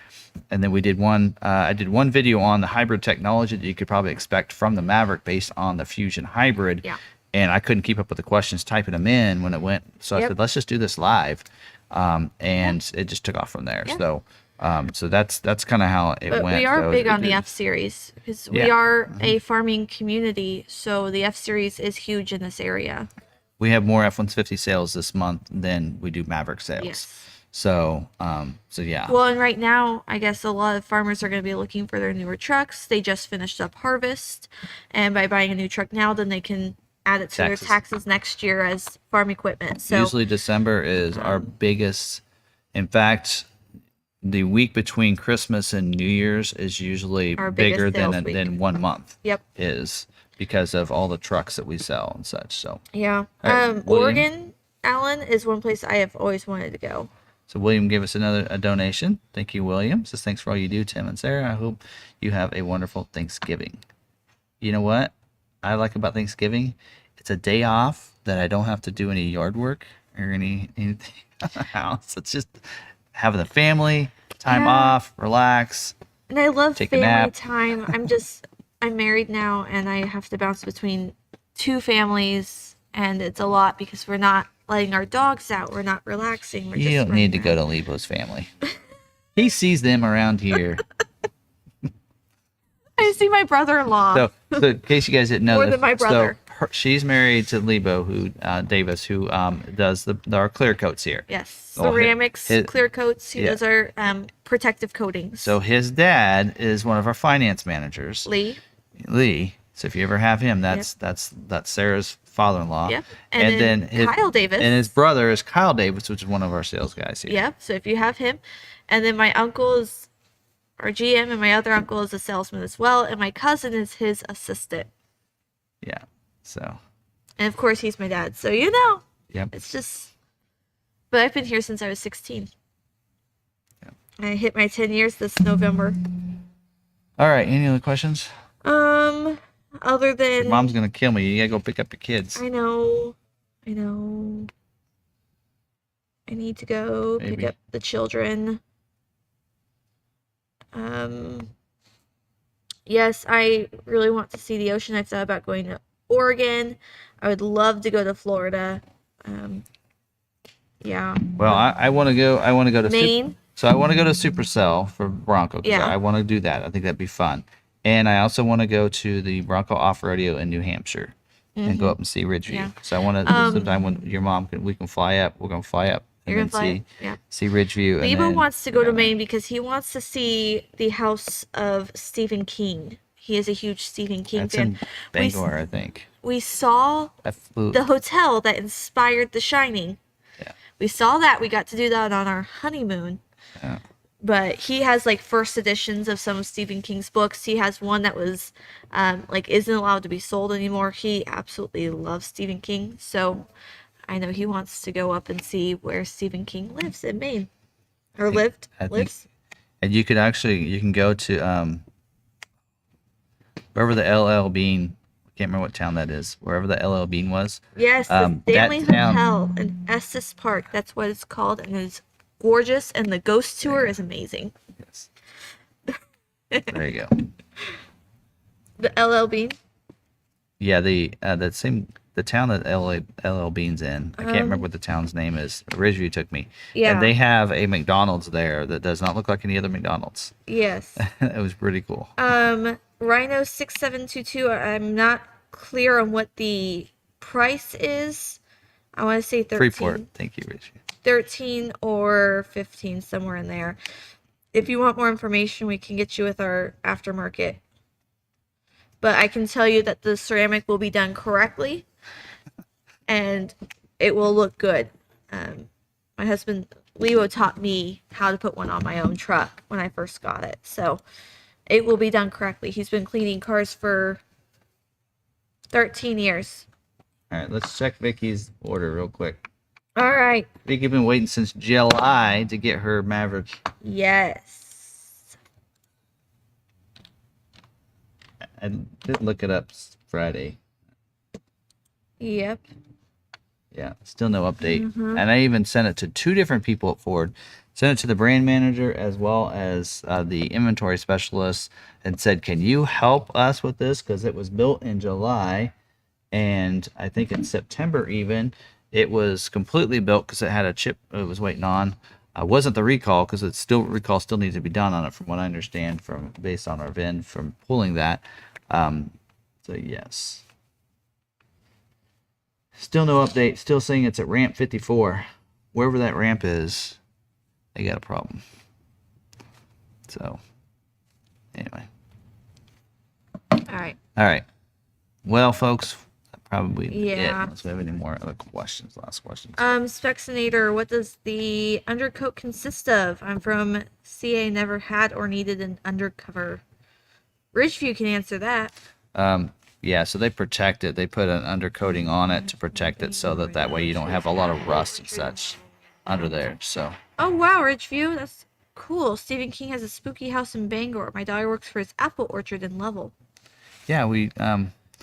B: we did I did one video on the hybrid technology that you could probably expect from the Maverick based on the Fusion hybrid.
C: Yeah.
B: And I couldn't keep up with the questions, typing them in when it went. So I said, let's just do this live. And it just took off from there. So that's kind of how it went.
C: We are big on the F Series because we are a farming community. So the F Series is huge in this area.
B: We have more F-150 sales this month than we do Maverick sales.
C: Yes.
B: So yeah.
C: Well, and right now, I guess a lot of farmers are going to be looking for their newer trucks. They just finished up harvest, and by buying a new truck now, then they can add it to their taxes next year as farm equipment. So
B: usually December is our biggest. In fact, the week between Christmas and New Year's is usually bigger than 1 month.
C: Yep.
B: Is because of all the trucks that we sell and such. So
C: yeah.
B: William?
C: Oregon, Allen, is one place I have always wanted to go.
B: So William gave us a donation. Thank you, William. Says thanks for all you do, Tim and Sarah. I hope you have a wonderful Thanksgiving. You know what I like about Thanksgiving? It's a day off that I don't have to do any yard work or anything at the house. It's just having the family time off, relax.
C: And I love
B: take a
C: family
B: nap.
C: time. I'm married now, and I have to bounce between 2 families, and it's a lot because we're not letting our dogs out. We're not relaxing.
B: You don't need to go to Lebo's family. He sees them around here.
C: I see my brother-in-law.
B: So in case you guys didn't know,
C: More than my brother.
B: So she's married to Lebo, Davis, who does our clear coats here.
C: Yes, ceramics, clear coats. He does our protective coatings.
B: So his dad is one of our finance managers,
C: Lee.
B: So if you ever have him, that's Sarah's father-in-law.
C: Yep.
B: And then
C: Kyle Davis.
B: And his brother is Kyle Davis, which is one of our sales guys here.
C: Yep. So if you have him, and then my uncle is our GM, and my other uncle is a salesman as well, and my cousin is his assistant.
B: Yeah. So.
C: And of course, he's my dad. So you know.
B: Yep.
C: It's just. But I've been here since I was 16.
B: Yeah.
C: I hit my 10 years this November.
B: All right. Any other questions?
C: Other than
B: Your mom's gonna kill me. You gotta go pick up your kids.
C: I know. I need to go pick
B: Maybe.
C: up the children. Yes, I really want to see the ocean. I thought about going to Oregon. I would love to go to Florida. Yeah.
B: Well, I want to go. I want to go to
C: Maine.
B: So I want to go to Supercell for Bronco. 'Cause
C: Yeah.
B: I want to do that. I think that'd be fun. And I also want to go to the Bronco Off Rodeo in New Hampshire and go up and see Ridgeview.
C: Yeah.
B: So I want to sometime when your mom we can fly up. We're gonna fly up and
C: You're
B: then
C: gonna fly
B: see
C: up? Yeah.
B: see Ridgeview. And
C: Lebo
B: then,
C: wants to go to Maine because he wants to see the house of Stephen King. He is a huge Stephen King
B: That's
C: fan.
B: in Bangor, I think.
C: We saw
B: I flew.
C: the hotel that inspired The Shining.
B: Yeah.
C: We saw that. We got to do that on our honeymoon.
B: Yeah.
C: But he has like first editions of some of Stephen King's books. He has one that was like isn't allowed to be sold anymore. He absolutely loves Stephen King. So I know he wants to go up and see where Stephen King lives in Maine. Or lived.
B: I think-
C: Lives.
B: And you can go to wherever the LL Bean. I can't remember what town that is. Wherever the LL Bean was.
C: Yes, the
B: that
C: Stanley
B: town-
C: Hotel in Estes Park. That's what it's called, and it's gorgeous. And the ghost tour is amazing.
B: Yes. There you go.
C: The LL Bean.
B: Yeah, the town that LL Bean's in. I can't remember what the town's name is. Ridgeview took me.
C: Yeah.
B: And they have a McDonald's there that does not look like any other McDonald's.
C: Yes.
B: It was pretty cool.
C: Rhino 6722. I'm not clear on what the price is. I want to say 13.
B: Freeport. Thank you, Ridgeview.
C: 13 or 15, somewhere in there. If you want more information, we can get you with our aftermarket. But I can tell you that the ceramic will be done correctly and it will look good. My husband, Leo, taught me how to put one on my own truck when I first got it. So it will be done correctly. He's been cleaning cars for 13 years.
B: All right, let's check Vicky's order real quick.
C: All right.
B: Vicky's been waiting since July to get her Maverick.
C: Yes.
B: I did look it up Friday.
C: Yep.
B: Yeah, still no update. And I even sent it to 2 different people at Ford. Sent it to the brand manager as well as the inventory specialist and said, can you help us with this? Because it was built in July. And I think in September even, it was completely built because it had a chip it was waiting on. Wasn't the recall because recall still needs to be done on it from what I understand from based on our VIN from pulling that. So yes. Still no update. Still saying it's at ramp 54. Wherever that ramp is, they got a problem. So, anyway.
C: All right.
B: All right. Well, folks, probably it.
C: Yeah.
B: Unless we have any more other questions, last questions.
C: Spexinator, what does the undercoat consist of? I'm from CA, never had or needed an undercover. Ridgeview can answer that.
B: Yeah, so they protect it. They put an undercoating on it to protect it so that way you don't have a lot of rust and such under there. So.
C: Oh, wow, Ridgeview. That's cool. Stephen King has a spooky house in Bangor. My daughter works for his apple orchard in Lovell.
B: Yeah, we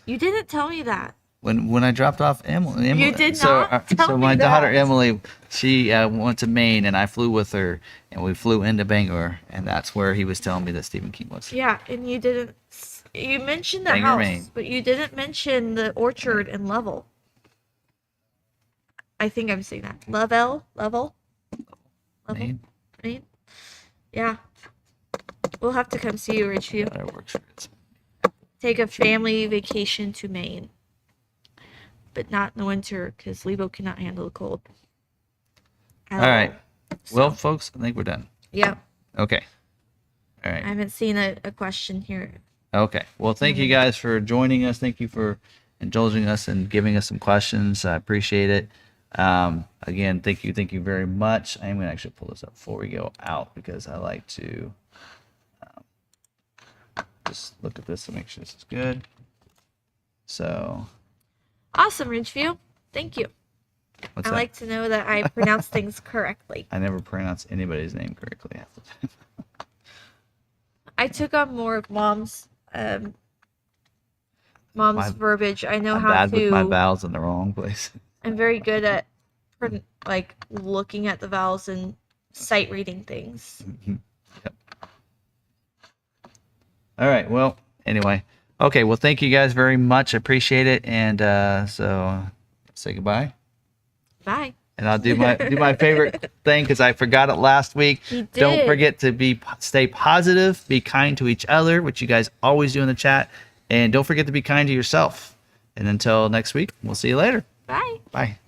C: You didn't tell me that.
B: when I dropped off Emily
C: You did
B: so,
C: not tell
B: so
C: me
B: my daughter
C: that.
B: Emily, she went to Maine and I flew with her and we flew into Bangor and that's where he was telling me that Stephen King was.
C: Yeah, and you didn't. You mentioned the
B: Bangor,
C: house,
B: Maine.
C: but you didn't mention the orchard in Lovell. I think I'm saying that. Lovell?
B: Maine?
C: Maine? Yeah. We'll have to come see you, Ridgeview.
B: Daughter works for it.
C: Take a family vacation to Maine. But not in the winter, because Lebo cannot handle the cold.
B: All right. Well, folks, I think we're done.
C: Yep.
B: Okay. All
C: I
B: right.
C: haven't seen a question here.
B: Okay. Well, thank you guys for joining us. Thank you for indulging us and giving us some questions. I appreciate it. Again, thank you very much. I am going to actually pull this up before we go out because I like to just look at this and make sure this is good. So,
C: Awesome, Ridgeview. Thank you.
B: What's
C: I
B: that?
C: like to know that I pronounce things correctly.
B: I never pronounce anybody's name correctly.
C: I took on more of mom's
B: My-
C: verbiage. I know
B: I'm
C: how
B: bad with my
C: to.
B: vowels in the wrong place.
C: I'm very good at like looking at the vowels and sight reading things.
B: Yep. All right. Well, anyway. Okay. Well, thank you guys very much. I appreciate it. And so say goodbye.
C: Bye.
B: And I'll do my favorite thing because I forgot it last week.
C: You
B: Don't
C: did.
B: forget to stay positive, be kind to each other, which you guys always do in the chat, and don't forget to be kind to yourself. And until next week, we'll see you later.
C: Bye.
B: Bye.